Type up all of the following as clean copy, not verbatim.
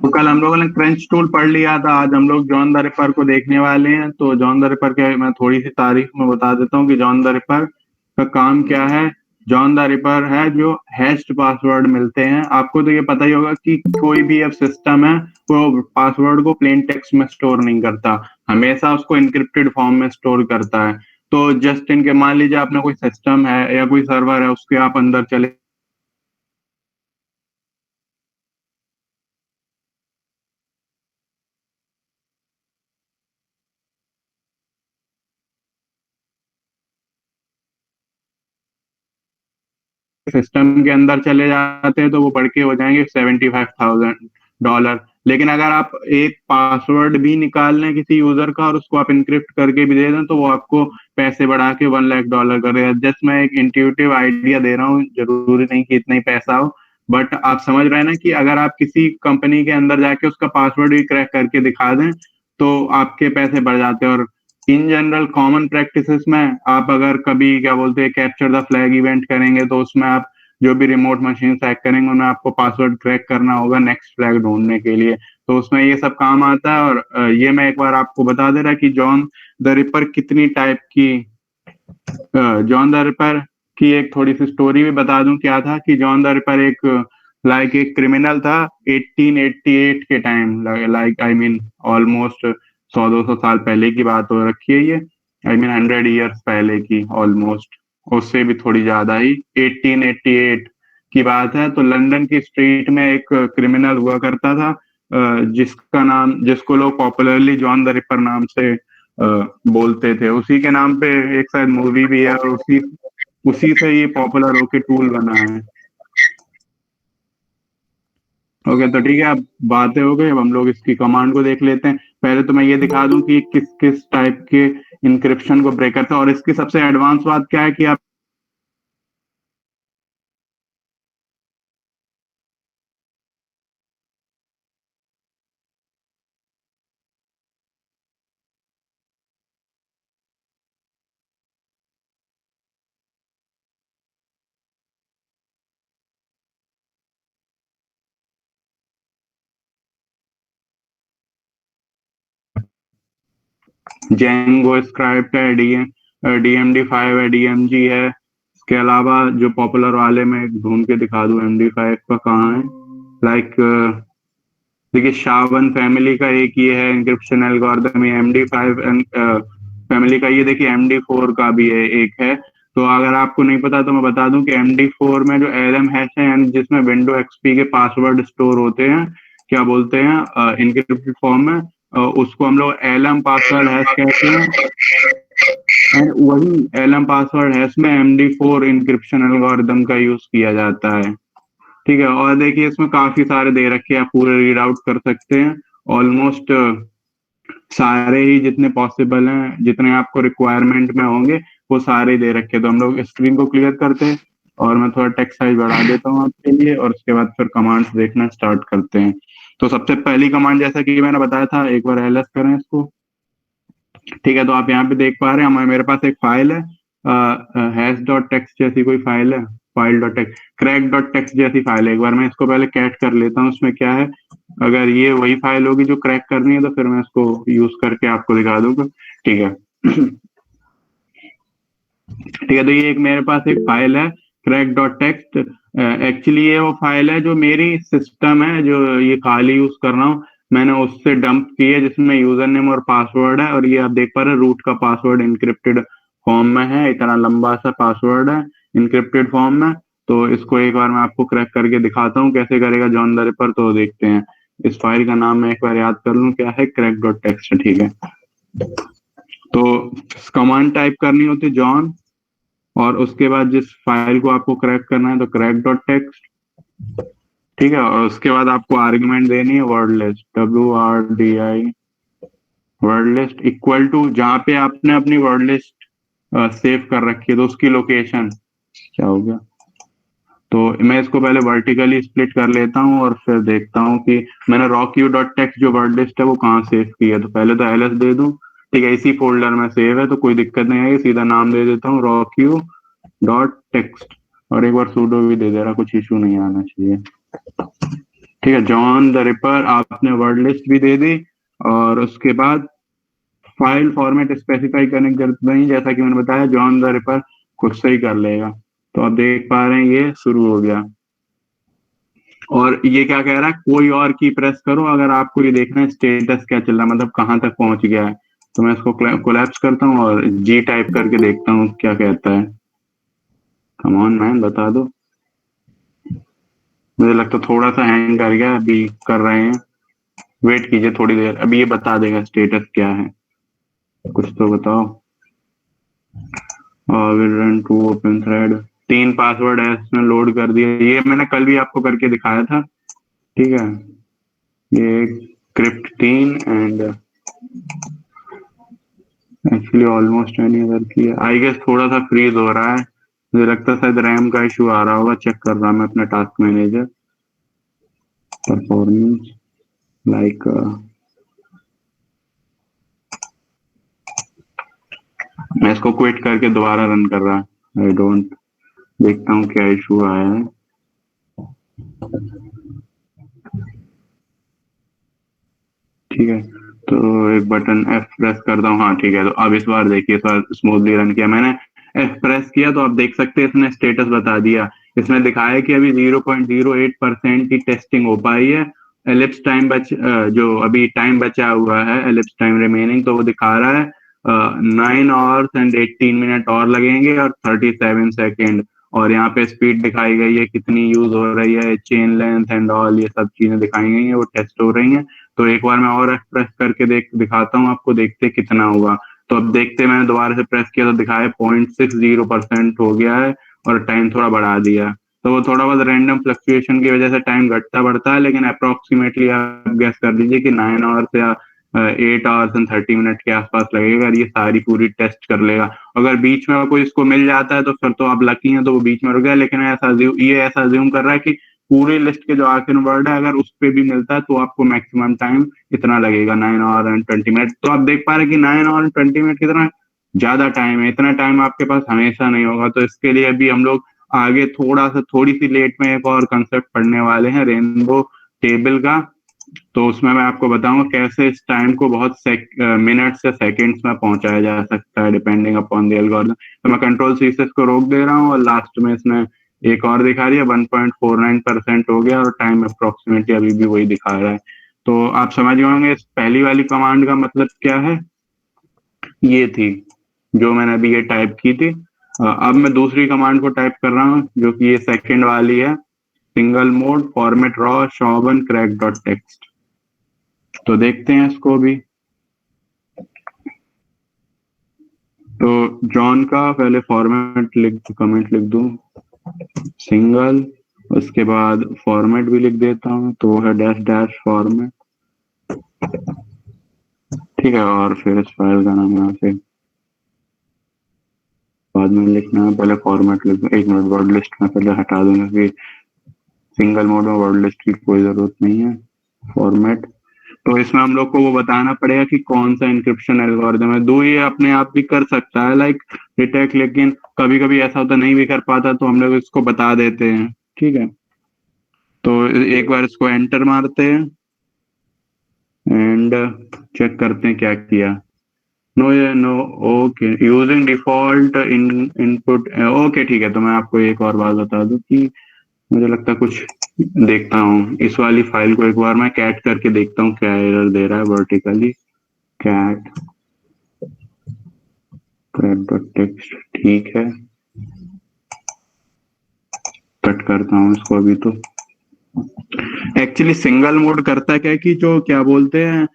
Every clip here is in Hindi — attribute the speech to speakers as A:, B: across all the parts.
A: तो कल हम लोगों ने क्रंच टूल पढ़ लिया था, आज हम लोग जॉन द रिपर को देखने वाले हैं। तो जॉन द रिपर के मैं थोड़ी सी तारीफ में बता देता हूँ कि जॉन द रिपर का काम क्या है। जॉन द रिपर है जो हैश्ड पासवर्ड मिलते हैं। आपको तो ये पता ही होगा कि कोई भी अब सिस्टम है वो पासवर्ड को प्लेन टेक्स्ट में स्टोर नहीं करता, हमेशा उसको इनक्रिप्टेड फॉर्म में स्टोर करता है। तो जस्ट इनके मान लीजिए आपने कोई सिस्टम है या कोई सर्वर है, उसके आप अंदर चले सिस्टम के अंदर चले जाते हैं तो वो बढ़ के हो जाएंगे $75,000। लेकिन अगर आप एक पासवर्ड भी निकाल लें किसी यूजर का और उसको आप इनक्रिप्ट करके भी दे दें तो वो आपको पैसे बढ़ा के $1 लाख कर देगा। जस्ट मैं एक इंट्यूटिव आइडिया दे रहा हूँ, जरूरी नहीं कि इतना ही पैसा हो। बट आप समझ रहे हैं ना कि अगर आप किसी कंपनी के अंदर जाके उसका पासवर्ड भी क्रैक करके दिखा दें तो आपके पैसे बढ़ जाते हैं। और इन जनरल कॉमन प्रैक्टिसेस में आप अगर कभी क्या बोलते हैं कैप्चर द फ्लैग इवेंट करेंगे तो उसमें आप जो भी रिमोट मशीन हैक करेंगे उन्हें आपको पासवर्ड क्रैक करना होगा नेक्स्ट फ्लैग ढूंढने के लिए। तो उसमें ये सब काम आता है। और ये मैं एक बार आपको बता दे रहा कि जॉन द रिपर कितनी टाइप की जॉन द रिपर की एक थोड़ी सी स्टोरी भी बता दूं क्या था कि जॉन द रिपर एक एक क्रिमिनल था 1888 के time, like I mean almost 100-200 साल पहले की बात हो रखी है ये। आई मीन 100 ईयर्स पहले की ऑलमोस्ट, उससे भी थोड़ी ज्यादा ही। 1888 की बात है। तो लंदन की स्ट्रीट में एक क्रिमिनल हुआ करता था जिसका नाम, जिसको लोग पॉपुलरली जॉन द रिपर नाम से बोलते थे। उसी के नाम पे एक शायद मूवी भी है और उसी उसी से ये पॉपुलर होके टूल बना है। ओके तो ठीक है, अब बातें हो गई, अब हम लोग इसकी कमांड को देख लेते हैं। पहले तो मैं ये दिखा दूं कि किस किस टाइप के इंक्रिप्शन को ब्रेक करता है। और इसकी सबसे एडवांस बात क्या है कि आप जेंगो स्क्रिप्ट है, DMD5 है, DMG है। इसके अलावा जो पॉपुलर वाले में ढूंढ के दिखा दूं MD5 का कहाँ है। लाइक देखिए शावन फैमिली का एक ये है इंक्रिप्शन एल्गोरिदम, ये MD5 फैमिली का। ये देखिए MD4 का भी है एक है। तो अगर आपको नहीं पता तो मैं बता दूं कि MD4 में जो एलएम हैश है यानी जिसमें विंडो एक्सपी के पासवर्ड स्टोर होते हैं, क्या बोलते हैं इनक्रिप्टेड फॉर्म में, उसको हम लोग एलएम पासवर्ड हैश कहते हैं। एंड वही एलएम पासवर्ड हैश में MD4 इंक्रिप्शन एल्गोरिदम का यूज किया जाता है। ठीक है, और देखिए इसमें काफी सारे दे रखे हैं, आप पूरे रीड आउट कर सकते हैं। ऑलमोस्ट सारे ही जितने पॉसिबल हैं, जितने आपको रिक्वायरमेंट में होंगे वो सारे ही दे रखे हैं। तो हम लोग स्क्रीन को क्लियर करते हैं और मैं थोड़ा टेक्स्ट साइज बढ़ा देता हूँ आपके लिए और उसके बाद फिर कमांड्स देखना स्टार्ट करते हैं। तो सबसे पहली कमांड जैसा कि मैंने बताया था, एक बार एलएस करें इसको। ठीक है, तो आप यहाँ पे देख पा रहे हैं हमारे मेरे पास एक फाइल है, हैश डॉट टेक्स्ट जैसी कोई फाइल है, file dot text, crack dot text जैसी फाइल है। एक बार मैं इसको पहले कैट कर लेता हूँ उसमें क्या है। अगर ये वही फाइल होगी जो क्रैक करनी है तो फिर मैं इसको यूज करके आपको दिखा दूंगा। ठीक है ठीक है, तो ये एक मेरे पास एक फाइल है क्रैक डॉट टेक्स्ट। एक्चुअली ये वो फाइल है जो मेरी सिस्टम है जो ये खाली यूज कर रहा हूँ, मैंने उससे डंप की है, जिसमें यूजर नेम और पासवर्ड है। और ये आप देख पा रहे हैं रूट का पासवर्ड इनक्रिप्टेड फॉर्म में है, इतना लंबा सा पासवर्ड है इनक्रिप्टेड फॉर्म में। तो इसको एक बार मैं आपको क्रैक करके दिखाता हूँ कैसे करेगा जॉन द रिपर। तो देखते हैं, इस फाइल का नाम मैं एक बार याद कर लूँ, क्या है, क्रैक डॉट टेक्स्ट। ठीक है, तो कमांड टाइप करनी होती है जॉन, और उसके बाद जिस फाइल को आपको क्रैक करना है तो क्रैक डॉट टेक्स्ट। ठीक है, और उसके बाद आपको आर्गुमेंट देनी है word list, WRDI word list equal to जहाँ पे आपने अपनी वर्ड लिस्ट सेव कर रखी है तो उसकी लोकेशन। क्या हो गया, तो मैं इसको पहले वर्टिकली स्प्लिट कर लेता हूँ और फिर देखता हूँ कि मैंने रॉक्यू डॉट टेक्स्ट जो वर्ड लिस्ट है वो कहाँ सेव की है। तो पहले तो LS दे दूं। ठीक है, इसी फोल्डर में सेव है तो कोई दिक्कत नहीं आएगी, सीधा नाम दे देता हूँ रॉक्यू डॉट टेक्स्ट। और एक बार सूडो भी दे दे रहा, कुछ इशू नहीं आना चाहिए। ठीक है, जॉन द रिपर आपने वर्ड लिस्ट भी दे दी, और उसके बाद फाइल फॉर्मेट स्पेसिफाई करने की जरूरत नहीं, जैसा कि मैंने बताया जॉन द रिपर खुद से ही कर लेगा। तो आप देख पा रहे हैं ये शुरू हो गया। और ये क्या कह रहा है, कोई और की प्रेस करो अगर आपको ये देखना है स्टेटस क्या चल रहा है, मतलब कहाँ तक पहुंच गया है। तो मैं इसको कोलैप्स करता हूँ और जी टाइप करके देखता हूँ क्या कहता है। कम ऑन मैन, बता दो। मुझे लगता है थोड़ा सा हैंग कर गया, अभी कर रहे हैं। वेट कीजिए थोड़ी देर, अभी ये बता देगा स्टेटस क्या है। कुछ तो बताओ। Will run to open thread. 3 password है इसने लोड कर दिया, ये मैंने कल भी आपको करके दिखाया था। ठीक है, ये crypt 3 and actually almost any other की है। आई गेस थोड़ा सा फ्रीज हो रहा है, मुझे लगता है शायद रैम का इशू आ रहा होगा। चेक कर रहा मैं अपना टास्क मैनेजर परफॉर्मेंस लाइक। मैं इसको क्विट करके दोबारा रन कर रहा। आई डोंट, देखता हूँ क्या इशू आया है। ठीक है, तो एक बटन एफ प्रेस करता हूँ। हाँ ठीक है, तो अब इस बार देखिए, इस बार स्मूथली रन किया मैंने। एफ प्रेस किया तो आप देख सकते हैं इसने स्टेटस बता दिया। इसमें दिखाया कि अभी 0.08% की टेस्टिंग हो पाई है। एलिप्स टाइम जो अभी टाइम बचा हुआ है, एलिप्स टाइम रिमेनिंग, तो वो दिखा रहा है 9 hours and 18 minutes और लगेंगे और 37 सेकेंड। और यहाँ पे स्पीड दिखाई गई है कितनी यूज हो रही है, चेन लेंथ एंड ऑल ये सब चीजें दिखाई गई है, वो टेस्ट हो रही हैं। तो एक बार मैं और प्रेस करके दिखाता हूँ आपको, देखते कितना होगा। तो अब देखते, मैंने दोबारा से प्रेस किया तो दिखाया 0.60% हो गया है, और टाइम थोड़ा बढ़ा दिया। तो वो थोड़ा बहुत रैंडम फ्लक्चुएशन की वजह से टाइम घटता बढ़ता है, लेकिन अप्रोक्सीमेटली आप गैस कर लीजिए कि 9 hours या 8 hours and 30 minutes के आसपास लगेगा, और ये सारी पूरी टेस्ट कर लेगा। अगर बीच में कोई इसको मिल जाता है तो फिर तो आप लकी हैं, तो वो बीच में रुक गया। लेकिन ये ऐसा ज्यूम कर रहा है कि पूरी लिस्ट के जो आखिरी वर्ड है अगर उस पे भी मिलता है तो आपको मैक्सिमम टाइम इतना लगेगा, 9 hours and 20 minutes। तो आप देख पा रहे हैं कि 9 hours and 20 minutes कितना ज्यादा टाइम है। इतना टाइम आपके पास हमेशा नहीं होगा। तो इसके लिए अभी हम लोग आगे थोड़ी सी लेट में एक और कंसेप्ट पढ़ने वाले हैं, रेनबो टेबल का। तो उसमें मैं आपको बताऊंगा कैसे इस टाइम को बहुत मिनट्स या सेकंड्स में पहुंचाया जा सकता है, डिपेंडिंग अपॉन द एल्गोरिथम। तो मैं कंट्रोल C से इसको रोक दे रहा हूँ, और लास्ट में इसने एक और दिखा रही है, 1.49% हो गया, और टाइम अप्रोक्सीमेटली अभी भी वही दिखा रहा है। तो आप समझ गए होंगे इस पहली वाली कमांड का मतलब क्या है। ये थी जो मैंने अभी ये टाइप की थी। अब मैं दूसरी कमांड को टाइप कर रहा हूँ, जो कि ये सेकंड वाली है, सिंगल मोड फॉर्मेट रॉ शॉवन क्रैक डॉट टेक्स्ट। तो देखते हैं इसको भी। तो जॉन का पहले फॉर्मेट कमेंट लिख दूं, सिंगल, उसके बाद फॉर्मेट भी लिख देता हूँ, तो वो है डैश डैश फॉर्मेट। ठीक है, और फिर इस फाइल का नाम यहाँ से बाद में लिखना है, पहले फॉर्मेट लिख दूं। 1 मिनट, वर्ड लिस्ट में पहले हटा दूंगा कि सिंगल मोड में वर्ड लिस्ट की कोई जरूरत नहीं है। फॉर्मेट, तो इसमें हम लोग को वो बताना पड़ेगा कि कौन सा इंक्रिप्शन एल्गोरिदम है। दो ये अपने आप भी कर सकता है लाइक डिटेक्ट, लेकिन कभी कभी ऐसा होता नहीं भी कर पाता, तो हम लोग इसको बता देते हैं। ठीक है, तो एक बार इसको एंटर मारते हैं एंड चेक करते हैं क्या किया। नो, ये no, okay, using default input, okay ठीक है। तो मैं आपको एक और बात बता दूं कि मुझे लगता है कुछ, देखता हूँ इस वाली फाइल को एक बार मैं कैट करके देखता हूँ क्या एरर दे रहा है। वर्टिकली कैट टेक्स्ट, ठीक है, कट करता हूँ इसको अभी। तो एक्चुअली सिंगल मोड करता क्या है कि जो क्या बोलते हैं,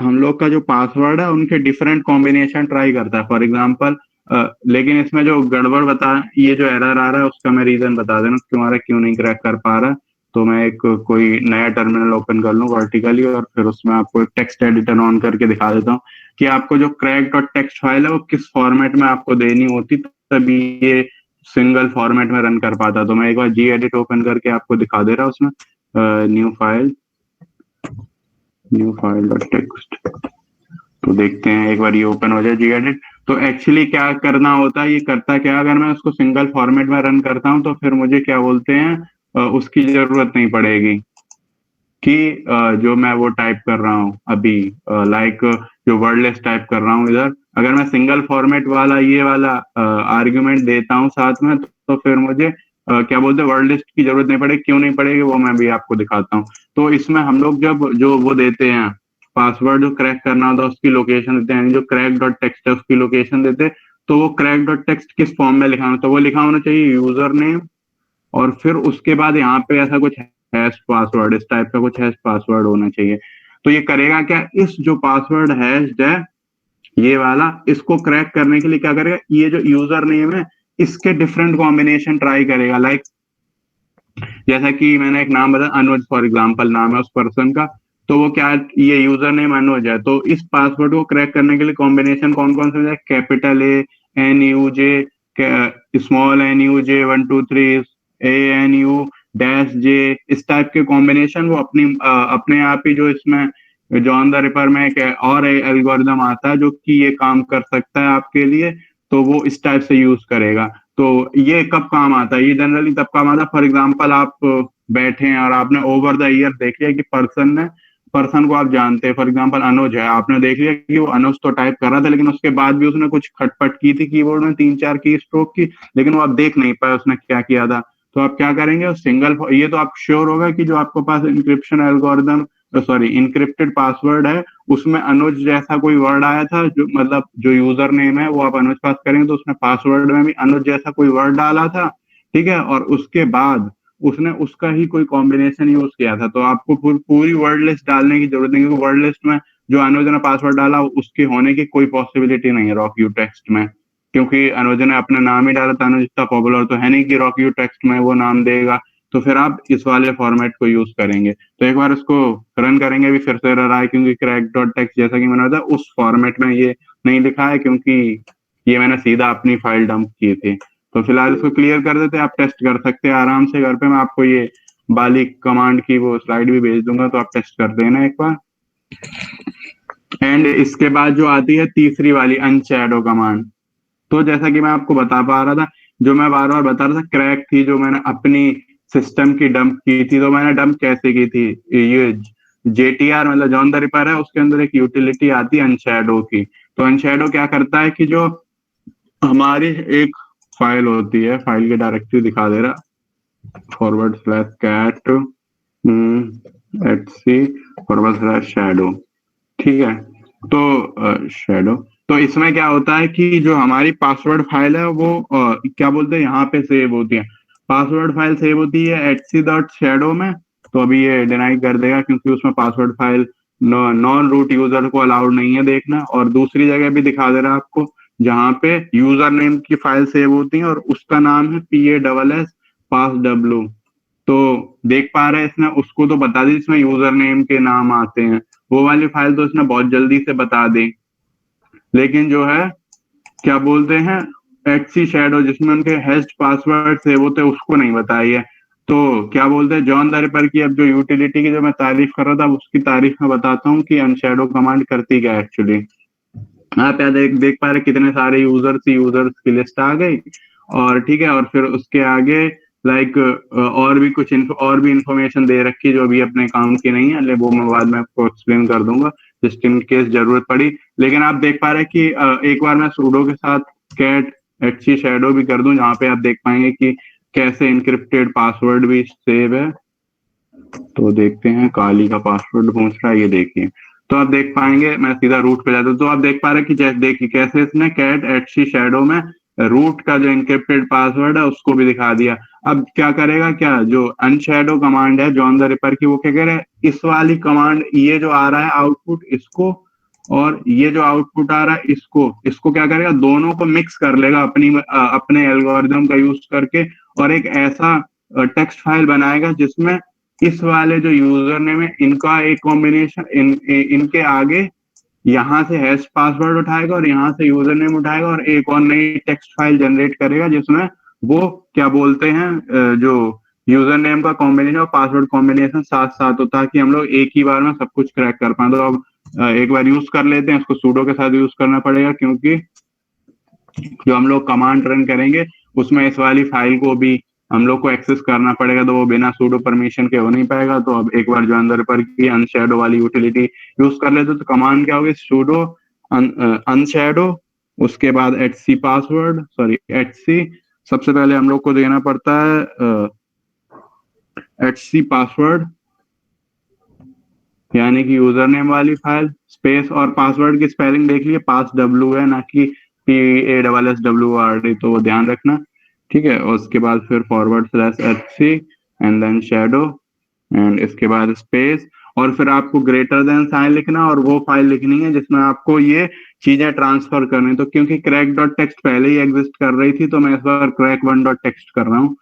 A: हम लोग का जो पासवर्ड है उनके डिफरेंट कॉम्बिनेशन ट्राई करता है, फॉर एग्जांपल। लेकिन इसमें जो गड़बड़ बता, ये जो एरर आ रहा है उसका मैं रीजन बता देना तुम्हारा क्यों नहीं क्रैक कर पा रहा। तो मैं एक कोई नया टर्मिनल ओपन कर लूँ वर्टिकली, और फिर उसमें आपको एक टेक्स्ट एडिटर ऑन करके दिखा देता हूँ कि आपको जो क्रैक डॉट टेक्स्ट फाइल है वो किस फॉर्मेट में आपको देनी होती, तभी ये सिंगल फॉर्मेट में रन कर पाता। तो मैं एक बार जी एडिट ओपन करके आपको दिखा दे रहा हूँ उसमें। New file, new file dot text. तो देखते हैं एक बार ये ओपन हो जाए जी एडिट। तो एक्चुअली क्या करना होता है, ये करता क्या है, अगर मैं उसको सिंगल फॉर्मेट में रन करता हूँ तो फिर मुझे क्या बोलते हैं, उसकी जरूरत नहीं पड़ेगी। कि जो मैं वो टाइप कर रहा हूँ अभी, लाइक जो वर्ड लिस्ट टाइप कर रहा हूँ इधर, अगर मैं सिंगल फॉर्मेट वाला ये वाला आर्ग्यूमेंट देता हूँ साथ में, तो फिर मुझे क्या बोलते हैं, वर्ड लिस्ट की जरूरत नहीं पड़ेगी। क्यों नहीं पड़ेगी वो मैं भी आपको दिखाता हूँ। तो इसमें हम लोग जब जो वो देते हैं पासवर्ड, जो क्रैक करना होता है उसकी लोकेशन देते हैं, यानी जो क्रैक डॉट टेक्स्ट है उसकी लोकेशन देते हैं। तो वो क्रैक डॉट टेक्स्ट किस फॉर्म में लिखा होना, तो वो लिखा होना चाहिए यूजर नेम, और फिर उसके बाद यहाँ पे ऐसा कुछ हैश पासवर्ड, इस टाइप का कुछ हैश पासवर्ड होना चाहिए। तो ये करेगा क्या, इस जो पासवर्ड हैश्ड है ये वाला, इसको क्रैक करने के लिए क्या करेगा, ये जो यूजर नेम है इसके डिफरेंट कॉम्बिनेशन ट्राई करेगा। लाइक जैसा कि मैंने एक नाम बताया अनुज, फॉर एग्जांपल नाम है उस पर्सन का, तो वो क्या, ये यूजर नेम अनुज है, तो इस पासवर्ड को क्रैक करने के लिए कॉम्बिनेशन कौन कौन से, capital A N U J, small N U J 1 2 3, A N U dash J, इस टाइप के कॉम्बिनेशन वो अपने आप ही, जो इसमें जॉन द रिपर में एक और एल्गोरिदम आता है जो कि ये काम कर सकता है आपके लिए, तो वो इस टाइप से यूज करेगा। तो ये कब काम आता है, ये जनरली तब काम आता है, फॉर एग्जांपल आप बैठे हैं और आपने ओवर द ईयर देख लिया कि पर्सन को आप जानते हैं, फॉर एग्जांपल अनुज है, आपने देख लिया कि वो अनुज तो टाइप कर रहा था, लेकिन उसके बाद भी उसने कुछ खटपट की थी कीबोर्ड में, 3 4 की स्ट्रोक की, लेकिन वो आप देख नहीं पाए उसने क्या किया था। तो आप क्या करेंगे, सिंगल, ये तो आप श्योर होगा कि जो आपके पास encryption algorithm, sorry encrypted password है, उसमें अनुज जैसा कोई वर्ड आया था, जो मतलब जो यूजर नेम है वो आप अनुज पास करेंगे तो उसने पासवर्ड में भी अनुज जैसा कोई वर्ड डाला था, ठीक है, और उसके बाद उसने उसका ही कोई कॉम्बिनेशन यूज किया था। तो आपको पूरी वर्ड लिस्ट डालने की जरूरत नहीं, क्योंकि वर्ड लिस्ट में जो अनुज ने पासवर्ड डाला उसके होने की कोई पॉसिबिलिटी नहीं है रॉक यू टेक्स्ट में, क्योंकि अनुज ने अपना नाम ही डाला था। अनुज इतना पॉपुलर तो है नहीं कि रॉक यू टेक्स्ट में वो नाम देगा। तो फिर आप इस वाले फॉर्मेट को यूज करेंगे। तो एक बार इसको रन करेंगे, अभी फिर से रहा है, क्योंकि क्रैक डॉट टेक्स्ट जैसा कि मैंने बताया उस फॉर्मेट में ये नहीं लिखा है, क्योंकि ये मैंने सीधा अपनी फाइल डंप की थी। तो फिलहाल इसको क्लियर कर देते हैं, आप टेस्ट कर सकते हैं आराम से घर पे। मैं आपको ये बाली कमांड की वो स्लाइड भी भेज दूंगा, तो आप टेस्ट कर देना एक बार। एंड इसके बाद जो आती है तीसरी वाली अनशैडो कमांड, तो जैसा कि मैं आपको बता पा रहा था, जो मैं बार बार बता रहा था, क्रैक थी जो मैंने अपनी सिस्टम की डंप की थी। तो मैंने डंप कैसे की थी, ये JTR मतलब जॉन द रिपर है, उसके अंदर एक यूटिलिटी आती है अनशैडो की। तो अनशैडो क्या करता है कि जो हमारी एक फाइल होती है, फाइल की डायरेक्टरी दिखा दे रहा, /cat /shadow, ठीक है। तो शेडो, तो इसमें क्या होता है कि जो हमारी पासवर्ड फाइल है वो क्या बोलते हैं, यहाँ पे सेव होती है। पासवर्ड फाइल सेव होती है etc.shadow में। तो अभी ये डिनाई कर देगा, क्योंकि उसमें password file non root user को अलाउड नहीं है देखना। और दूसरी जगह भी दिखा दे रहा है आपको, जहाँ पे यूजर नेम की फाइल सेव होती है और उसका नाम है PASS पास डब्ल्यू। तो देख पा रहे हैं इसने उसको तो बता दी, इसमें यूजर नेम के नाम आते हैं, वो वाली फाइल तो इसने बहुत जल्दी से बता दी। लेकिन जो है क्या बोलते हैं, एक्सी शैडो जिसमें उनके हैश्ड पासवर्ड सेव होते हैं उसको नहीं बताई है। तो क्या बोलते हैं, जॉन द रिपर की अब जो यूटिलिटी की जो मैं तारीफ कर रहा था, उसकी तारीफ में बताता हूँ कि अनशैडो कमांड करती क्या एक्चुअली। आप यहाँ देख पा रहे कितने सारे यूजर्स की लिस्ट आ गई, और ठीक है, और फिर उसके आगे लाइक और भी कुछ और भी इंफॉर्मेशन दे रखी है जो अभी अपने काम की नहीं है, वो मैं बाद में आपको एक्सप्लेन कर दूंगा जस्ट इन केस जरूरत पड़ी। लेकिन आप देख पा रहे हैं कि एक बार मैं सूडो के साथ कैट एक्सी शैडो भी कर दूं, जहाँ पे आप देख पाएंगे कि कैसे इनक्रिप्टेड पासवर्ड भी सेव है। तो देखते हैं, काली का पासवर्ड पूछ रहा है, ये देखिए। तो आप देख पाएंगे, मैं सीधा रूट पे जाता हूँ, तो आप देख पा रहे हैं कि जैसे देखिए कैसे इसने कैट एक्सी शैडो में रूट का जो इनक्रिप्टेड पासवर्ड है उसको भी दिखा दिया। अब क्या करेगा, क्या जो अनशैडो कमांड है जॉन द रिपर की, वो क्या कह रहे हैं, इस वाली कमांड, ये जो आ रहा है आउटपुट इसको, और ये जो आउटपुट आ रहा है इसको इसको क्या करेगा, दोनों को मिक्स कर लेगा अपने एल्गोरिदम का यूज करके, और एक ऐसा टेक्स्ट फाइल बनाएगा जिसमें इस वाले जो यूजर नेम है इनका एक कॉम्बिनेशन, इनके आगे यहाँ से हैश पासवर्ड उठाएगा और यहाँ से यूजर नेम उठाएगा, और एक और नई टेक्स्ट फाइल जनरेट करेगा जिसमें वो क्या बोलते हैं, जो यूजर नेम का कॉम्बिनेशन और पासवर्ड कॉम्बिनेशन साथ साथ हो, ताकि हम लोग एक ही बार में सब कुछ क्रैक कर पाए। तो अब एक बार यूज कर लेते हैं इसको, सूडो के साथ यूज करना पड़ेगा, क्योंकि जो हम लोग कमांड रन करेंगे उसमें इस वाली फाइल को भी हम लोग को एक्सेस करना पड़ेगा, तो वो बिना सूडो परमिशन के हो नहीं पाएगा। तो अब एक बार जो अंदर पर की अनशैडो वाली यूटिलिटी यूज कर लेते तो कमांड क्या होगी, सूडो अनशैडो, उसके बाद एचसी पासवर्ड, सॉरी एचसी, सबसे पहले हम लोग को देना पड़ता है एचसी पासवर्ड, यानी कि यूजर नेम वाली फाइल, स्पेस, और पासवर्ड की स्पेलिंग देख लिए, पास डब्ल्यू है ना कि PASSWORD, तो वो ध्यान रखना। ठीक है, और उसके बाद फिर /HC and then shadow, and इसके बाद स्पेस, और फिर आपको ग्रेटर देन साइन लिखना और वो फाइल लिखनी है जिसमें आपको ये चीजें ट्रांसफर करनी। तो क्योंकि क्रैक डॉट टेक्स्ट पहले ही एग्जिस्ट कर रही थी, तो मैं इस बार क्रैक वन डॉट टेक्स्ट कर रहा हूँ।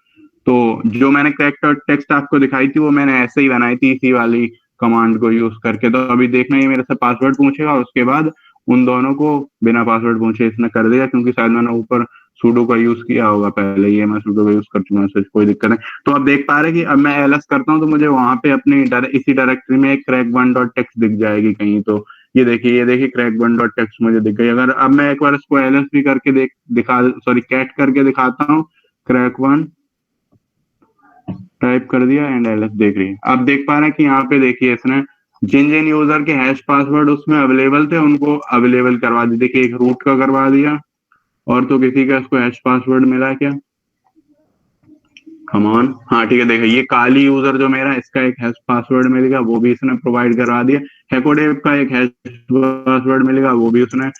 A: तो जो मैंने क्रैक डॉट टेक्स्ट आपको दिखाई थी वो मैंने ऐसे ही बनाई थी, इसी वाली कमांड को यूज करके। तो अभी देखना, ये मेरे से पासवर्ड पूछेगा, उसके बाद उन दोनों को बिना पासवर्ड पूछे इसने कर दिया, क्योंकि शायद मैंने ऊपर सूडो का यूज किया होगा पहले, ये मैं सूडो का यूज कर चुका हूँ, इससे कोई दिक्कत नहीं। तो अब देख पा रहे कि अब मैं एलएस करता हूँ तो मुझे वहां पे अपनी इसी डायरेक्टरी में एक क्रैक वन डॉट टेक्स्ट दिख जाएगी कहीं। तो ये देखिए क्रैक वन डॉट टेक्स्ट मुझे दिख गई। अगर अब मैं एक बार इसको एलएस भी करके दिखा, सॉरी कैट करके दिखाता हूँ, क्रैक वन टाइप कर दिया एंड एलएस देख रही है। आप देख पा रहे हैं कि यहाँ पे देखिए इसने जिन जिन यूजर के हैश पासवर्ड उसमें अवेलेबल थे उनको अवेलेबल करवा दी। देखिए एक रूट का करवा दिया, और तो किसी का इसको हैश पासवर्ड मिला क्या, कम ऑन, हाँ ठीक है, देखिए ये काली यूजर जो मेरा, इसका एक हैश पासवर्ड मिलेगा, वो भी इसने प्रोवाइड करवा दिया। हैकोडेव का एक हैश पासवर्ड मिलेगा, वो भी उसने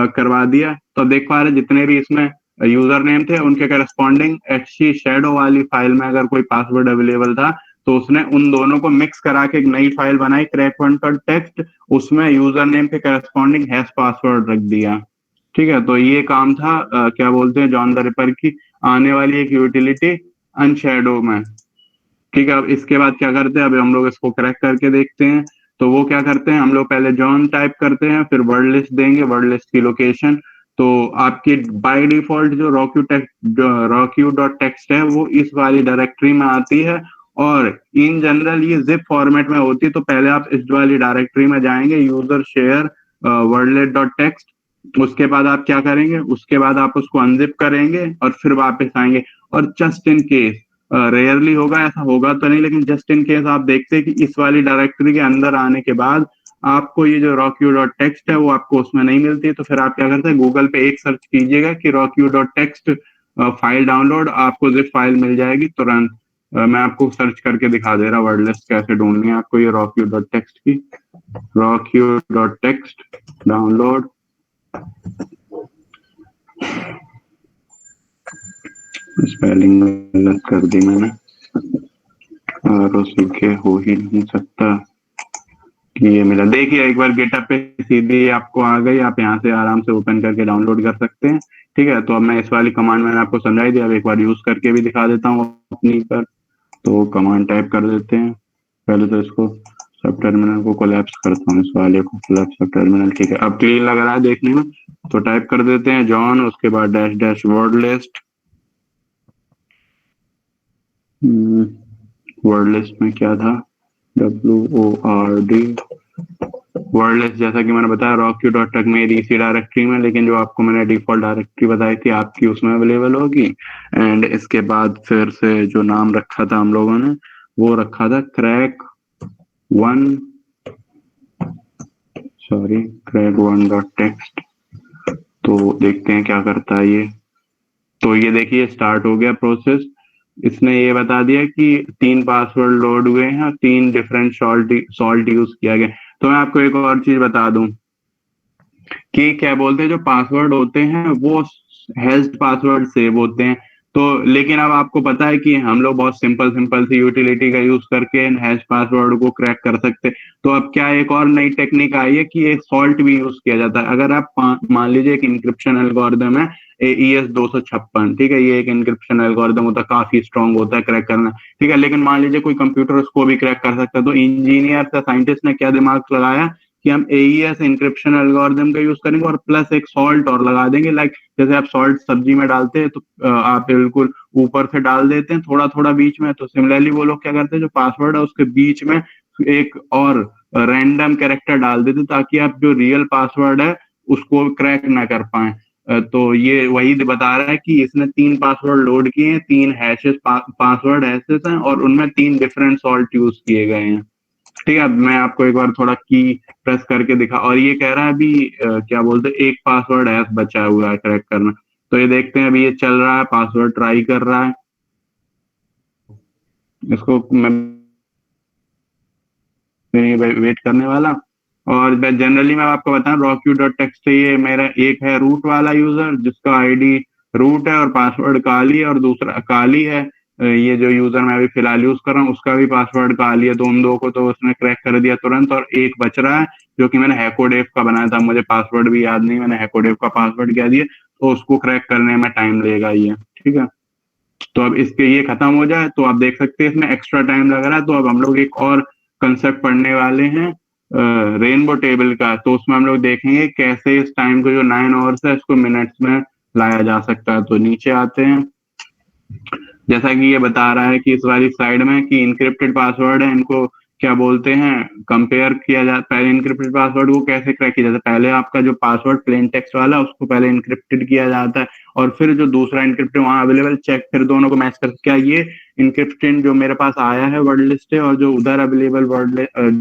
A: करवा दिया। तो अब देख पा रहे जितने भी इसमें यूजर नेम थे उनके करस्पॉन्डिंग एचसी शैडो वाली फाइल में अगर कोई पासवर्ड अवेलेबल था, तो उसने उन दोनों को मिक्स करा के एक नई फाइल बनाई, क्रैक वन डॉट टेक्स्ट, उसमें यूजर नेम के करस्पॉन्डिंग हैश पासवर्ड रख दिया। ठीक है, तो ये काम था क्या बोलते हैं, जॉन द रिपर की आने वाली एक यूटिलिटी अनशैडो में। ठीक है, अब इसके बाद क्या करते हैं, अभी हम लोग इसको क्रैक करके देखते हैं। तो वो क्या करते हैं, हम लोग पहले जॉन टाइप करते हैं, फिर वर्ड लिस्ट देंगे, वर्ड लिस्ट की लोकेशन। तो आपकी बाय डिफॉल्ट जो रॉक्यू डॉट टेक्स्ट है वो इस वाली डायरेक्टरी में आती है, और इन जनरल ये जिप फॉर्मेट में होती है। तो पहले आप इस वाली डायरेक्टरी में जाएंगे, यूजर शेयर वर्डलेट डॉट टेक्स्ट, उसके बाद आप क्या करेंगे, उसके बाद आप उसको अनजिप करेंगे और फिर वापस आएंगे। और जस्ट इन केस, रेयरली होगा, ऐसा होगा तो नहीं, लेकिन जस्ट इन केस आप देखते हैं कि इस वाली डायरेक्टरी के अंदर आने के बाद आपको ये जो रॉक्यू डॉट टेक्स्ट है वो आपको उसमें नहीं मिलती है, तो फिर आप क्या करते हैं, गूगल पे एक सर्च कीजिएगा कि रॉक्यू डॉट टेक्स्ट फाइल डाउनलोड, आपको जिप फाइल मिल जाएगी तुरंत। मैं आपको सर्च करके दिखा दे रहा वर्ड लिस्ट कैसे ढूंढनी है आपको, ये रॉक्यू डॉट टेक्स्ट की, रॉक्यू डॉट टेक्स्ट डाउनलोड, स्पेलिंग गलत कर दी मैंने, और उसके हो ही नहीं सकता कि ये मिला। देखिए एक बार गेटअप पे सीधी आपको आ गई, आप यहाँ से आराम से ओपन करके डाउनलोड कर सकते हैं। ठीक है, तो अब मैं इस वाली कमांड मैंने आपको समझाई दी, अब एक बार यूज करके भी दिखा देता हूँ अपनी पर। तो कमांड टाइप कर देते हैं, पहले तो इसको सब टर्मिनल को कोलैप्स करता हूँ, इस वाले को कोलैप्स सब टर्मिनल। ठीक है, अब क्लीन लग रहा है देखने में, तो टाइप कर देते हैं जॉन, उसके बाद dash dash word list, word list में क्या था, WORD वर्ड लिस्ट, जैसा कि मैंने बताया रॉक्यू डॉट टेक मेरी इसी डायरेक्टरी में, लेकिन जो आपको मैंने डिफॉल्ट डायरेक्टरी बताई थी आपकी उसमें अवेलेबल होगी। एंड इसके बाद फिर से जो नाम रखा था हम लोगों ने, वो रखा था crack one, sorry crack one dot text. तो देखते हैं क्या करता है ये। तो ये देखिए स्टार्ट हो गया प्रोसेस, इसने ये बता दिया कि 3 पासवर्ड लोड हुए हैं, 3 डिफरेंट सॉल्ट यूज किया गया। तो मैं आपको एक और चीज बता दूं कि क्या बोलते हैं, जो पासवर्ड होते हैं वो हैश्ड पासवर्ड सेव होते हैं। तो लेकिन अब आपको पता है कि हम लोग बहुत सिंपल सिंपल सी यूटिलिटी का यूज करके हैश पासवर्ड को क्रैक कर सकते हैं। तो अब क्या एक और नई टेक्निक आई है कि एक सॉल्ट भी यूज किया जाता है। अगर आप मान लीजिए एक इंक्रिप्शन एल्गोरिदम है AES 256, ठीक है, ये एक इंक्रिप्शन एल्गोरिदम होता है, काफी स्ट्रांग होता है क्रैक करना। ठीक है, लेकिन मान लीजिए कोई कंप्यूटर उसको भी क्रैक कर सकता है। तो इंजीनियर या साइंटिस्ट ने क्या दिमाग लगाया कि हम AES इंक्रिप्शन एल्गोरिदम का यूज करेंगे और प्लस एक सॉल्ट और लगा देंगे। लाइक जैसे आप सॉल्ट सब्जी में डालते हैं तो आप बिल्कुल ऊपर से डाल देते हैं थोड़ा थोड़ा बीच में, तो सिमिलरली वो लोग क्या करते हैं, जो पासवर्ड है उसके बीच में एक और रैंडम कैरेक्टर डाल देते ताकि आप जो रियल पासवर्ड है उसको क्रैक ना कर पाए। तो ये वही बता रहा है कि इसने 3 पासवर्ड लोड किए हैं, 3 हैशेस पासवर्ड हैशेस हैं और उनमें 3 डिफरेंट सॉल्ट यूज किए गए हैं। ठीक है, अब मैं आपको एक बार थोड़ा की प्रेस करके दिखा, और ये कह रहा है अभी क्या बोलते हैं, एक पासवर्ड हैश बचा हुआ है क्रैक करना। तो ये देखते हैं, अभी ये चल रहा है, पासवर्ड ट्राई कर रहा है। इसको मैं वेट करने वाला। और जनरली मैं आपको बताऊं, rockyu.txt ये मेरा एक है रूट वाला यूजर जिसका आईडी रूट है और पासवर्ड काली है, और दूसरा काली है। ये जो यूजर मैं अभी फिलहाल यूज कर रहा हूँ उसका भी पासवर्ड काली है, तो उन दो को तो उसने क्रैक कर दिया तुरंत। और एक बच रहा है जो कि मैंने हैकोडेव का बनाया था, मुझे पासवर्ड भी याद नहीं, मैंने हैकोडेव का पासवर्ड क्या दिया, तो उसको क्रैक करने में टाइम लेगा ये। ठीक है, तो अब इसके ये खत्म हो जाए तो आप देख सकते हैं इसमें एक्स्ट्रा टाइम लग रहा है। तो अब हम लोग एक और कंसेप्ट पढ़ने वाले हैं रेनबो टेबल का। तो उसमें हम लोग देखेंगे कैसे इस टाइम को जो 9 आवर्स है इसको मिनट्स में लाया जा सकता है। तो नीचे आते हैं। जैसा कि ये बता रहा है कि इस वाली स्लाइड में कि इनक्रिप्टेड पासवर्ड है, इनको क्या बोलते हैं, कंपेयर किया जाता। पहले इनक्रिप्टेड पासवर्ड को कैसे क्रैक किया जाता है, पहले आपका जो पासवर्ड प्लेन टेक्स्ट वाला उसको पहले इनक्रिप्टेड किया जाता है, और फिर जो दूसरा इनक्रिप्टेड वहां अवेलेबल चेक, फिर दोनों को मैच कर क्या ये इनक्रिप्टेड जो मेरे पास आया है वर्ड लिस्ट है और जो उधर अवेलेबल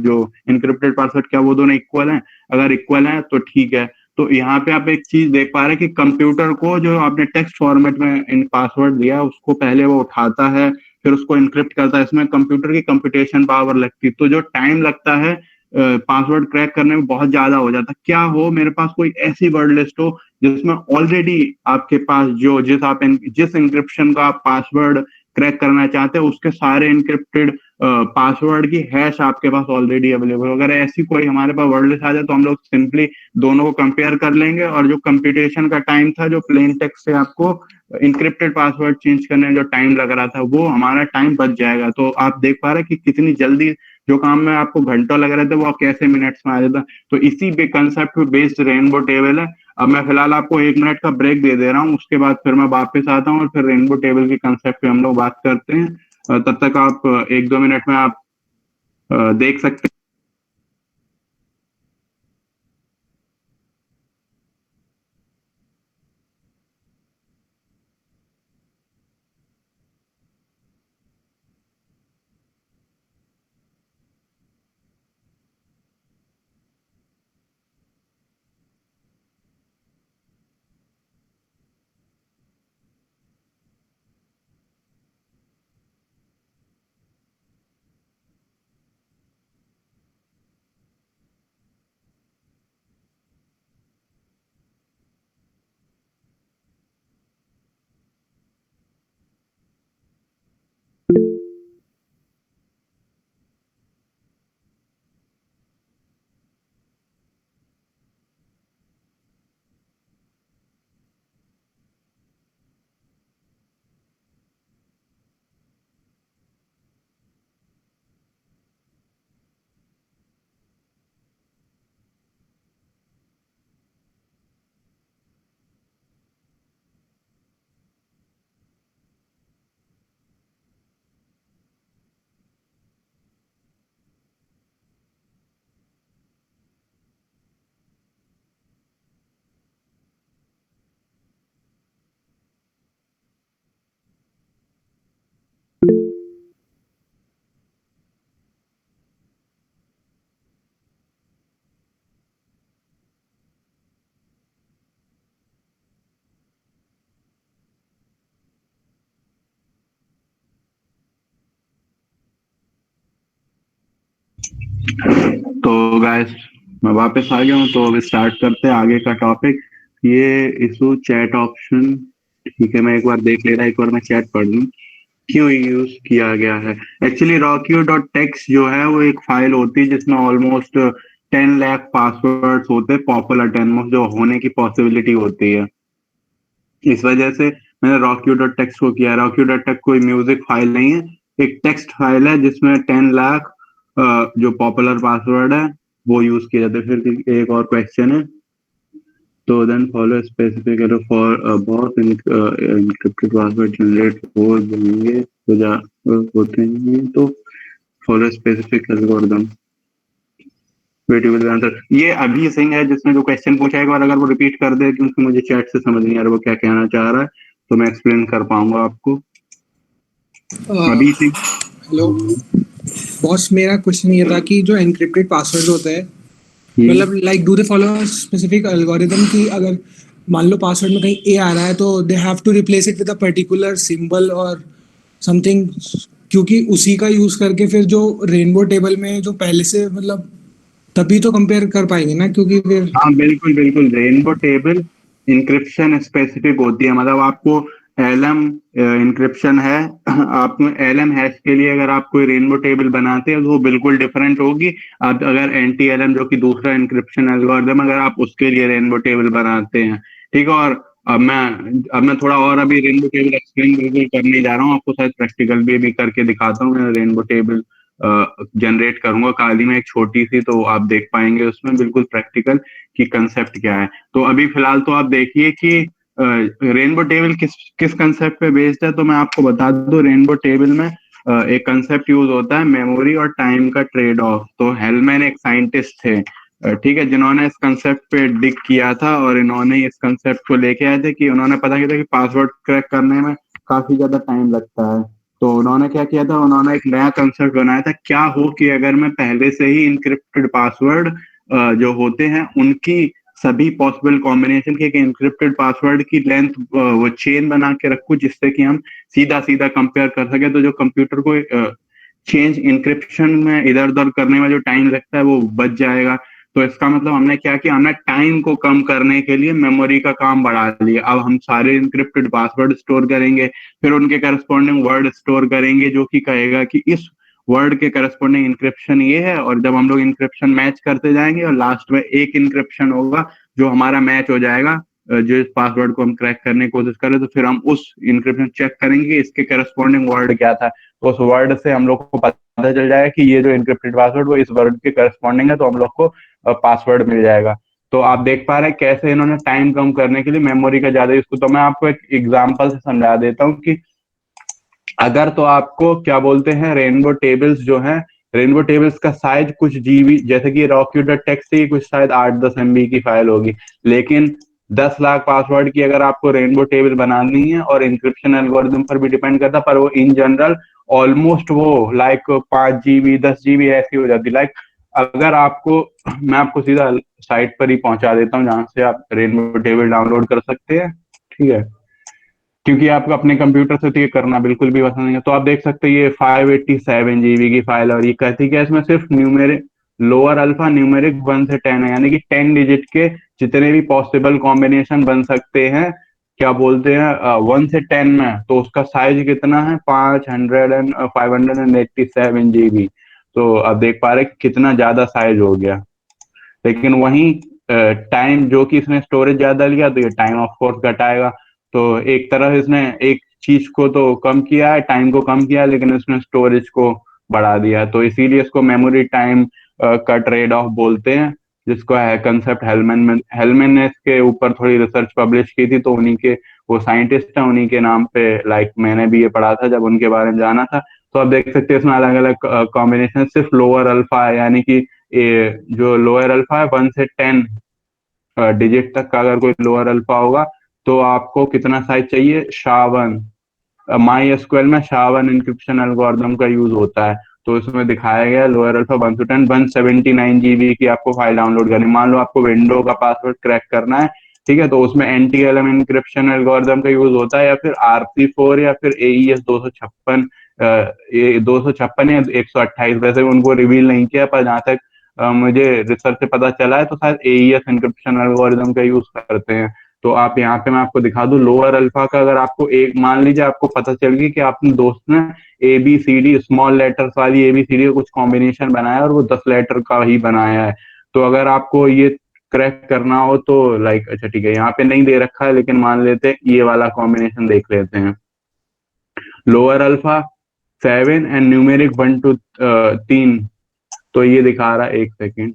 A: जो इनक्रिप्टेड पासवर्ड क्या वो दोनों इक्वल हैं। अगर इक्वल हैं तो ठीक है। तो यहाँ पे आप एक चीज देख पा रहे हैं कि कंप्यूटर को जो आपने टेक्स्ट फॉर्मेट में इन पासवर्ड दिया उसको पहले वो उठाता है, फिर उसको इनक्रिप्ट करता है। इसमें कंप्यूटर की कंप्यूटेशन पावर लगती है, तो जो टाइम लगता है पासवर्ड क्रैक करने में बहुत ज्यादा हो जाता है। क्या हो मेरे पास कोई ऐसी वर्ड लिस्ट हो जिसमें ऑलरेडी आपके पास जो जिस इंक्रिप्शन का आप पासवर्ड क्रैक करना चाहते हैं उसके सारे इंक्रिप्टेड पासवर्ड की हैश आपके पास ऑलरेडी अवेलेबल। अगर ऐसी कोई हमारे पास वर्ड लिस्ट आ जाए तो हम लोग सिंपली दोनों को कंपेयर कर लेंगे, और जो कंप्यूटेशन का टाइम था जो प्लेन टेक्स्ट से आपको इंक्रिप्टेड पासवर्ड चेंज करने में जो टाइम लग रहा था वो हमारा टाइम बच जाएगा। तो आप देख पा रहे हैं कि कितनी जल्दी जो काम में आपको घंटों लग रहे थे वो कैसे मिनट्स में आ जाता। तो इसी पे कंसेप्ट पे बेस्ड रेनबो टेबल है। अब मैं फिलहाल आपको 1 मिनट का ब्रेक दे दे रहा हूँ, उसके बाद फिर मैं वापस आता हूँ और फिर रेनबो टेबल के कंसेप्ट पे हम लोग बात करते हैं। तब तक आप 1-2 मिनट में आप देख सकते तो गाइस मैं वापस आ गया हूँ। तो अब स्टार्ट करते हैं आगे का टॉपिक। ये इशू चैट ऑप्शन, ठीक है, मैं एक बार देख ले रहा, एक बार मैं चैट पढ़ लूँ क्यों यूज किया गया है। एक्चुअली rockyu.txt जो है वो एक फाइल होती है जिसमें ऑलमोस्ट 10 लाख पासवर्ड्स होते हैं, पॉपुलर 10 जो होने की पॉसिबिलिटी होती है। इस वजह से मैंने rockyu.txt को किया। rockyu.txt कोई म्यूजिक फाइल नहीं है, एक टेक्स्ट फाइल है जिसमें 10 लाख जो पॉपुलर पासवर्ड है वो यूज किए जाते हैं। फिर एक और क्वेश्चन है, तो देन फॉलो स्पेसिफिक फॉर बहुत इनक्रिप्टेड पासवर्ड जनरेट हो जाएंगे होते हैं तो follow specific algorithm. Beautiful answer. ये अभी सिंह है जिसने जो क्वेश्चन पूछा है, एक बार अगर वो रिपीट कर दे, क्योंकि मुझे चैट से समझ नहीं आ रहा वो क्या कहना चाह रहा है, तो मैं एक्सप्लेन कर पाऊंगा आपको। अभी सिंह।
B: हेलो बॉस, मेरा क्वेश्चन ये था कि जो एनक्रिप्टेड पासवर्ड होता है,
A: जी।
B: मतलब like do they follow specific algorithm कि अगर मान लो पासवर्ड में कहीं ए आ रहा है तो they have to replace it with a particular symbol और समथिंग, क्योंकि उसी का यूज करके फिर जो रेनबो टेबल में जो पहले से मतलब तभी तो कंपेयर कर पाएंगे ना, क्योंकि फिर
A: हाँ बिल्कुल बिल्कुल, रेनबो टेबल इंक्रिप्शन स्पेसिफिक होती है, मतलब आपको एलएम इंक्रिप्शन है। आप एलएम हैश के लिए अगर आप कोई रेनबो टेबल बनाते हैं तो वो बिल्कुल डिफरेंट होगी। आप अगर एंटी एलएम जो कि दूसरा इंक्रिप्शन एल्गोरिदम, अगर आप उसके लिए रेनबो टेबल बनाते हैं, ठीक है। और अब मैं थोड़ा और अभी रेनबो टेबल एक्सप्लेन बिल्कुल करने जा रहा हूँ आपको, शायद प्रैक्टिकल भी करके दिखाता हूँ। मैं रेनबो टेबल जनरेट करूंगा काली में एक छोटी सी, तो आप देख पाएंगे उसमें बिल्कुल प्रैक्टिकल कि कंसेप्ट क्या है। तो अभी फिलहाल तो आप देखिए कि रेनबो टेबल किस किस कंसेप्ट पे बेस्ड है। तो मैं आपको बता दूं, रेनबो टेबल में एक कंसेप्ट यूज होता है, मेमोरी और टाइम का ट्रेड ऑफ। तो हेलमैन एक साइंटिस्ट थे, ठीक है, जिन्होंने इस कंसेप्ट पे डिग किया था, और इन्होंने इस कंसेप्ट को लेके आए थे कि उन्होंने पता किया था कि पासवर्ड क्रैक करने में काफी ज्यादा टाइम लगता है। तो उन्होंने क्या किया था, उन्होंने एक नया कंसेप्ट बनाया था, क्या हो कि अगर मैं पहले से ही इनक्रिप्टेड पासवर्ड जो होते हैं उनकी सभी पॉसिबल कॉम्बिनेशन के एक एन्क्रिप्टेड पासवर्ड की लेंथ वो चेन बना के रखूं, जिससे कि हम सीधा सीधा कंपेयर कर सके, तो जो कंप्यूटर को चेंज इंक्रिप्शन में इधर उधर करने में जो टाइम लगता है वो बच जाएगा। तो इसका मतलब हमने क्या किया, हमने टाइम को कम करने के लिए मेमोरी का काम बढ़ा लिया। अब हम सारे इंक्रिप्टेड पासवर्ड स्टोर करेंगे, फिर उनके करस्पॉन्डिंग वर्ड स्टोर करेंगे जो कि कहेगा कि इस वर्ड के करस्पॉन्डिंग इंक्रिप्शन ये है। और जब हम लोग इंक्रिप्शन मैच करते जाएंगे, और लास्ट में एक इंक्रिप्शन होगा जो हमारा मैच हो जाएगा, जो इस पासवर्ड को हम क्रैक करने की कोशिश करें, तो फिर हम उस इंक्रिप्शन चेक करेंगे कि इसके करस्पॉन्डिंग वर्ड क्या था। तो उस वर्ड से हम लोग को पता चल जाएगा कि ये जो इंक्रिप्टेड पासवर्ड वो इस वर्ड के करस्पॉन्डिंग है, तो हम लोग को पासवर्ड मिल जाएगा। तो आप देख पा रहे हैं कैसे इन्होंने टाइम कम करने के लिए मेमोरी का ज्यादा यूज। तो मैं आपको एक एग्जांपल से समझा देता हूँ कि अगर तो आपको क्या बोलते हैं, रेनबो टेबल्स जो हैं, रेनबो टेबल्स का साइज कुछ जीबी, जैसे कि Rocky.txt की कुछ शायद 8-10 MB की फाइल होगी। लेकिन 10 लाख पासवर्ड की अगर आपको रेनबो टेबल बनानी है, और इंक्रिप्शन एल्गोरिदम पर भी डिपेंड करता है, पर वो इन जनरल ऑलमोस्ट वो लाइक 5 GB 10 GB ऐसी हो जाती। लाइक अगर आपको, मैं आपको सीधा साइट पर ही पहुंचा देता हूँ जहां से आप रेनबो टेबल डाउनलोड कर सकते हैं, ठीक है, क्योंकि आपको अपने कंप्यूटर से तो ये करना बिल्कुल भी पसंद नहीं है। तो आप देख सकते हैं ये 587 GB की फाइल है, और ये कहती है कि इसमें सिर्फ न्यूमेरिक लोअर अल्फा न्यूमेरिक 1 से 10 है, यानी कि 10 डिजिट के जितने भी पॉसिबल कॉम्बिनेशन बन सकते हैं, क्या बोलते हैं, 1 से 10 में। तो उसका साइज कितना है, 587 GB। तो आप देख पा रहे हैं कि कितना ज्यादा साइज हो गया। लेकिन वहीं टाइम जो कि इसने स्टोरेज ज्यादा लिया, तो ये टाइम ऑफ कोर्स घटाएगा। तो एक तरह इसने एक चीज को तो कम किया है, टाइम को कम किया है, लेकिन इसने स्टोरेज को बढ़ा दिया। तो इसीलिए इसको मेमोरी टाइम का ट्रेड ऑफ बोलते हैं, जिसको है कंसेप्ट हेलमैन ने इसके ऊपर थोड़ी रिसर्च पब्लिश की थी। तो उन्हीं के, वो साइंटिस्ट है, उन्हीं के नाम पे लाइक मैंने भी ये पढ़ा था जब उनके बारे में जाना था। तो आप देख सकते हैं इसमें अलग अलग कॉम्बिनेशन, सिर्फ लोअर अल्फा है, यानी कि ये जो लोअर अल्फा है 1 से 10 डिजिट तक का अगर कोई लोअर अल्फा होगा, तो आपको कितना साइज चाहिए, SHA-1। माई एसक्यूएल में SHA-1 इंक्रिप्शन एल्गोरिदम का यूज होता है। तो इसमें दिखाया गया लोअर अल्फा 1 से 10 179 GB की आपको फाइल डाउनलोड करनी। मान लो आपको विंडो का पासवर्ड क्रैक करना है, ठीक है, तो उसमें NTLM इंक्रिप्शन एल्गोरिदम का यूज होता है, या फिर RC4, या फिर AES 256। ये 256 या 128, वैसे उनको रिवील नहीं किया, पर जहां तक मुझे रिसर्च से पता चला है तो शायद AES इंक्रिप्शन एल्गोरिदम का यूज करते हैं। तो आप यहाँ पे, मैं आपको दिखा दूं, लोअर अल्फा का अगर आपको एक, मान लीजिए आपको पता चल गई कि आपने दोस्त ने ABCD स्मॉल लेटर्स वाली ABCD का कुछ कॉम्बिनेशन बनाया और वो 10 लेटर का ही बनाया है। तो अगर आपको ये क्रैक करना हो तो लाइक, अच्छा ठीक है, यहाँ पे नहीं दे रखा है, लेकिन मान लेते हैं ये वाला कॉम्बिनेशन देख लेते हैं, lower alpha 7 and numeric 1 to 3। तो ये दिखा रहा है, एक सेकेंड,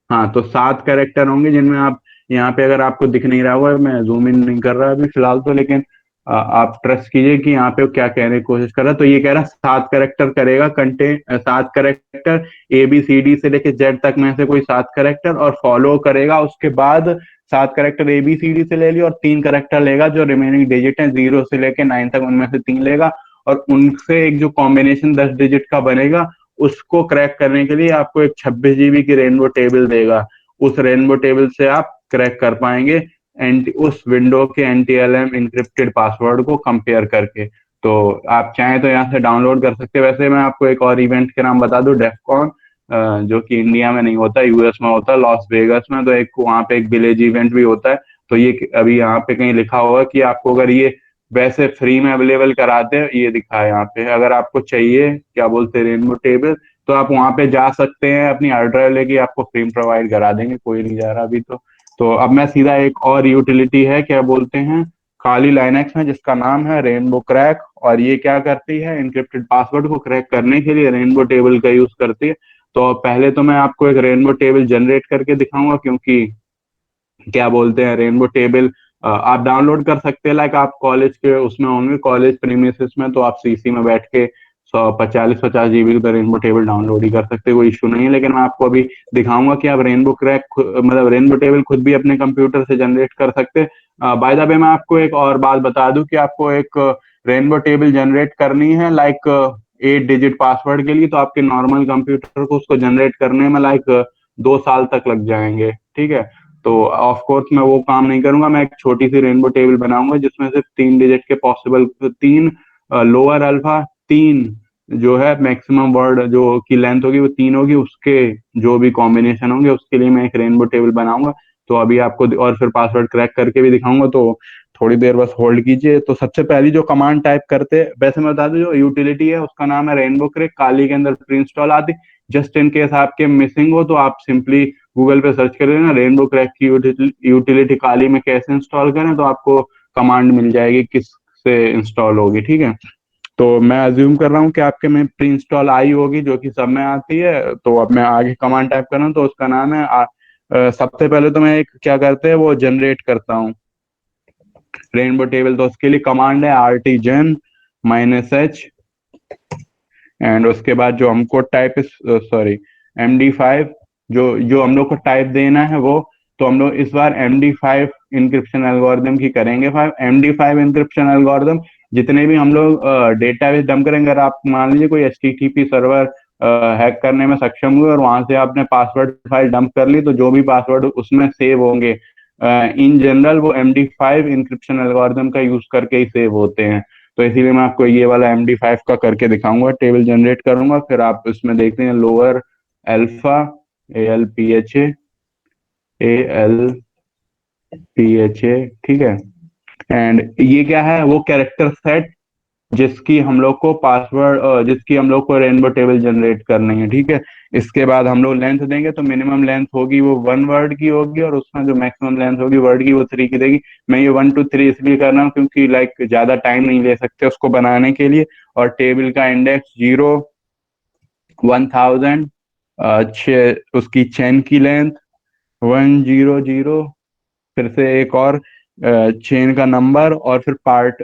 A: हाँ, तो 7 कैरेक्टर होंगे जिनमें आप, यहाँ पे अगर आपको दिख नहीं रहा होगा, मैं जूम इन नहीं कर रहा अभी फिलहाल तो, लेकिन आप ट्रस्ट कीजिए कि यहाँ पे वो क्या कहने की कोशिश कर रहा है। तो ये कह रहा है 7 करेक्टर करेगा कंटेंट, 7 करेक्टर ABCD से लेके Z तक में से कोई 7 करेक्टर, और फॉलो करेगा उसके बाद 7 करेक्टर ABCD से ले लिया, और 3 करेक्टर लेगा जो रिमेनिंग डिजिट है 0 से लेके 9 तक, उनमें से 3 लेगा, और उनसे एक जो कॉम्बिनेशन 10 डिजिट का बनेगा उसको क्रैक करने के लिए आपको एक 26 GB की रेनबो टेबल देगा। उस रेनबो टेबल से आप क्रैक कर पाएंगे एंटी उस विंडो के NTLM इंक्रिप्टेड पासवर्ड को कंपेयर करके। तो आप चाहें तो यहाँ से डाउनलोड कर सकते हैं। वैसे मैं आपको एक और इवेंट के नाम बता दूं, डेफकॉन, जो कि इंडिया में नहीं होता, US में होता है, लॉस वेगस में। तो एक वहाँ पे एक विलेज इवेंट भी होता है। तो ये अभी यहाँ पे कहीं लिखा होगा कि आपको अगर ये वैसे फ्री में अवेलेबल कराते हैं, ये दिखा है यहाँ पे, अगर आपको चाहिए क्या बोलते हैं रेनबो टेबल, तो आप वहां पे जा सकते हैं, अपनी हार्ड ड्राइव लेके आपको फ्री में प्रोवाइड करा देंगे, कोई नहीं जा रहा अभी तो। तो अब मैं सीधा एक और यूटिलिटी है क्या बोलते हैं खाली लाइनक्स में, जिसका नाम है रेनबो क्रैक, और ये क्या करती है इनक्रिप्टेड पासवर्ड को क्रैक करने के लिए रेनबो टेबल का यूज करती है। तो पहले तो मैं आपको एक रेनबो टेबल जनरेट करके दिखाऊंगा, क्योंकि क्या बोलते हैं रेनबो टेबल आप डाउनलोड कर सकते हैं, लाइक आप कॉलेज के उसमें होंगे, कॉलेज प्रीमिसेस में, तो आप CC में बैठ के 140-50 GB का रेनबो टेबल डाउनलोड ही कर सकते हैं, कोई इशू नहीं है। लेकिन मैं आपको अभी दिखाऊंगा कि आप रेनबो क्रैक मतलब रेनबो टेबल खुद भी अपने कंप्यूटर से जनरेट कर सकते हैं। बाय द वे मैं आपको एक और बात बता दूं कि आपको एक रेनबो टेबल जनरेट करनी है लाइक 8 डिजिट पासवर्ड के लिए, तो आपके नॉर्मल कंप्यूटर को उसको जनरेट करने में लाइक 2 साल तक लग जाएंगे, ठीक है। तो ऑफ कोर्स मैं वो काम नहीं करूंगा, मैं एक छोटी सी रेनबो टेबल बनाऊंगा जिसमें सिर्फ 3 डिजिट के पॉसिबल, 3 लोअर अल्फा, 3 जो है मैक्सिमम वर्ड जो की लेंथ होगी वो 3 होगी, उसके जो भी कॉम्बिनेशन होंगे उसके लिए मैं एक रेनबो टेबल बनाऊंगा। तो अभी आपको और फिर पासवर्ड क्रैक करके भी दिखाऊंगा, तो थोड़ी देर बस होल्ड कीजिए। तो सबसे पहली जो कमांड टाइप करते हैं, वैसे मैं बता दूं जो यूटिलिटी है उसका नाम है रेनबो क्रैक, काली के अंदर प्री इंस्टॉल आती। जस्ट इन केस आपके मिसिंग हो तो आप सिंपली गूगल पे सर्च करें ना रेनबो क्रैक की यूटिलिटी काली में कैसे इंस्टॉल करें, तो आपको कमांड मिल जाएगी किस से इंस्टॉल होगी, ठीक है। तो मैं अज्यूम कर रहा हूँ कि आपके में प्री इंस्टॉल आई होगी, जो कि सब में आती है। तो अब मैं आगे कमांड टाइप कर रहा हूँ, तो उसका नाम है सबसे पहले तो मैं एक क्या करते हैं वो जनरेट करता हूँ रेनबो टेबल। तो उसके लिए कमांड है RTGen -H, एंड उसके बाद जो हमको टाइप सॉरी MD5, जो जो हम लोग को टाइप देना है वो, तो हम लोग इस बार MD5 इंक्रिप्शन एल्गोरिदम की करेंगे। MD5 इंक्रिप्शन एल्गोरिदम जितने भी हम लोग डेटाबेस डंप करेंगे, अगर आप मान लीजिए कोई HTTP सर्वर हैक करने में सक्षम हुए और वहां से आपने पासवर्ड फाइल डंप कर ली, तो जो भी पासवर्ड उसमें सेव होंगे इन जनरल वो MD5 इंक्रिप्शन एल्गोरिदम का यूज करके ही सेव होते हैं। तो इसीलिए मैं आपको ये वाला MD5 का करके दिखाऊंगा, टेबल जनरेट करूंगा, फिर आप इसमें देखते हैं लोअर अल्फा ALPHA, ठीक है। एंड ये क्या है, वो कैरेक्टर सेट जिसकी हम लोग को पासवर्ड जिसकी हम लोग को रेनबो टेबल जनरेट करनी है, ठीक है। इसके बाद हम लोग लेंथ देंगे, तो मिनिमम लेंथ होगी वो 1 वर्ड की होगी, और उसमें जो मैक्सिमम लेंथ होगी वर्ड की वो 3 की देगी। मैं ये 1 2 3 इसलिए कर रहा हूँ क्योंकि लाइक ज्यादा टाइम नहीं ले सकते उसको बनाने के लिए। और टेबल का इंडेक्स 0, 1000, उसकी चेन की लेंथ 100, फिर से एक और चेन का नंबर, और फिर पार्ट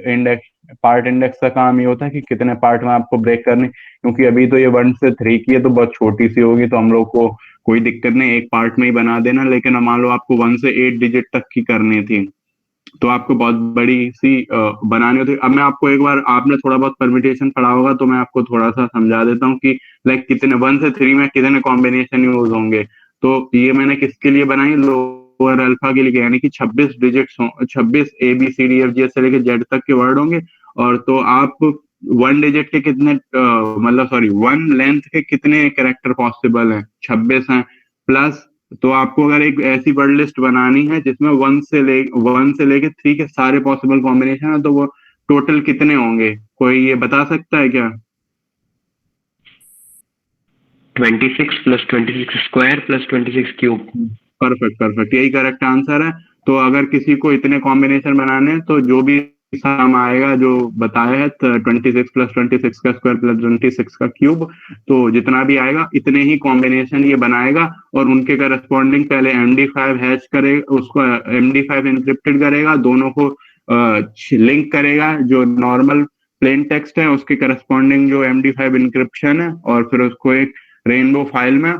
A: इंडेक्स का काम ये होता है कि कितने पार्ट में आपको ब्रेक करनी, क्योंकि अभी तो ये 1 से 3 की है तो बहुत छोटी सी होगी, तो हम लोग को कोई दिक्कत नहीं, एक पार्ट में ही बना देना। लेकिन अब मान लो आपको 1 से 8 डिजिट तक की करनी थी, तो आपको बहुत बड़ी सी बनानी होती है। अब मैं आपको एक बार, आपने थोड़ा बहुत परमिटेशन पढ़ा होगा, तो मैं आपको थोड़ा सा समझा देता हूँ कि लाइक कितने 1 से 3 में कितने कॉम्बिनेशन यूज होंगे। तो ये मैंने किसके लिए बनाई, लोअर अल्फा के लिए, यानी कि 26 डिजिट 26 ABCDFG से लेके जेड तक के वर्ड होंगे। और तो आप 1 डिजिट के कितने मतलब सॉरी 1 लेंथ के कितने कैरेक्टर पॉसिबल हैं, 26 हैं, प्लस तो आपको अगर एक ऐसी वर्ड लिस्ट बनानी है जिसमें 1 से लेके 3 के सारे पॉसिबल कॉम्बिनेशन है, तो वो टोटल कितने होंगे, कोई ये बता सकता है क्या?
C: 26 + 26² + 26³।
A: परफेक्ट परफेक्ट, यही करेक्ट आंसर है। तो अगर किसी को इतने कॉम्बिनेशन बनाने हैं, तो जो भी सम आएगा जो बताया है 26 + 26 का स्क्वायर + 26 का क्यूब, तो जितना भी आएगा इतने ही कॉम्बिनेशन ये बनाएगा, और उनके करस्पॉन्डिंग पहले MD5 हैश करेगा, उसको MD5 इंक्रिप्टेड करेगा, दोनों को लिंक करेगा जो नॉर्मल प्लेन टेक्स्ट है उसके करस्पॉन्डिंग जो MD5 इंक्रिप्शन है, और फिर उसको एक रेनबो फाइल में,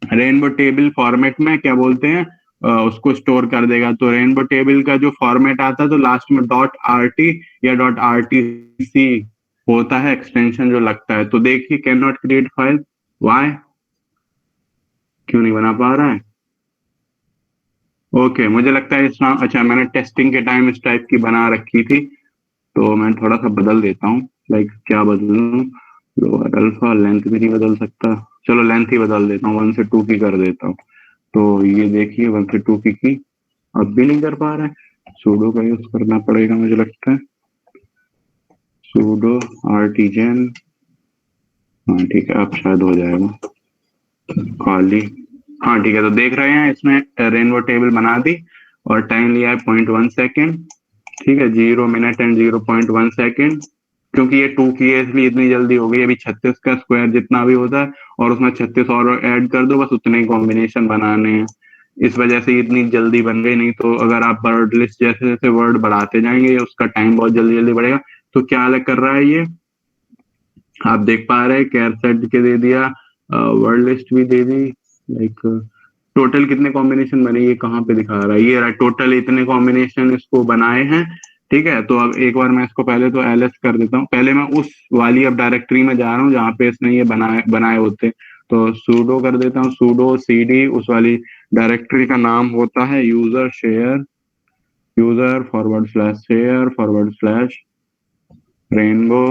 A: रेनबो टेबल फॉर्मेट में क्या बोलते हैं, उसको स्टोर कर देगा। तो रेनबो टेबल का जो फॉर्मेट आता है तो लास्ट में .rt या .rtc होता है एक्सटेंशन जो लगता है। तो देखिए can not create file, why, क्यों नहीं बना पा रहा है? ओके, मुझे लगता है इस अच्छा मैंने टेस्टिंग के टाइम इस टाइप की बना रखी थी, तो मैं थोड़ा सा बदल देता हूँ। लाइक क्या बदलूं? लोअर अल्फा लेंथ भी नहीं बदल सकता, चलो लेंथ ही बदल देता हूँ, 1 से 2 की कर देता हूँ। तो ये देखिए 1 से 2 की अब भी नहीं कर पा रहा है। सूडो का यूज करना पड़ेगा मुझे लगता है, सूडो आर्टिजन। हाँ ठीक है, अब शायद हो जाएगा खाली। हाँ ठीक है, तो देख रहे हैं इसमें रेनबो टेबल बना दी और टाइम लिया है 0.1 सेकेंड। ठीक है, 0 मिनट एंड 0.1 सेकेंड। क्योंकि ये 2 की है इसलिए इतनी जल्दी हो गई। अभी 36 का स्क्वायर जितना भी होता है और उसमें 36 और ऐड कर दो, बस उतने ही कॉम्बिनेशन बनाने हैं, इस वजह से इतनी जल्दी बन गई। नहीं तो अगर आप वर्ड लिस्ट जैसे जैसे वर्ड बढ़ाते जाएंगे उसका टाइम बहुत जल्दी जल्दी बढ़ेगा। तो क्या अलग कर रहा है ये, आप देख पा रहे हैं, कैर सेट के दे दिया, वर्ड लिस्ट भी दे दी। लाइक टोटल कितने कॉम्बिनेशन बने ये कहाँ पे दिखा रहा है, ये रहा टोटल इतने कॉम्बिनेशन इसको बनाए हैं। ठीक है, तो अब एक बार मैं इसको पहले तो ls कर देता हूँ। पहले मैं उस वाली अब डायरेक्टरी में जा रहा हूँ जहाँ पे इसने ये बनाए बनाए होते। तो सूडो कर देता हूँ, सूडो cd, उस वाली डायरेक्टरी का नाम होता है user share, user /share /rainbow,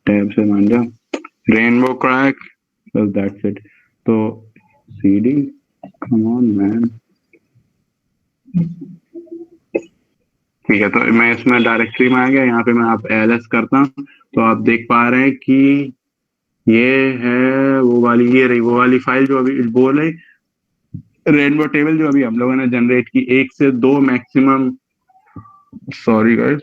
A: tab से मान जा, रेनबो क्रैक, बस दैट्स इट। तो cd, कम ऑन मैन। ठीक है, तो मैं इसमें डायरेक्टरी में आ गया, यहाँ पे मैं आप ls करता हूँ। तो आप देख पा रहे हैं कि ये है वो वाली, ये रही वो वाली फाइल जो अभी बोल रही, रेनबो टेबल जो अभी हम लोगों ने जनरेट की। 1 से 2 मैक्सिमम, सॉरी गाइस,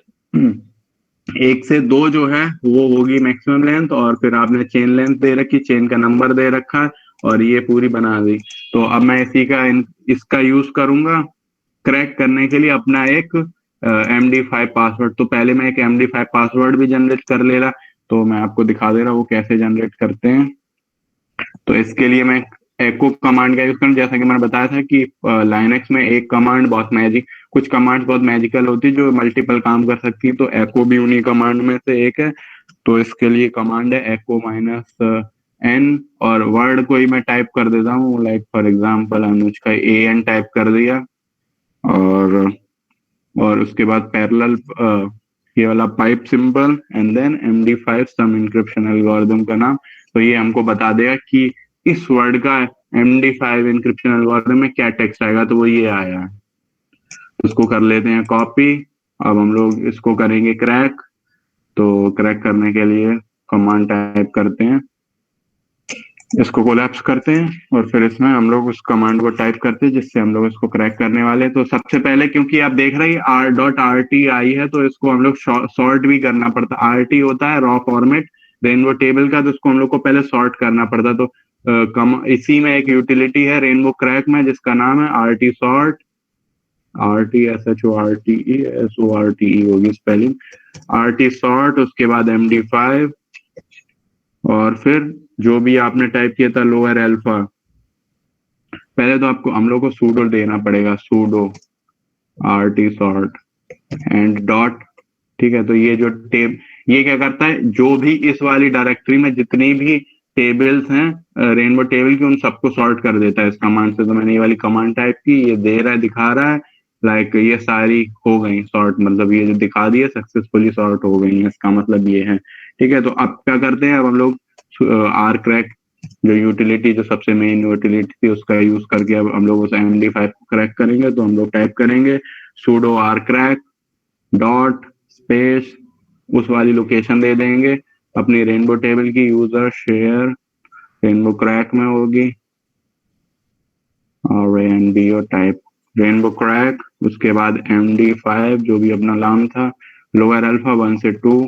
A: 1 से 2 जो है वो होगी मैक्सिमम लेंथ, और फिर आपने चेन लेंथ दे रखी, चेन का नंबर दे रखा, और ये पूरी बना दी। तो अब मैं इसी का इसका यूज करूंगा क्रैक करने के लिए अपना एक MD5 पासवर्ड। तो पहले मैं एक MD5 पासवर्ड भी जनरेट कर ले रहा, तो मैं आपको दिखा दे रहा वो कैसे जनरेट करते हैं। तो इसके लिए मैं एको कमांड का यूज करूँ। जैसा कि मैंने बताया था कि लाइनक्स में एक कमांड बहुत कुछ कमांड बहुत मैजिकल होती है जो मल्टीपल काम कर सकती है, तो एको भी उन्हीं कमांड में से एक है। तो इसके लिए कमांड है एको -n, और वर्ड कोई मैं टाइप कर देता हूँ, लाइक फॉर एग्जाम्पल अनुज का an टाइप कर दिया, और उसके बाद पैरेलल ये वाला pipe symbol, and then MD5 sum encryption algorithm का नाम। तो ये हमको बता देगा कि इस वर्ड का MD5 इंक्रिप्शन एल्गोरिथम में क्या टेक्स्ट आएगा, तो वो ये आया है। उसको कर लेते हैं कॉपी। अब हम लोग इसको करेंगे क्रैक। तो क्रैक करने के लिए कमांड टाइप करते हैं, इसको कोलैप्स करते हैं, और फिर इसमें हम लोग उस कमांड को टाइप करते हैं जिससे हम लोग इसको क्रैक करने वाले हैं। तो सबसे पहले क्योंकि आप देख रहे हैं r.rt आई है, तो इसको हम लोग सॉर्ट भी करना पड़ता है। rt होता है रॉ फॉर्मेट रेनबो टेबल का, तो इसको हम लोग को पहले सॉर्ट करना पड़ता। तो इसी में एक यूटिलिटी है रेनबो क्रैक में जिसका नाम है rt sort, RT SHORTE होगी स्पेलिंग, rt sort, उसके बाद MD5, और फिर जो भी आपने टाइप किया था लोअर अल्फा। पहले तो आपको हम लोग को सूडो देना पड़ेगा, pseudo RT sort and dot. ठीक है, तो ये जो ये क्या करता है, जो भी इस वाली डायरेक्टरी में जितनी भी टेबल्स हैं रेनबो टेबल की, उन सबको सॉर्ट कर देता है इस कमांड से। तो मैंने ये वाली कमांड टाइप की, ये दे रहा है, दिखा रहा है, लाइक ये सारी हो गई सॉर्ट, मतलब ये जो दिखा दी है सक्सेसफुली सॉर्ट हो गई है, इसका मतलब ये है। ठीक है, तो अब क्या करते हैं, अब हम लोग आर क्रैक जो यूटिलिटी, जो सबसे मेन यूटिलिटी थी, उसका यूज करके अब हम लोग उस MD5 को क्रैक करेंगे। तो हम लोग टाइप करेंगे sudo r crack dot space, उस वाली लोकेशन दे देंगे अपनी रेनबो टेबल की, यूजर शेयर रेनबो क्रैक में होगी, और NBO टाइप रेनबो क्रैक, उसके बाद MD5 जो भी अपना नाम था, लोअर अल्फा 1 से 2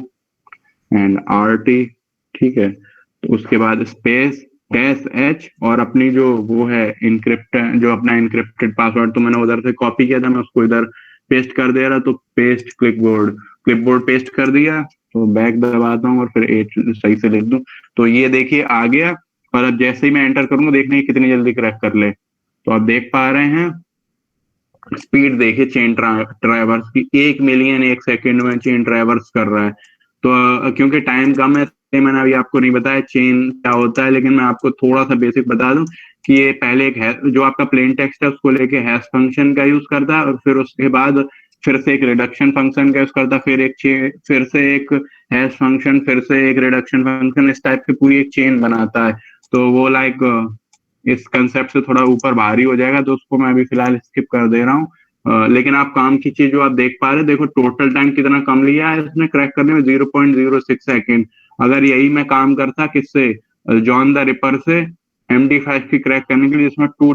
A: एंड RT। ठीक है, तो उसके बाद स्पेस -h, और अपनी जो वो है इनक्रिप्ट, जो अपना इनक्रिप्टेड पासवर्ड तो मैंने उधर से कॉपी किया था, मैं उसको इधर पेस्ट कर दे रहा, तो पेस्ट क्लिपबोर्ड पेस्ट कर दिया, तो बैक दबाता हूँ और फिर 8 सही से लिख दूं, तो ये देखिए आ गया। और अब जैसे ही मैं एंटर करूंगा, देखने कितनी जल्दी क्रैक कर ले। तो आप देख पा रहे हैं स्पीड, देखिए चेन ट्रावर्स की 1 मिलियन 1 सेकंड में चेन ट्रावर्स कर रहा है। तो क्योंकि टाइम कम है, इसलिए मैंने अभी आपको नहीं बताया चेन क्या होता है, लेकिन मैं आपको थोड़ा सा बेसिक बता दूं कि ये पहले एक है जो आपका प्लेन टेक्स्ट है उसको लेके हैश फंक्शन का यूज करता है, और फिर उसके बाद फिर से एक रिडक्शन फंक्शन का यूज करता है, फिर से एक हैश फंक्शन, फिर से एक रिडक्शन फंक्शन, इस टाइप की पूरी एक चेन बनाता है। तो वो लाइक इस कंसेप्ट से थोड़ा ऊपर भारी हो जाएगा, तो उसको मैं अभी फिलहाल स्किप कर दे रहा हूँ। लेकिन आप काम की चीज जो आप देख पा रहे हैं, देखो टोटल टाइम कितना कम लिया है इसने क्रैक करने में, 0.06 सेकेंड। अगर यही मैं काम करता किससे, जॉन द रिपर से, MD5 की क्रैक करने के लिए, जिसमें 2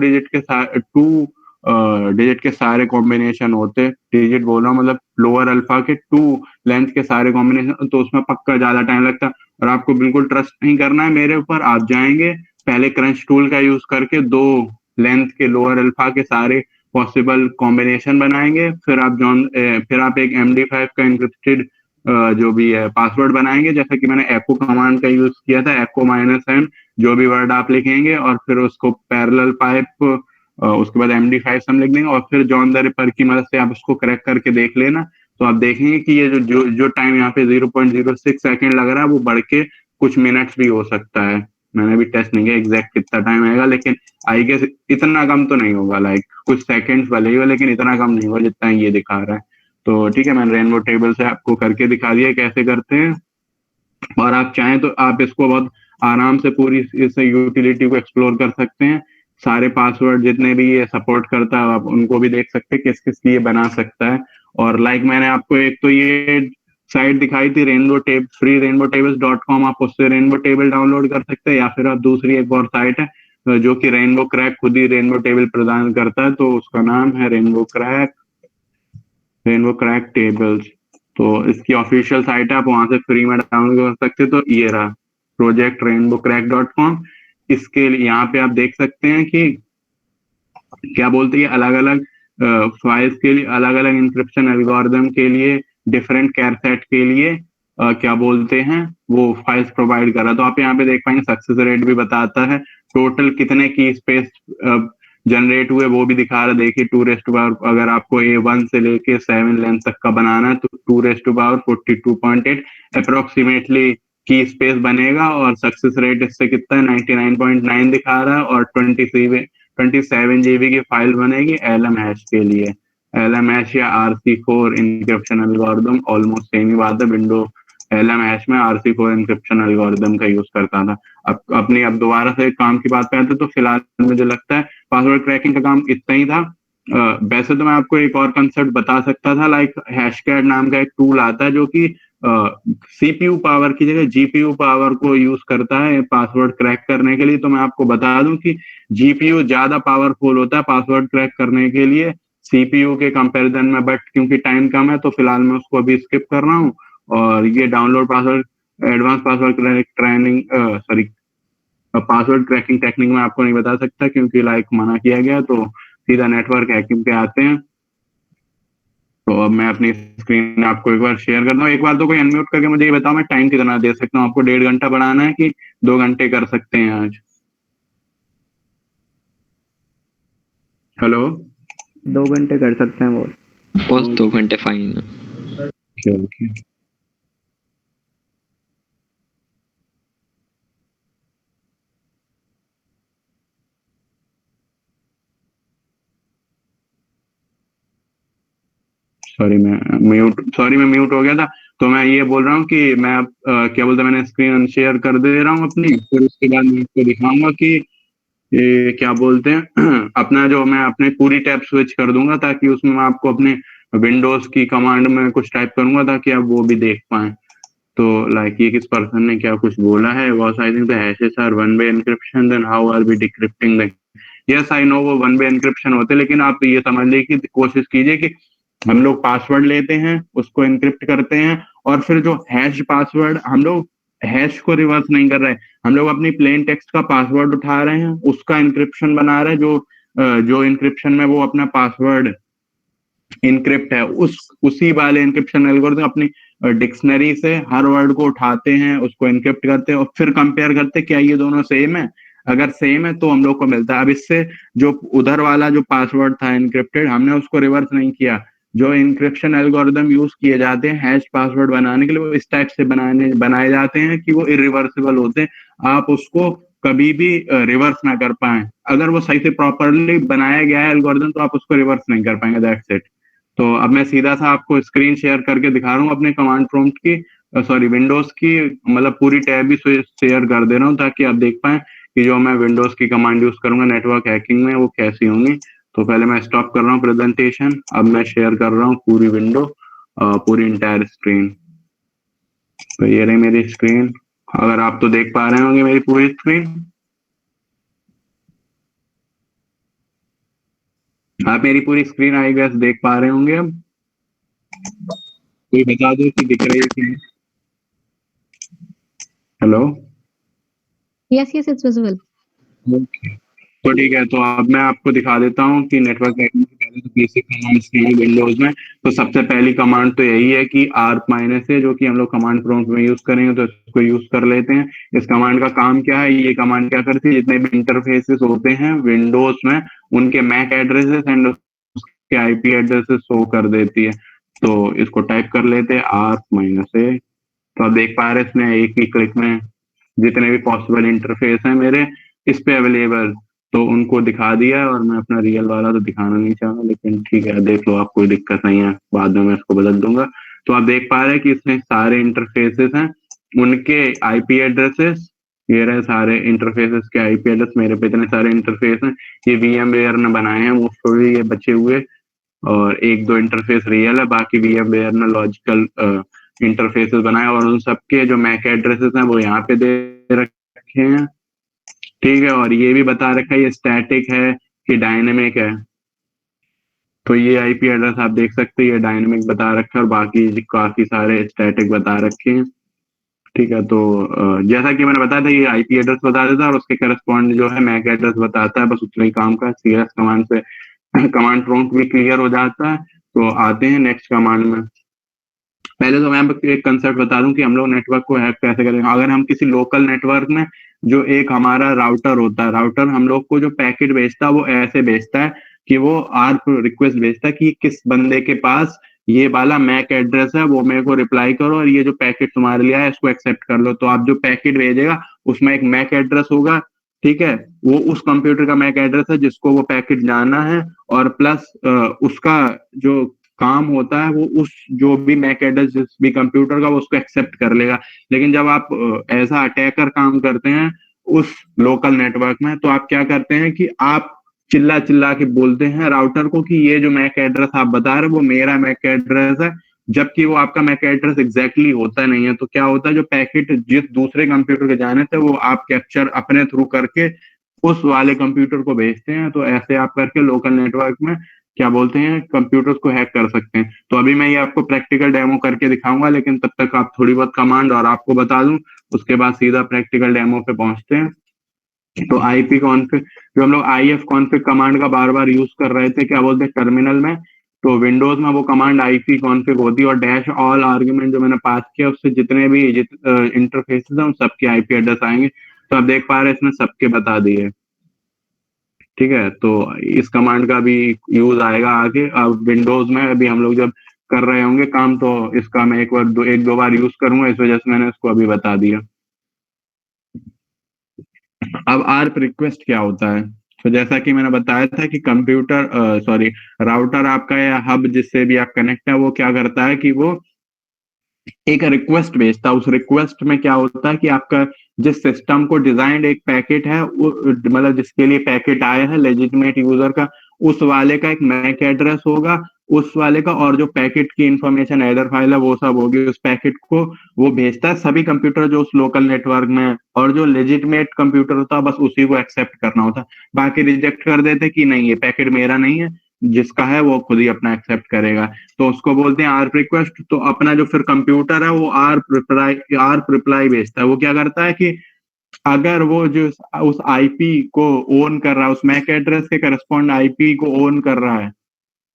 A: डिजिट के सारे कॉम्बिनेशन होते, डिजिट बोल रहा हूँ मतलब लोअर अल्फा के 2 लेंथ के सारे कॉम्बिनेशन, तो उसमें पक्का ज्यादा टाइम लगता। और आपको बिल्कुल ट्रस्ट नहीं करना है मेरे ऊपर, आप जाएंगे पहले क्रंच टूल का यूज करके 2 लेंथ के लोअर अल्फा के सारे पॉसिबल कॉम्बिनेशन बनाएंगे, फिर आप एक MD5 का इंक्रिप्टेड जो भी है पासवर्ड बनाएंगे, जैसा कि मैंने एको कमांड का यूज किया था, एको -n, जो भी वर्ड आप लिखेंगे और फिर उसको पैरेलल पाइप, उसके बाद MD5 सम लिख देंगे, और फिर जॉन द रिपर की मदद से आप उसको क्रैक करके देख लेना। तो आप देखेंगे कि ये जो टाइम यहाँ पे 0.06 सेकेंड लग रहा है, वो बढ़ के कुछ मिनट्स भी हो सकता है। मैंने भी टेस्ट नहीं किया एग्जैक्ट कितना टाइम आएगा, लेकिन आई गेस इतना कम तो नहीं होगा, लाइक कुछ सेकंड्स भले ही हो, लेकिन इतना कम नहीं होगा जितना ये दिखा रहा है। तो ठीक है, मैंने रेनबो टेबल से आपको करके दिखा दिया कैसे करते हैं, और आप चाहें तो आप इसको बहुत आराम से पूरी इस यूटिलिटी को एक्सप्लोर कर सकते हैं। सारे पासवर्ड जितने भी ये सपोर्ट करता है आप उनको भी देख सकते हैं, किस किस लिए बना सकता है। और लाइक मैंने आपको एक तो ये साइट दिखाई थी फ्री rainbowtables.com, आप उससे रेनबो टेबल डाउनलोड कर सकते हैं, या फिर आप दूसरी एक और साइट है जो कि रेनबो क्रैक खुद ही रेनबो टेबल प्रदान करता है, तो उसका नाम है रेनबो क्रैक टेबल्स। तो इसकी ऑफिशियल साइट है, आप वहां से फ्री में डाउनलोड कर सकते हैं। तो ये रहा प्रोजेक्ट rainbowcrack.com। इसके लिए यहाँ पे आप देख सकते हैं कि क्या बोलते हैं, अलग अलग फाइल्स के लिए अलग अलग इंक्रिप्शन एल्गोरिदम के लिए, डिफरेंट कैर सेट के लिए क्या बोलते हैं वो फाइल्स प्रोवाइड कर रहा है। तो आप यहाँ पे देख पाएंगे सक्सेस रेट भी बताता है, टोटल कितने की स्पेस जनरेट हुए वो भी दिखा रहा है। देखिए 2⁻, अगर आपको A1 से लेके 7 लेंथ तक का बनाना है तो 2⁻42.8 अप्रोक्सीमेटली की स्पेस बनेगा, और सक्सेस रेट इससे कितना है 99.9 दिखा रहा है, और 27 GB की फाइल बनेगी LM हैश के लिए। LM हैश या RC4 encryption algorithm almost same ही बात है, विंडो LM हैश में RC4 इंक्रिप्शन एल्गोरिदम का यूज करता था। अब दोबारा से काम की बात करते तो फिलहाल मुझे लगता है पासवर्ड क्रैकिंग का काम इतना ही था। वैसे तो मैं आपको एक और कंसेप्ट बता सकता था, लाइक हैशकैट नाम का एक टूल आता है जो कि CPU पावर की जगह GPU पावर को यूज करता है पासवर्ड क्रैक करने के लिए। तो मैं आपको बता दूं कि GPU ज्यादा पावरफुल होता है पासवर्ड क्रैक करने के लिए CPU के कंपैरिजन में, बट क्योंकि टाइम कम है तो फिलहाल मैं उसको अभी स्किप कर रहा हूँ। और ये download password advance password training sorry password cracking technique में आपको नहीं बता सकता, क्योंकि लाइक मना किया गया, तो सीधा नेटवर्क हैकिंग पे आते हैं। तो अब मैं अपनी स्क्रीन आपको एक बार शेयर करता हूँ। एक बार तो कोई अनम्यूट करके मुझे ये बताओ मैं टाइम कितना दे सकता हूँ आपको, 1.5 घंटा बढ़ाना है कि 2 घंटे कर सकते हैं आज? हेलो,
D: 2 घंटे कर सकते हैं
C: बस 2 घंटे फाइन है।
A: ओके। सॉरी मैं म्यूट हो गया था। तो मैं ये बोल रहा हूँ कि मैं अब क्या बोलते हैं, मैंने स्क्रीन शेयर कर दे रहा हूँ अपनी, फिर उसके बाद मैं आपको दिखाऊंगा कि ये क्या बोलते हैं अपना जो मैं अपने पूरी टैब स्विच कर दूंगा, ताकि उसमें मैं आपको अपने विंडोज की कमांड में कुछ टाइप करूंगा ताकि आप वो भी देख पाएं। तो लाइक ये किस पर्सन ने क्या कुछ बोला है, was I think the hashes are one way encryption, then how are we decrypting the. Yes I know वो वन वे एनक्रिप्शन होते, लेकिन आप ये समझ लीजिए कि कोशिश कीजिए कि हम लोग पासवर्ड लेते हैं, उसको एनक्रिप्ट करते हैं, और फिर जो हैश पासवर्ड, हम लोग हैश को रिवर्स नहीं कर रहे हैं, हम लोग अपनी प्लेन टेक्स्ट का पासवर्ड उठा रहे हैं, उसका इंक्रिप्शन बना रहे हैं, जो इंक्रिप्शन में वो अपना पासवर्ड इनक्रिप्ट है, उसी वाले इनक्रिप्शन एल्गोरिथम अपनी डिक्शनरी से हर वर्ड को उठाते हैं, उसको इनक्रिप्ट करते हैं और फिर कंपेयर करते हैं क्या ये दोनों सेम है। अगर सेम है तो हम लोग को मिलता है। अब इससे जो उधर वाला जो पासवर्ड था इनक्रिप्टेड, हमने उसको रिवर्स नहीं किया। जो इनक्रिप्शन एल्गोरिदम यूज किए जाते हैं हैश पासवर्ड बनाने के लिए, वो इस टाइप से बनाए जाते हैं कि वो इरिवर्सिबल होते हैं, आप उसको कभी भी रिवर्स ना कर पाए। अगर वो सही से प्रॉपरली बनाया गया है एल्गोरिदम तो आप उसको रिवर्स नहीं कर पाएंगे, दैट्स इट। तो अब मैं सीधा सा आपको स्क्रीन शेयर करके दिखा रहा हूँ अपने कमांड प्रॉम्प्ट की, सॉरी विंडोज की, मतलब पूरी टैब भी शेयर कर दे रहा हूँ ताकि आप देख पाए कि जो मैं विंडोज की कमांड यूज करूंगा नेटवर्क हैकिंग में वो कैसी होंगी। तो पहले मैं स्टॉप कर रहा हूँ प्रेजेंटेशन, अब मैं शेयर कर रहा हूँ पूरी विंडो, पूरी इंटायर स्क्रीन। तो ये रही मेरी स्क्रीन, अगर आप तो देख पा रहे होंगे मेरी पूरी स्क्रीन। आप मेरी पूरी स्क्रीन आई गेस देख पा रहे होंगे। अब कोई बता दो कि दिख रही है कि नहीं। Hello.
E: Yes, yes, it's visible.
A: Okay, तो ठीक है, तो अब मैं आपको दिखा देता हूँ कि नेटवर्क हैकिंग से पहले तो बेसिक कमांड्स क्या है विंडोज में। तो सबसे पहली कमांड तो यही है कि आर्क माइनस है, जो कि हम लोग कमांड प्रॉम्प्ट में यूज करेंगे, तो इसको यूज कर लेते हैं। इस कमांड का काम क्या है, ये कमांड क्या करती है, जितने भी इंटरफेसेस होते हैं विंडोज में उनके मैक एड्रेसेस एंड उसके आईपी एड्रेसेस शो कर देती है। तो इसको टाइप कर लेते हैं आर्क माइनस है। तो आप देख पा रहे हैं इसने एक ही क्लिक में जितने भी पॉसिबल इंटरफेस हैं मेरे इस पे अवेलेबल, तो उनको दिखा दिया। और मैं अपना रियल वाला तो दिखाना नहीं चाहूंगा, लेकिन ठीक है देख लो, आप कोई दिक्कत नहीं है, बाद में मैं इसको बदल दूंगा। तो आप देख पा रहे हैं कि इसमें सारे इंटरफेसेस हैं, उनके आईपी एड्रेसेस, ये रहे सारे इंटरफेसेस के आईपी एड्रेस। मेरे पे इतने सारे इंटरफेस हैं, ये VMware ने बनाए हैं मोस्टली ये बचे हुए, और एक दो इंटरफेस रियल है, बाकी VMware ने लॉजिकल इंटरफेसेस बनाए, और उन सबके जो मैक एड्रेसेस हैं वो यहाँ पे दे रखे हैं। ठीक है, और ये भी बता रखा है ये स्टैटिक है कि डायनेमिक है। तो ये आईपी एड्रेस आप देख सकते हैं, ये डायनेमिक बता रखा है और बाकी काफी सारे स्टैटिक बता रखे हैं। ठीक है, तो जैसा कि मैंने बताया था ये आईपी एड्रेस बता देता है और उसके करस्पॉन्ड जो है मैक एड्रेस बताता है, बस उतना ही काम का। CS कमांड से कमांड प्रॉम्प्ट भी क्लियर हो जाता है। तो आते हैं नेक्स्ट कमांड में। पहले तो मैं एक कंसेप्ट बता दूं कि हम लोग नेटवर्क को हैक कैसे करेंगे। अगर हम किसी लोकल नेटवर्क में, जो एक हमारा राउटर होता है, राउटर हम लोग को जो पैकेट भेजता है वो ऐसे भेजता है कि वो आर्क रिक्वेस्ट भेजता है कि किस बंदे के पास ये वाला मैक एड्रेस है, वो मेरे को रिप्लाई करो और ये जो पैकेट तुम्हारे लिए है इसको एक्सेप्ट कर लो। तो आप जो पैकेट भेजेगा उसमें एक मैक एड्रेस होगा, ठीक है, वो उस कंप्यूटर का मैक एड्रेस है जिसको वो पैकेट जाना है, और प्लस उसका जो काम होता है वो उस जो भी मैक एड्रेस जिस भी कंप्यूटर का वो उसको एक्सेप्ट कर लेगा। लेकिन जब आप ऐसा अटैकर काम करते हैं उस लोकल नेटवर्क में, तो आप क्या करते हैं कि आप चिल्ला चिल्ला के बोलते हैं राउटर को कि ये जो मैक एड्रेस आप बता रहे हो वो मेरा मैक एड्रेस है, जबकि वो आपका मैक एड्रेस एग्जैक्टली होता नहीं है। तो क्या होता है, जो पैकेट जिस दूसरे कंप्यूटर के जाने थे वो आप कैप्चर अपने थ्रू करके उस वाले कंप्यूटर को भेजते हैं। तो ऐसे आप करके लोकल नेटवर्क में क्या बोलते हैं कंप्यूटर्स को हैक कर सकते हैं। तो अभी मैं ये आपको प्रैक्टिकल डेमो करके दिखाऊंगा, लेकिन तब तक आप थोड़ी बहुत कमांड और आपको बता दूं, उसके बाद सीधा प्रैक्टिकल डेमो पे पहुंचते हैं। तो आईपी कॉन्फ़िग, जो हम लोग IF कॉन्फ़िग कमांड का बार बार यूज कर रहे थे, क्या बोलते हैं टर्मिनल में, तो विंडोज में वो कमांड IP कॉन्फ़िग होती है, और डैश ऑल आर्ग्यूमेंट जो मैंने पास किया उससे जितने भी इंटरफेसेस हैं उन सबके आईपी एड्रेस आएंगे। तो आप देख पा रहे हैं इसमें सबके बता दिए। ठीक है, तो इस कमांड का भी यूज आएगा आगे। अब विंडोज में अभी हम लोग जब कर रहे होंगे काम, तो इसका मैं एक दो बार यूज करूंगा, इस वजह से मैंने इसको अभी बता दिया। अब ARP रिक्वेस्ट क्या होता है, तो जैसा कि मैंने बताया था कि राउटर आपका या हब जिससे भी आप कनेक्ट है वो क्या करता है कि वो एक रिक्वेस्ट भेजता है। उस रिक्वेस्ट में क्या होता है कि आपका जिस सिस्टम को डिजाइंड एक पैकेट है, मतलब जिसके लिए पैकेट आया है लेजिटिमेट यूजर का, उस वाले का एक मैक एड्रेस होगा उस वाले का, और जो पैकेट की इंफॉर्मेशन हेडर फाइल है वो सब होगी उस पैकेट को वो भेजता है सभी कंप्यूटर जो उस लोकल नेटवर्क में है, और जो लेजिटिमेट कंप्यूटर होता है बस उसी को एक्सेप्ट करना होता है। बाकी रिजेक्ट कर देते कि नहीं ये पैकेट मेरा नहीं है, जिसका है वो खुद ही अपना एक्सेप्ट करेगा। तो उसको बोलते हैं ARP रिक्वेस्ट। तो अपना जो फिर कंप्यूटर है वो ARP रिप्लाई भेजता है। वो क्या करता है कि अगर वो जो उस IP को ओन कर रहा है, उस मैक एड्रेस के करस्पॉन्ड IP को ओन कर रहा है,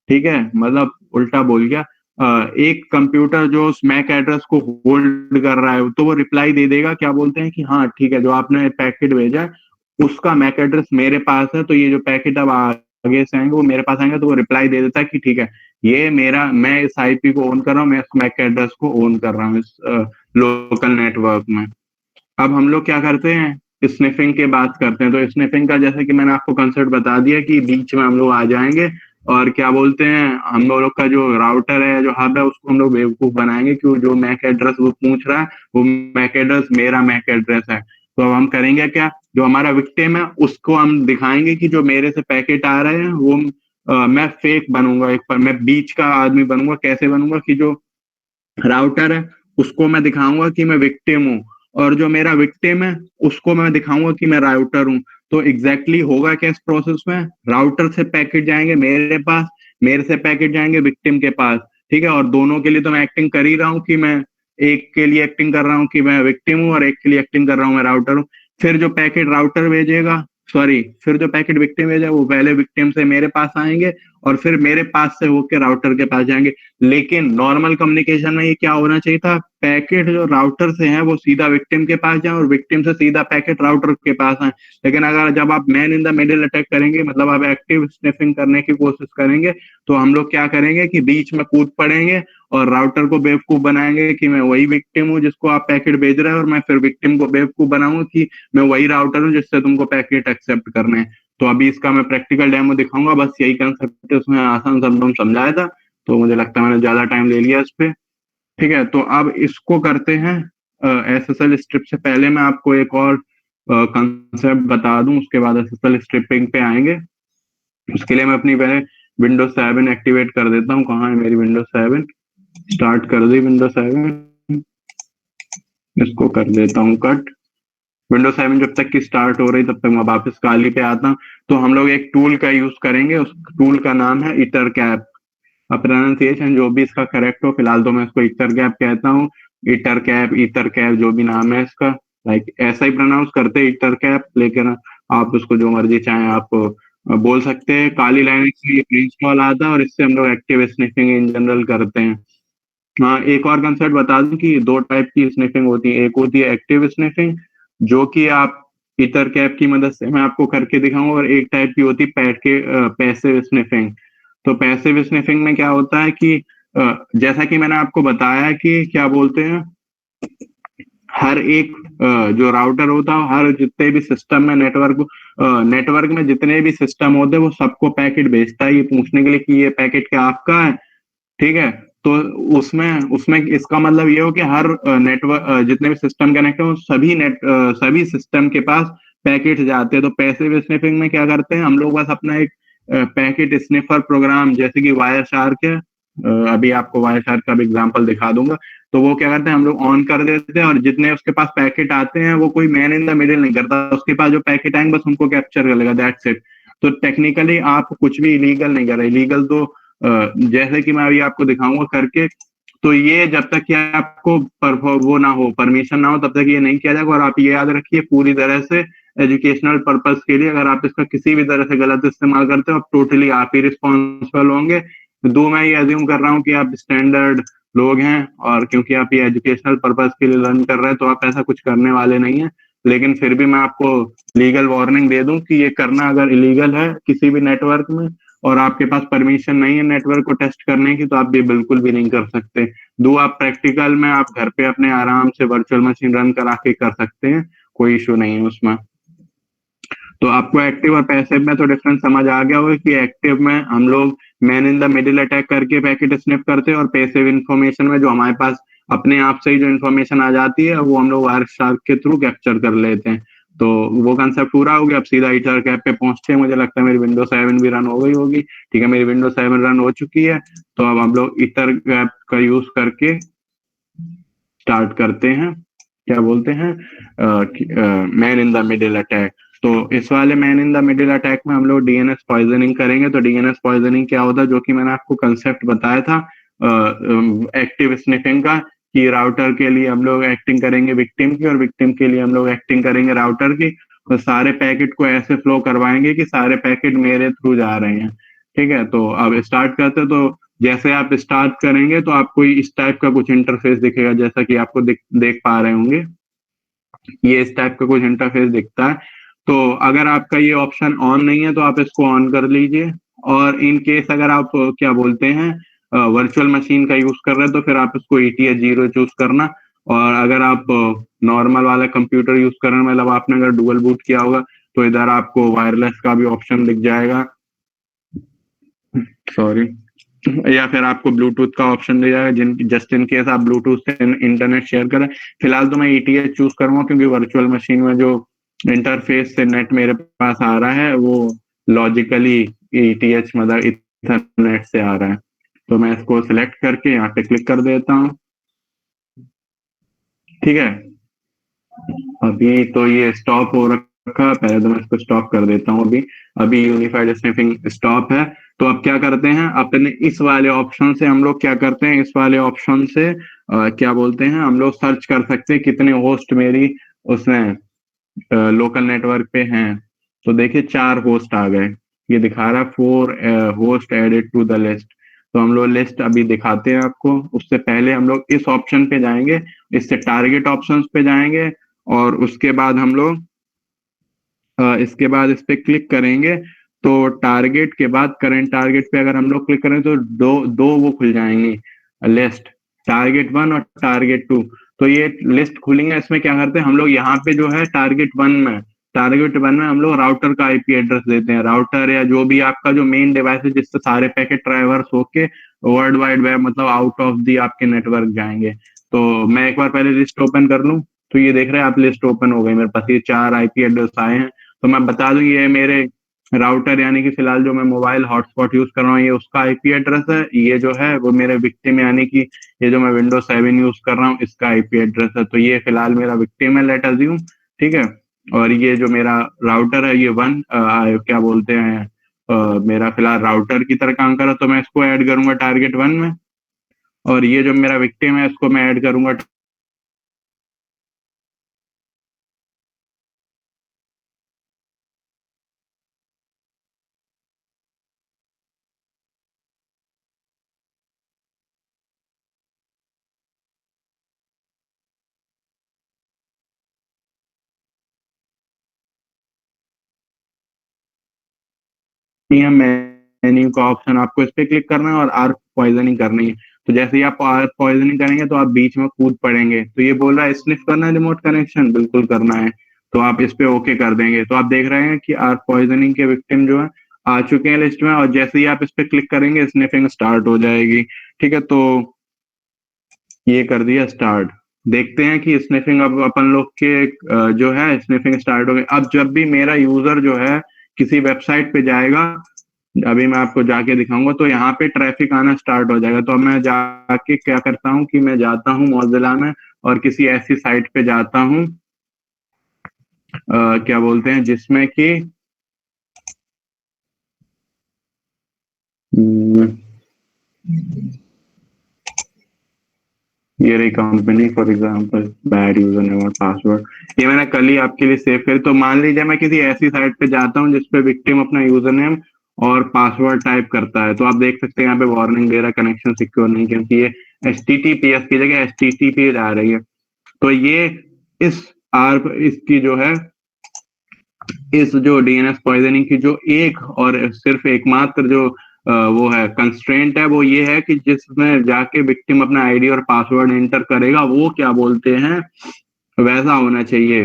A: ठीक है, मतलब उल्टा बोल गया। एक कंप्यूटर जो उस मैक एड्रेस को होल्ड कर रहा है तो वो रिप्लाई दे देगा, क्या बोलते हैं कि हाँ ठीक है, जो आपने पैकेट भेजा है उसका मैक एड्रेस मेरे पास है, तो ये जो पैकेट अब आगे से आएंगे वो मेरे पास आएंगे, तो वो रिप्लाई दे देता है कि ठीक है ये मेरा, मैं इस आईपी को ओन कर रहा हूँ, मैं इस मैक एड्रेस को ओन कर रहा हूँ इस लोकल नेटवर्क में। अब हम लोग क्या करते हैं, स्निफिंग की बात करते हैं। तो स्निफिंग का जैसे कि मैंने आपको कंसेप्ट बता दिया कि बीच में हम लोग आ जाएंगे और क्या बोलते हैं, हम लोग का जो राउटर है, जो हब है, उसको हम लोग बेवकूफ बनाएंगे कि जो मैक एड्रेस वो पूछ रहा है वो मैक एड्रेस मेरा मैक एड्रेस है। तो अब हम करेंगे क्या, जो हमारा विक्टिम है उसको हम दिखाएंगे कि जो मेरे से पैकेट आ रहे हैं वो मैं फेक बनूंगा, एक पर मैं बीच का आदमी बनूंगा। कैसे बनूंगा कि जो राउटर है उसको मैं दिखाऊंगा कि मैं विक्टिम हूँ, और जो मेरा विक्टिम है उसको मैं दिखाऊंगा कि मैं राउटर हूँ। तो एग्जैक्टली होगा क्या इस प्रोसेस में, राउटर से पैकेट जाएंगे मेरे पास, मेरे से पैकेट जाएंगे विक्टिम के पास, ठीक है। और दोनों के लिए तो मैं एक्टिंग कर ही रहा हूँ कि मैं एक के लिए एक्टिंग कर रहा हूँ कि मैं विक्टिम हूँ, और एक के लिए एक्टिंग कर रहा हूँ मैं राउटर हूँ। फिर जो पैकेट राउटर भेजेगा, सॉरी, फिर जो पैकेट विक्टिम भेजेगा वो पहले विक्टिम से मेरे पास आएंगे और फिर मेरे पास से होकर राउटर के पास जाएंगे। लेकिन नॉर्मल कम्युनिकेशन में ये क्या होना चाहिए था, पैकेट जो राउटर से है वो सीधा विक्टिम के पास जाए और विक्टिम से सीधा पैकेट राउटर के पास आए। लेकिन अगर जब आप man in the middle attack करेंगे, मतलब आप एक्टिव स्निफिंग करने की कोशिश करेंगे, तो हम लोग क्या करेंगे कि बीच में कूद पड़ेंगे और राउटर को बेवकूफ बनाएंगे कि मैं वही विक्टिम हूँ जिसको आप पैकेट भेज रहे हैं, और मैं फिर विक्टिम को बेवकूफ बनाऊंगा कि मैं वही राउटर हूँ जिससे तुमको पैकेट एक्सेप्ट करने हैं। तो अभी इसका मैं प्रैक्टिकल डेमो दिखाऊंगा, बस यही कंसेप्ट है, उसमें आसान शब्दों में समझाया था। तो मुझे लगता है मैंने ज्यादा टाइम ले लिया इस पे, ठीक है। तो अब इसको करते हैं एसएसएल स्ट्रिप से पहले मैं आपको एक और कंसेप्ट बता दूं, उसके बाद एसएसएल स्ट्रिपिंग पे आएंगे। उसके लिए मैं अपनी पहले विंडोज 7 एक्टिवेट कर देता हूँ। कहाँ है मेरी विंडोज 7, स्टार्ट कर दी विंडोज 7, इसको कर देता हूँ कट। विंडोज 7 जब तक की स्टार्ट हो रही तब तक मैं वापस काली पे आता हूँ। तो हम लोग एक टूल का यूज करेंगे, उस टूल का नाम है इटरकैप। अब प्रोनाउंसिएशन जो भी इसका करेक्ट हो, फिलहाल तो मैं इसको इटरकैप कहता हूँ। इटरकैप जो भी नाम है इसका, लाइक ऐसा ही प्रोनाउंस करते हैं इटरकैप, लेकिन आप उसको जो मर्जी चाहें आप बोल सकते हैं। काली लाइनेक्स में ये प्रिंसिपल आता है और इससे हम लोग एक्टिव स्निफिंग इन जनरल करते हैं। हाँ, एक और कंसेप्ट बता दूं कि दो टाइप की स्निफिंग होती है। एक होती है एक्टिव स्निफिंग, जो कि आप इतर कैप की मदद से मैं आपको करके दिखाऊंगा, और एक टाइप की होती है पैसिव स्निफिंग। तो पैसिव स्निफिंग में क्या होता है कि जैसा कि मैंने आपको बताया कि क्या बोलते हैं, हर एक जो राउटर होता है, हर जितने भी सिस्टम में नेटवर्क में जितने भी सिस्टम होते हैं वो सबको पैकेट भेजता है ये पूछने के लिए कि ये पैकेट क्या आपका है, ठीक है। तो उसमें उसमें इसका मतलब ये हो कि हर नेटवर्क जितने भी सिस्टम कनेक्ट है वो सभी सिस्टम के पास पैकेट जाते हैं। तो पैसिव स्निफिंग में क्या करते हैं हम लोग, बस अपना एक पैकेट स्निफर प्रोग्राम जैसे कि वायर शार्क है, अभी आपको वायर शार्क का भी एग्जांपल दिखा दूंगा। तो वो क्या करते हैं हम लोग ऑन कर देते हैं, और जितने उसके पास पैकेट आते हैं वो कोई मैन इन द मिडिल नहीं करता, उसके पास जो पैकेट आएंगे बस उनको कैप्चर कर लेगा, दैट्स इट। तो टेक्निकली आप कुछ भी इलीगल नहीं कर रहे। इलीगल तो जैसे कि मैं अभी आपको दिखाऊंगा करके, तो ये जब तक कि आपको वो ना हो, परमिशन ना हो, तब तक ये नहीं किया जाएगा। और आप ये याद रखिए पूरी तरह से एजुकेशनल पर्पस के लिए, अगर आप इसका किसी भी तरह से गलत इस्तेमाल करते हो आप टोटली आप ही रिस्पॉन्सिबल होंगे। दो, मैं ये अज्यूम कर रहा हूँ कि आप स्टैंडर्ड लोग हैं, और क्योंकि आप ये एजुकेशनल पर्पस के लिए लर्न कर रहे हैं तो आप ऐसा कुछ करने वाले नहीं है। लेकिन फिर भी मैं आपको लीगल वार्निंग दे दूं कि ये करना अगर इलीगल है किसी भी नेटवर्क में, और आपके पास परमिशन नहीं है नेटवर्क को टेस्ट करने की, तो आप ये बिल्कुल भी नहीं कर सकते। दो, आप प्रैक्टिकल में आप घर पे अपने आराम से वर्चुअल मशीन रन करा के कर सकते हैं, कोई इशू नहीं है उसमें। तो आपको एक्टिव और पैसिव में तो डिफरेंस समझ आ गया होगा कि एक्टिव में हम लोग man in the middle attack करके पैकेट स्निप करते हैं, और पैसिव इंफॉर्मेशन में जो हमारे पास अपने आप से ही जो इन्फॉर्मेशन आ जाती है वो हम लोग वायर शार्क के थ्रू कैप्चर कर लेते हैं। तो वो कंसेप्ट पूरा हो गया। अब सीधा इटर कैप पे पहुंचते हैं। मुझे लगता है मेरी विंडो 7 भी रन हो गई होगी, ठीक है, मेरी विंडो 7 रन हो चुकी है। तो अब हम लोग इटर कैप का यूज करके स्टार्ट करते हैं, क्या बोलते हैं, man in the middle attack. तो इस वाले man in the middle attack में हम लोग डीएनएस पॉइजनिंग करेंगे। तो डीएनएस पॉइजनिंग क्या होता है, जो कि मैंने आपको कंसेप्ट बताया था एक्टिव स्निफिंग का, कि राउटर के लिए हम लोग एक्टिंग करेंगे विक्टिम की, और विक्टिम के लिए हम लोग एक्टिंग करेंगे राउटर की। तो सारे पैकेट को ऐसे फ्लो करवाएंगे कि सारे पैकेट मेरे थ्रू जा रहे हैं, ठीक है। तो अब स्टार्ट करते हैं। तो जैसे आप स्टार्ट करेंगे तो आपको इस टाइप का कुछ इंटरफेस दिखेगा, जैसा कि आपको देख पा रहे होंगे, ये इस टाइप का कुछ इंटरफेस दिखता है। तो अगर आपका ये ऑप्शन ऑन नहीं है तो आप इसको ऑन कर लीजिए, और इन केस अगर आप क्या बोलते हैं वर्चुअल मशीन का यूज कर रहे हैं तो फिर आप इसको ETH 0 चूज करना। और अगर आप नॉर्मल वाला कंप्यूटर यूज कर रहे हैं, मतलब आपने अगर डुअल बूट किया होगा, तो इधर आपको वायरलेस का भी ऑप्शन दिख जाएगा, सॉरी, या फिर आपको ब्लूटूथ का ऑप्शन दिया जाएगा, जस्ट इन केस आप ब्लूटूथ से इंटरनेट शेयर करें। फिलहाल तो मैं ETH चूज करूंगा, क्योंकि वर्चुअल मशीन में जो इंटरफेस से नेट मेरे पास आ रहा है वो लॉजिकली ETH मतलब इथरनेट से आ रहा है। तो मैं इसको सिलेक्ट करके यहाँ पे क्लिक कर देता हूँ। ठीक है, अभी तो ये स्टॉप हो रखा है, पहले तो मैं इसको स्टॉप कर देता हूँ। अभी यूनिफाइड स्निफिंग स्टॉप है। तो अब क्या करते हैं, अपने इस वाले ऑप्शन से हम लोग क्या करते हैं, इस वाले ऑप्शन से क्या बोलते हैं, हम लोग सर्च कर सकते हैं कितने होस्ट मेरी उसमें लोकल नेटवर्क पे हैं। तो देखिए 4 होस्ट आ गए, ये दिखा रहा है 4 host added to the list. तो हम लोग लिस्ट अभी दिखाते हैं आपको, उससे पहले हम लोग इस ऑप्शन पे जाएंगे, इससे टारगेट ऑप्शंस पे जाएंगे, और उसके बाद हम लोग इसके बाद इस पे क्लिक करेंगे। तो टारगेट के बाद करंट टारगेट पे अगर हम लोग क्लिक करें तो दो वो खुल जाएंगी लिस्ट, टारगेट 1 और टारगेट 2। तो ये लिस्ट खुलेंगे, इसमें क्या करते हैं हम लोग, यहाँ पे जो है टारगेट वन में हम लोग राउटर का IP एड्रेस देते हैं, राउटर या जो भी आपका जो मेन डिवाइस है जिससे सारे पैकेट ट्राइवर्स होके वर्ल्ड वाइड वेब मतलब आउट ऑफ दी आपके नेटवर्क जाएंगे। तो मैं एक बार पहले लिस्ट ओपन कर लूं, तो ये देख रहे हैं आप, लिस्ट ओपन हो गई मेरे पास, ये 4 IP एड्रेस आए हैं। तो मैं बता दूं ये मेरे राउटर यानी कि फिलहाल जो मैं मोबाइल हॉटस्पॉट यूज कर रहा हूँ ये उसका IP एड्रेस है, ये जो है वो मेरे विक्टिम यानी कि ये जो मैं विंडोज 7 यूज कर रहा हूँ इसका IP एड्रेस है। तो ये फिलहाल मेरा विक्टिम है, लेट अज्यूम, ठीक है। और ये जो मेरा राउटर है ये क्या बोलते हैं मेरा फिलहाल राउटर की तरह काम कर रहा है, तो मैं इसको ऐड करूंगा टारगेट 1 में, और ये जो मेरा विक्टिम है इसको मैं ऐड करूंगा मेन्यू का ऑप्शन, आपको इस पे क्लिक करना है और आर्क पॉइजनिंग करनी है। तो जैसे ही आप आर्क पॉइजनिंग करेंगे तो आप बीच में कूद पड़ेंगे। तो ये बोल रहा है स्निफ करना है रिमोट कनेक्शन, बिल्कुल करना है, तो आप इस पे ओके कर देंगे। तो आप देख रहे हैं कि आर्क पॉइजनिंग के विक्टिम जो है आ चुके हैं लिस्ट में, और जैसे ही आप इस पे क्लिक करेंगे स्निफिंग स्टार्ट हो जाएगी। ठीक है, तो ये कर दिया स्टार्ट। देखते हैं कि स्निफिंग अब अपन लोग के जो है स्निफिंग स्टार्ट हो गई। अब जब भी मेरा यूजर जो है किसी वेबसाइट पे जाएगा, अभी मैं आपको जाके दिखाऊंगा, तो यहाँ पे ट्रैफिक आना स्टार्ट हो जाएगा। तो अब मैं जाके क्या करता हूँ कि मैं जाता हूँ मोज़िला में और किसी ऐसी साइट पे जाता हूँ क्या बोलते हैं जिसमें कि ये रही company, for example bad user name और पासवर्ड, ये मैंने कल ही आपके लिए सेव करी। तो मान लीजिए मैं किसी ऐसी साइट पे जाता हूँ जिसपे विक्टिम अपना यूजर नेम और पासवर्ड टाइप करता है, तो आप देख सकते हैं यहाँ पे वार्निंग दे रहा है कनेक्शन सिक्योर नहीं, क्योंकि ये HTTPS की जगह HTTP आ रही है। तो ये इसकी जो है इस जो DNS पॉइजनिंग की जो एक और सिर्फ एकमात्र जो वो है कंस्ट्रेंट है, वो ये है कि जिसमें जाके विक्टिम अपना आईडी और पासवर्ड एंटर करेगा वो क्या बोलते हैं वैसा होना चाहिए,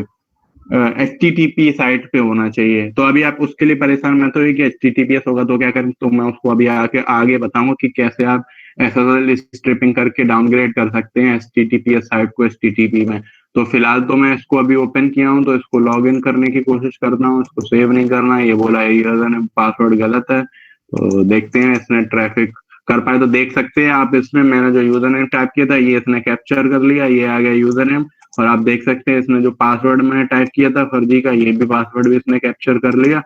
A: HTTP साइट पे होना चाहिए। तो अभी आप उसके लिए परेशान मत होइए कि HTTPS होगा तो क्या करें, तो मैं उसको अभी आगे बताऊंगा कि कैसे आप SSL स्ट्रिपिंग करके डाउनग्रेड कर सकते हैं HTTPS साइट को HTTP में। तो फिलहाल तो मैं इसको अभी ओपन किया हूँ, तो इसको लॉग इन करने की कोशिश करता हूँ, इसको सेव नहीं करना है, ये बोला यूजर नेम पासवर्ड गलत है। तो देखते हैं इसने ट्रैफिक कर पाए। तो देख सकते हैं आप इसमें मैंने जो यूजर नेम टाइप किया था ये इसने कैप्चर कर लिया, ये आ गया यूजर नेम। और आप देख सकते हैं इसने जो पासवर्ड मैंने टाइप किया था फर्जी का, ये भी पासवर्ड भी इसने कैप्चर कर लिया।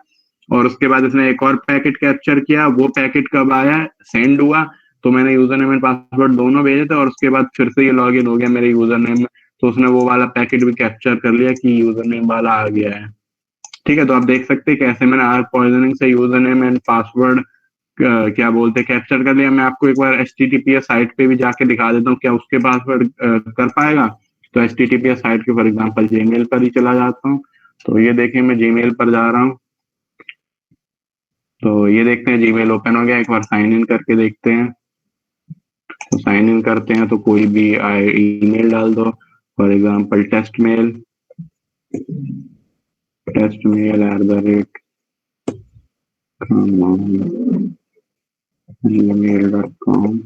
A: और उसके बाद इसने एक और पैकेट कैप्चर किया, वो पैकेट कब आया, सेंड हुआ, तो मैंने यूजर नेम एंड पासवर्ड दोनों भेजे थे, और उसके बाद फिर से ये लॉग इन हो गया मेरे यूजर नेम में। तो उसने वो वाला पैकेट भी कैप्चर कर लिया कि यूजर नेम वाला आ गया है। ठीक है, तो आप देख सकते हैं कैसे मैंने आर्क पॉइजनिंग से यूजर नेम एंड पासवर्ड क्या बोलते हैं कैप्चर कर लिया। मैं आपको एक बार HTTPS साइट पे भी जाके दिखा देता हूँ क्या उसके पासवर्ड कर पाएगा। तो HTTPS साइट के फॉर एग्जांपल जीमेल पर ही चला जाता हूँ। तो ये देखिए मैं जीमेल पर जा रहा हूँ, तो ये देखते हैं जीमेल ओपन हो गया। एक बार साइन इन करके देखते हैं। तो साइन इन करते हैं तो कोई भी ईमेल डाल दो, फॉर एग्जांपल @gmail.com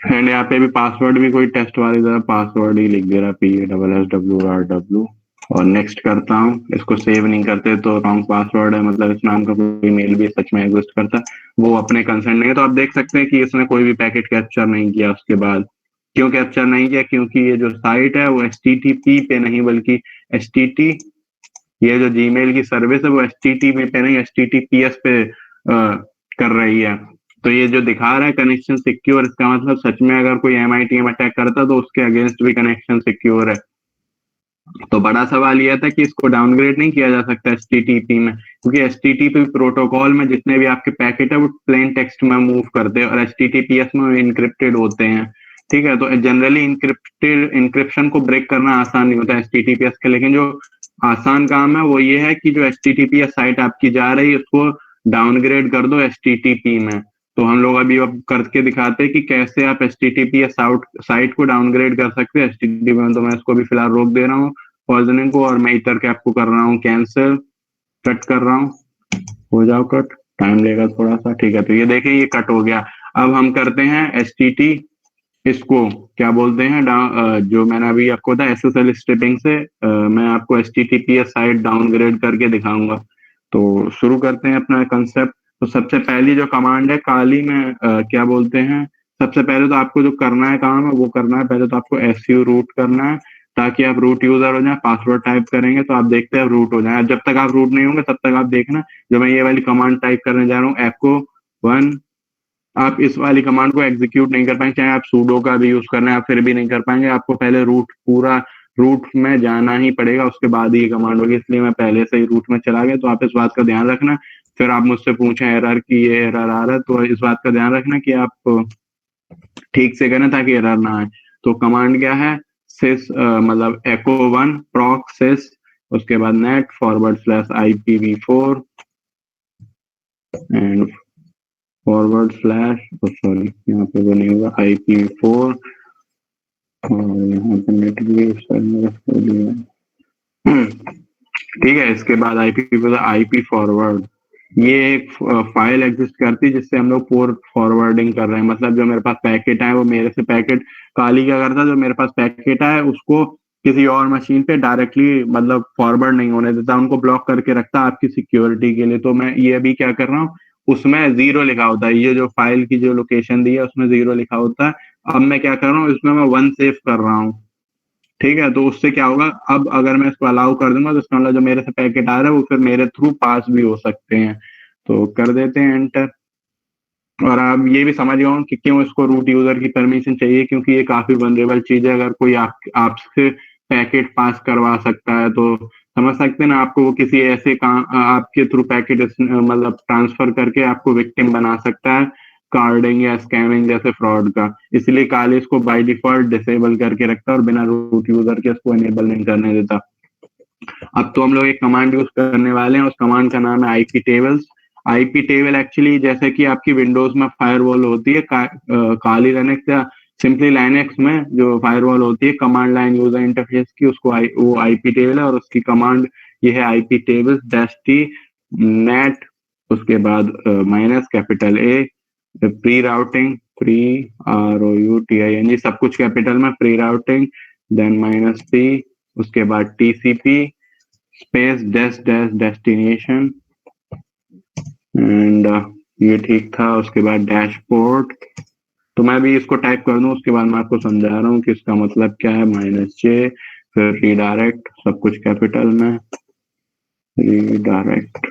A: एंड यहाँ पे भी पासवर्ड भी कोई टेस्ट वाली तरह पासवर्ड ही लिख दे रहा PASSWRW और नेक्स्ट करता हूँ। इसको सेव नहीं करते तो रॉन्ग पासवर्ड है, मतलब इस नाम का कोई मेल भी सच में एग्जिस्ट करता, वो अपने कंसर्न नहीं है। तो आप देख सकते हैं कि इसने कोई भी पैकेट कैप्चर नहीं किया। उसके बाद क्यों कैप्चर नहीं किया? क्योंकि ये जो साइट है वो HTTP पे नहीं बल्कि HTT, ये जो जीमेल की सर्विस है वो HTTP पे नहीं HTTPS पे कर रही है। तो ये जो दिखा रहा है कनेक्शन सिक्योर, इसका मतलब सच में अगर कोई MITM अटैक करता तो उसके अगेंस्ट भी कनेक्शन सिक्योर है। तो बड़ा सवाल यह था कि इसको डाउनग्रेड नहीं किया जा सकता HTTP में, क्योंकि HTTP प्रोटोकॉल में जितने भी आपके पैकेट है वो प्लेन टेक्स्ट में मूव करते हैं और HTTPS में इनक्रिप्टेड होते हैं। ठीक है, तो जनरली इंक्रिप्शन को ब्रेक करना आसान नहीं होता HTTPS के, लेकिन जो आसान काम है वो ये है कि जो HTTPS साइट आपकी जा रही है उसको डाउनग्रेड कर दो HTTP में। तो हम लोग अभी अब करके दिखाते हैं कि कैसे आप HTTPS साइट को डाउनग्रेड कर सकते हैं HTTP में। तो मैं इसको भी फिलहाल रोक दे रहा हूँ पॉइजनिंग को, और मैं इथरकैप को कर रहा हूँ कैंसिल, कट कर रहा हूँ। हो जाओ कट, टाइम लेगा थोड़ा सा। ठीक है, तो ये देखिए ये कट हो गया। अब हम करते हैं HTT, इसको क्या बोलते हैं जो मैंने अभी आपको बताया SSL स्ट्रिपिंग से मैं आपको HTTPS साइट डाउनग्रेड करके दिखाऊंगा। तो शुरू करते हैं अपना कंसेप्ट। तो सबसे पहली जो कमांड है काली में क्या बोलते हैं, सबसे पहले तो आपको जो करना है काम है वो करना है, पहले तो आपको SU रूट करना है ताकि आप रूट यूजर हो जाए। पासवर्ड टाइप करेंगे तो आप देखते हैं रूट हो जाए। जब तक आप रूट नहीं होंगे तब तक आप देखना, जो मैं ये वाली कमांड टाइप करने जा रहा हूँ echo 1, आप इस वाली कमांड को एग्जीक्यूट नहीं कर पाएंगे, चाहे आप sudo का भी यूज करना है आप फिर भी नहीं कर पाएंगे। आपको पहले पूरा रूट में जाना ही पड़ेगा, उसके बाद ही ये कमांड होगी। इसलिए मैं पहले से ही रूट में चला गया। तो आप इस बात का ध्यान रखना। फिर आप मुझसे पूछें एरर की ये एरर आ रहा है, तो इस बात का ध्यान रखना कि आप ठीक से करें ताकि एरर ना आए। तो कमांड क्या है, sys मतलब echo 1 proc sys, उसके बाद net /IPv4 एंड सॉरी यहाँ पे वो नहीं होगा IPv4 और यहाँ पे नेट भी ठीक है। इसके बाद IP फॉरवर्ड, ये एक फाइल एग्जिस्ट करती है जिससे हम लोग पोर्ट फॉरवर्डिंग कर रहे हैं। मतलब जो मेरे पास पैकेट है वो मेरे से पैकेट काली क्या करता है, जो मेरे पास पैकेट है उसको किसी और मशीन पे डायरेक्टली मतलब फॉरवर्ड नहीं होने देता, उनको ब्लॉक करके रखता है आपकी सिक्योरिटी के लिए। तो मैं ये अभी क्या कर रहा हूँ, उसमें 0 लिखा होता है, ये जो फाइल की जो लोकेशन दी है उसमें 0 लिखा होता है। अब मैं क्या कर रहा हूँ, इसमें मैं 1 सेव कर रहा हूँ। ठीक है, तो उससे क्या होगा, अब अगर मैं इसको अलाउ कर दूंगा तो इसका मतलब जो मेरे से पैकेट आ रहा है वो फिर मेरे थ्रू पास भी हो सकते हैं। तो कर देते हैं एंटर। और आप ये भी समझ गए होंगे कि क्यों इसको रूट यूजर की परमिशन चाहिए, क्योंकि ये काफी वनरेबल चीज है। अगर कोई आपसे पैकेट पास करवा सकता है तो समझ सकते हैं ना, आपको वो किसी ऐसे काम आपके थ्रू पैकेट मतलब ट्रांसफर करके आपको विक्टिम बना सकता है कार्डिंग या स्कैमिंग जैसे फ्रॉड का। इसलिए काले इसको बाय डिफॉल्ट डिसेबल करके रखता है और बिना रूट यूजर के इसको इनेबल नहीं करने देता। अब तो हम लोग एक कमांड यूज करने वाले हैं, उस कमांड का नाम है IP tables. IP table actually जैसे कि आपकी विंडोज में फायरवॉल होती है, काली लिनक्स या सिंपली लाइनेक्स में जो फायरवॉल होती है कमांड लाइन यूजर इंटरफेस की, उसको वो IP टेबल है और उसकी कमांड ये है IP टेबल्स -t net, उसके बाद -A प्री राउटिंग, ROUTING सब कुछ कैपिटल में, प्री राउटिंग, देन -p, उसके बाद TCP स्पेस डेस्टिनेशन एंड ये ठीक था। उसके बाद डैशबोर्ड, तो मैं भी इसको टाइप कर दूं, उसके बाद मैं आपको समझा रहा हूँ कि इसका मतलब क्या है। -j, फिर रीडायरेक्ट, सब कुछ कैपिटल में, रीडायरेक्ट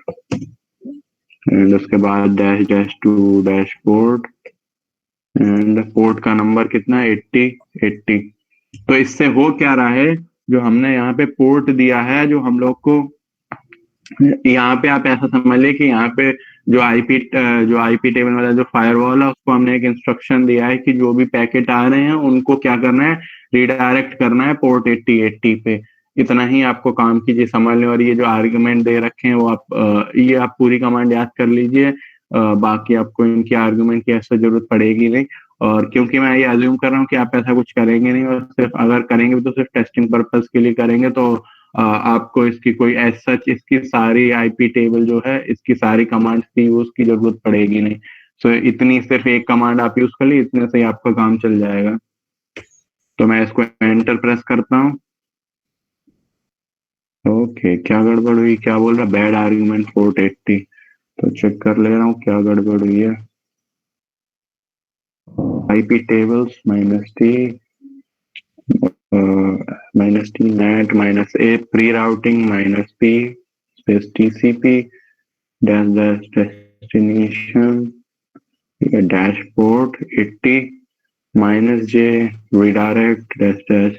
A: एंड उसके बाद -to डैशबोर्ड एंड पोर्ट का नंबर कितना है 80। तो इससे हो क्या रहा है, जो हमने यहाँ पे पोर्ट दिया है जो हम लोग को यहाँ पे आप ऐसा समझ लें कि यहाँ पे जो आईपी टेबल वाला जो फायरवॉल है उसको हमने एक इंस्ट्रक्शन दिया है कि जो भी पैकेट आ रहे हैं उनको क्या करना है, रिडायरेक्ट करना है पोर्ट 8080 पे। इतना ही आपको काम कीजिए, समझ लें। और ये जो आर्गुमेंट दे रखे हैं वो ये आप पूरी कमांड याद कर लीजिए। बाकी आपको इनकी आर्गुमेंट की ऐसा जरूरत पड़ेगी नहीं। और क्योंकि मैं ये अज्यूम कर रहा हूँ कि आप ऐसा कुछ करेंगे नहीं, और सिर्फ अगर करेंगे तो सिर्फ टेस्टिंग पर्पज के लिए करेंगे, तो आपको इसकी कोई एज सच इसकी सारी आईपी टेबल जो है इसकी सारी कमांड्स की यूज की जरूरत पड़ेगी नहीं। सो इतनी सिर्फ एक कमांड आप यूज कर ली, इतने से ही आपका काम चल जाएगा। तो मैं इसको एंटर प्रेस करता हूँ। ओके, क्या गड़बड़ हुई, क्या बोल रहा, बैड आर्ग्यूमेंट पोर्ट 80। तो चेक कर ले रहा हूँ क्या गड़बड़ हुई है। IP tables -t net -a pre routing -p space tcp dash dash destination dashboard 80 -j redirect dash dash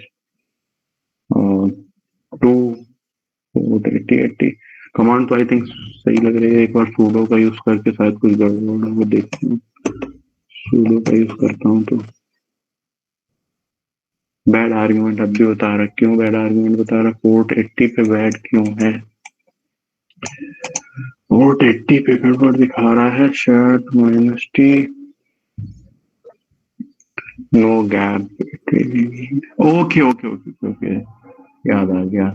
A: 2 8080। Command तो आई थिंक सही लग रही है। एक बार sudo का यूज करके शायद कुछ गड़बड़ है वो देखते हैं। sudo का यूज करता हूँ तो बैड आर्ग्यूमेंट अब भी बता रहा। क्यों बैड आर्ग्यूमेंट बता रहा? पोर्ट 80 पे बैड क्यों है? पोर्ट 80 पे गड़बड़ दिखा रहा है शायद। -t no gap. Okay okay okay okay, याद आ गया।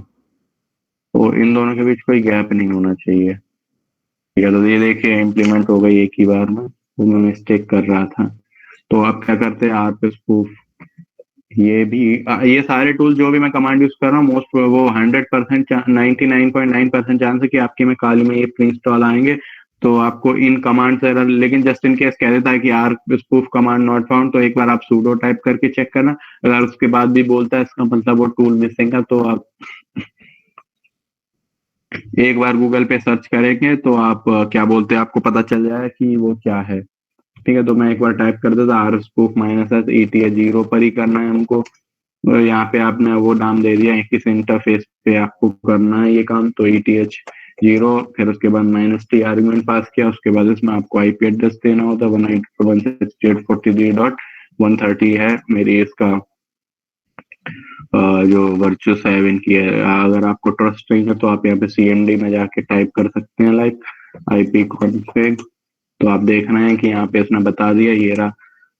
A: तो इन दोनों के बीच कोई गैप नहीं होना चाहिए। ठीक है, तो ये देखिए इम्प्लीमेंट हो गई एक ही बार में। तो मैं मिस्टेक कर रहा था। तो अब क्या करते हैं, आरपी स्पूफ ये भी ये सारे टूल जो भी मैं कमांड यूज कर रहा हूँ मोस्ट वो 100% 99.9% चांस है कि आपके में काल में ये प्री इंस्टॉल आएंगे। तो आपको इन कमांड से, लेकिन जस्ट इन केस कह देता है कि R spoof command not found, तो एक बार आप sudo टाइप करके चेक करना। अगर उसके बाद भी बोलता है इसका मतलब वो टूल मिसिंग है, तो आप एक बार गूगल पे सर्च करेंगे तो आप क्या बोलते हैं आपको पता चल जाएगा कि वो क्या है। ठीक है, तो मैं एक बार टाइप कर देता आर स्पूफ -s ETH0 पर ही करना है हमको। और यहाँ पे आपने वो नाम दे दिया किस इंटरफेस पे आपको करना है ये काम, तो ETH0। फिर उसके बाद -t आर्गुमेंट पास किया। उसके बाद इसमें आपको आईपी एड्रेस देना होता है 192.168.43 है मेरी इसका जो वर्चुअस है इनकी है। अगर आपको ट्रस्ट नहीं है तो आप यहाँ पे CMD में जाके टाइप कर सकते हैं लाइक IP config। तो आप देख रहे हैं कि यहाँ पे इसने बता दिया ये रहा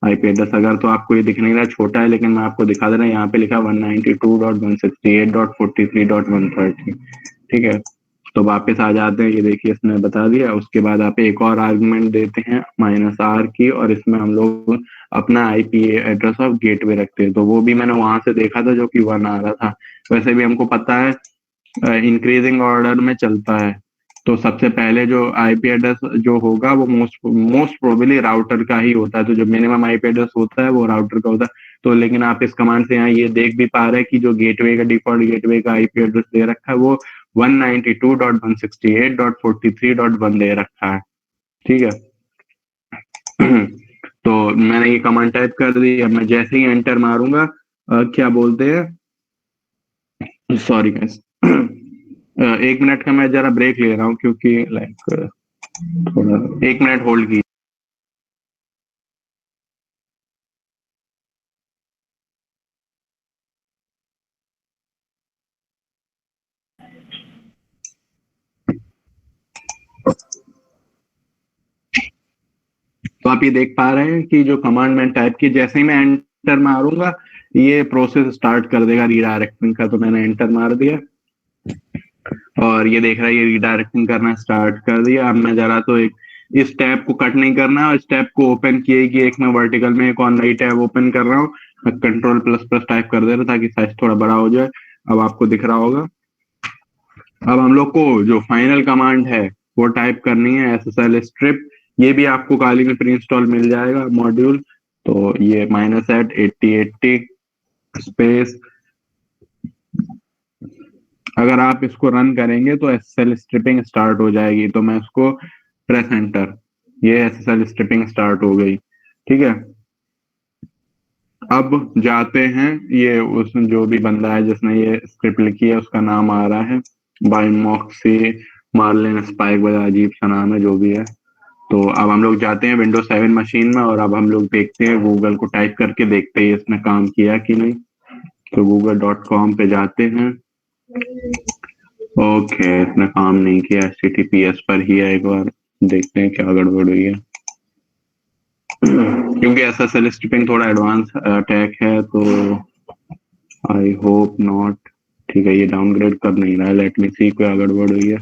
A: आईपी एड्रेस। अगर तो आपको ये दिख नहीं रहा, छोटा है, लेकिन मैं आपको दिखा दे रहा हूँ। यहाँ पे लिखा 192.168.43.130। ठीक है, तो वापस आ जाते हैं। ये देखिए इसने बता दिया। उसके बाद आप एक और आर्गुमेंट देते हैं -r की, और इसमें हम लोग अपना आईपी एड्रेस ऑफ गेटवे रखते हैं। तो वो भी मैंने वहां से देखा था जो कि 1 आ रहा था। वैसे भी हमको पता है इंक्रीजिंग ऑर्डर में चलता है। तो सबसे पहले जो आईपी एड्रेस जो होगा वो मोस्ट प्रोबेबली राउटर का ही होता है। तो जो मिनिमम आईपी एड्रेस होता है वो राउटर का होता है। तो लेकिन आप इस कमांड से यहाँ ये देख भी पा रहे हैं कि जो गेटवे का डिफॉल्ट गेटवे का आईपी एड्रेस दे रखा है वो 192.168.43.1 दे रखा है। ठीक है। तो मैंने ये कमांड टाइप कर दी। अब मैं जैसे ही एंटर मारूंगा क्या बोलते हैं, सॉरी गाइस, 1 मिनट का मैं जरा ब्रेक ले रहा हूँ क्योंकि लाइक थोड़ा 1 मिनट होल्ड की। तो आप ये देख पा रहे हैं कि जो कमांड मैंने टाइप की जैसे ही मैं एंटर मारूंगा ये प्रोसेस स्टार्ट कर देगा रीडायरेक्टिंग का। तो मैंने एंटर मार दिया और ये देख रहा है ये रीडायरेक्टिंग करना स्टार्ट कर दिया। अब मैं जरा तो एक इस टैब को कट नहीं करना है, इस टैब को ओपन किए कि एक मैं वर्टिकल में एक और नई टैब ओपन कर रहा हूँ। मैं Ctrl++ टाइप कर दे रहा ताकि साइज थोड़ा बड़ा हो जाए। अब आपको दिख रहा होगा। अब हम लोग को जो फाइनल कमांड है वो टाइप करनी है SSL strip। ये भी आपको काली में प्री इंस्टॉल मिल जाएगा मॉड्यूल। तो ये -8080 स्पेस, अगर आप इसको रन करेंगे तो SSL स्ट्रिपिंग स्टार्ट हो जाएगी। तो मैं इसको प्रेस एंटर, ये SSL स्ट्रिपिंग स्टार्ट हो गई। ठीक है, अब जाते हैं ये उस जो भी बंदा है जिसने ये स्क्रिप्ट लिखी है उसका नाम आ रहा है बाय मॉक्सी मार्लिन स्पाइक वगैरह अजीब सा नाम है जो भी है। तो अब हम लोग जाते हैं विंडोज 7 मशीन में और अब हम लोग देखते हैं, गूगल को टाइप करके देखते हैं इसने काम किया कि नहीं। तो google.com पे जाते हैं। ओके, इसने काम नहीं किया, HTTPS पर ही है। एक बार देखते हैं क्या गड़बड़ हुई है। क्योंकि SSL स्ट्रिपिंग थोड़ा एडवांस अटैक है, तो आई होप नॉट। ठीक है, ये डाउनग्रेड कर नहीं रहा है। लेट मी सी क्या गड़बड़ हुई है।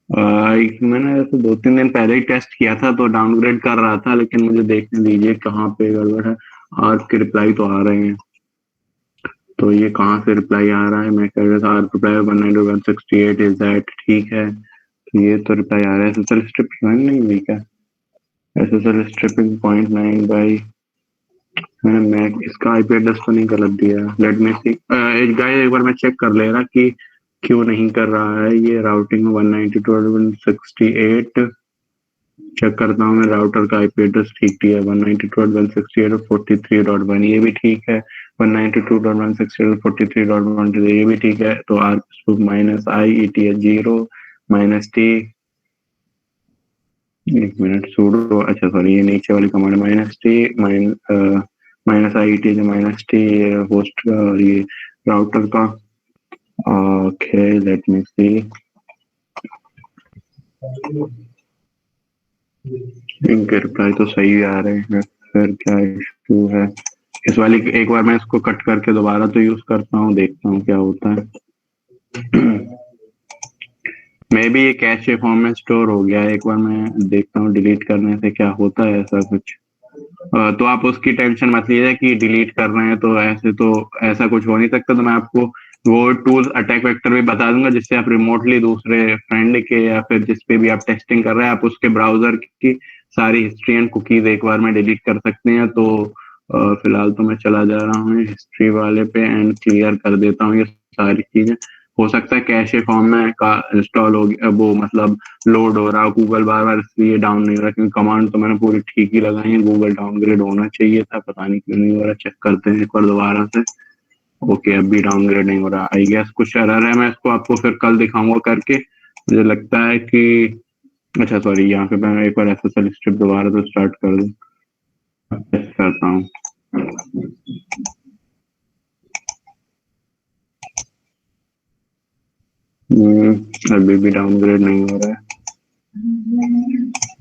A: मैंने ऐसे 2-3 दिन पहले ही टेस्ट किया था तो डाउनग्रेड कर रहा था, लेकिन मुझे देखने दीजिए कहाँ पे गड़बड़ है। आज के रिप्लाई तो आ रहे हैं, तो ये कहाँ से रिप्लाई आ रहा है। मैं कह रहा था रिप्लाई 192.168 इज दैट, ठीक है। तो ये तो रिप्लाई आ रहा है। SSL स्ट्रिप नहीं हुई क्या? SSL स्ट्रिपिंग 0.9 बाई, मैंने मैक इसका आईपी एड्रेस तो नहीं गलत दिया। लेट मी सी गाइस, एक बार मैं चेक कर ले रहा कि क्यों नहीं कर रहा है ये राउटिंग 192.168। चेक करता हूँ मैं, राउटर का आईपी एड्रेस ठीक दिया है 192.168.43.1, ये भी ठीक है। 192.168.43.1 ये भी ठीक है। तो rpspook -i/eth0 -t, एक मिनट सूडो, अच्छा सॉरी ये नीचे वाली कमांड -t -i/eth-t होस्ट का और ये राउटर का। ओके लेट मी सी, इनके रिप्लाई तो सही आ रहे हैं, फिर क्या इशू है। इस वाली एक बार मैं इसको कट करके दोबारा तो यूज करता हूँ, देखता हूँ क्या होता है। मे बी ये कैशे फॉर्म में स्टोर हो गया है। एक बार मैं देखता हूँ डिलीट करने से क्या होता है, ऐसा कुछ। तो आप उसकी टेंशन मत लीजिए कि डिलीट कर रहे हैं तो ऐसा कुछ हो नहीं सकता। तो मैं आपको वो टूल्स अटैक वेक्टर भी बता दूंगा, जिससे आप रिमोटली दूसरे फ्रेंड के या फिर जिस पे भी आप टेस्टिंग कर रहे हैं, आप उसके ब्राउजर की सारी हिस्ट्री एंड कुकीज एक बार में डिलीट कर सकते हैं। तो फिलहाल तो मैं चला जा रहा हूँ हिस्ट्री वाले पे एंड क्लियर कर देता हूँ ये सारी चीजें। हो सकता है कैशे फॉर्म में का इंस्टॉल हो गया, वो मतलब लोड हो रहा, गूगल बार बार इसलिए डाउन नहीं हो रहा, क्योंकि कमांड तो मैंने पूरी ठीक ही लगाई है। गूगल डाउनग्रेड होना चाहिए था, पता नहीं क्यों नहीं हो रहा। चेक करते हैं एक बार दोबारा से। ओके, अब भी डाउनग्रेड नहीं हो रहा। आई गेस कुछ एरर है, मैं इसको आपको फिर कल दिखाऊंगा करके। मुझे लगता है कि अच्छा सॉरी, यहाँ पे मैं एक बार SSL स्ट्रिप दोबारा तो स्टार्ट कर दूं, टेस्ट करता हूँ। अभी भी डाउनग्रेड नहीं हो रहा है।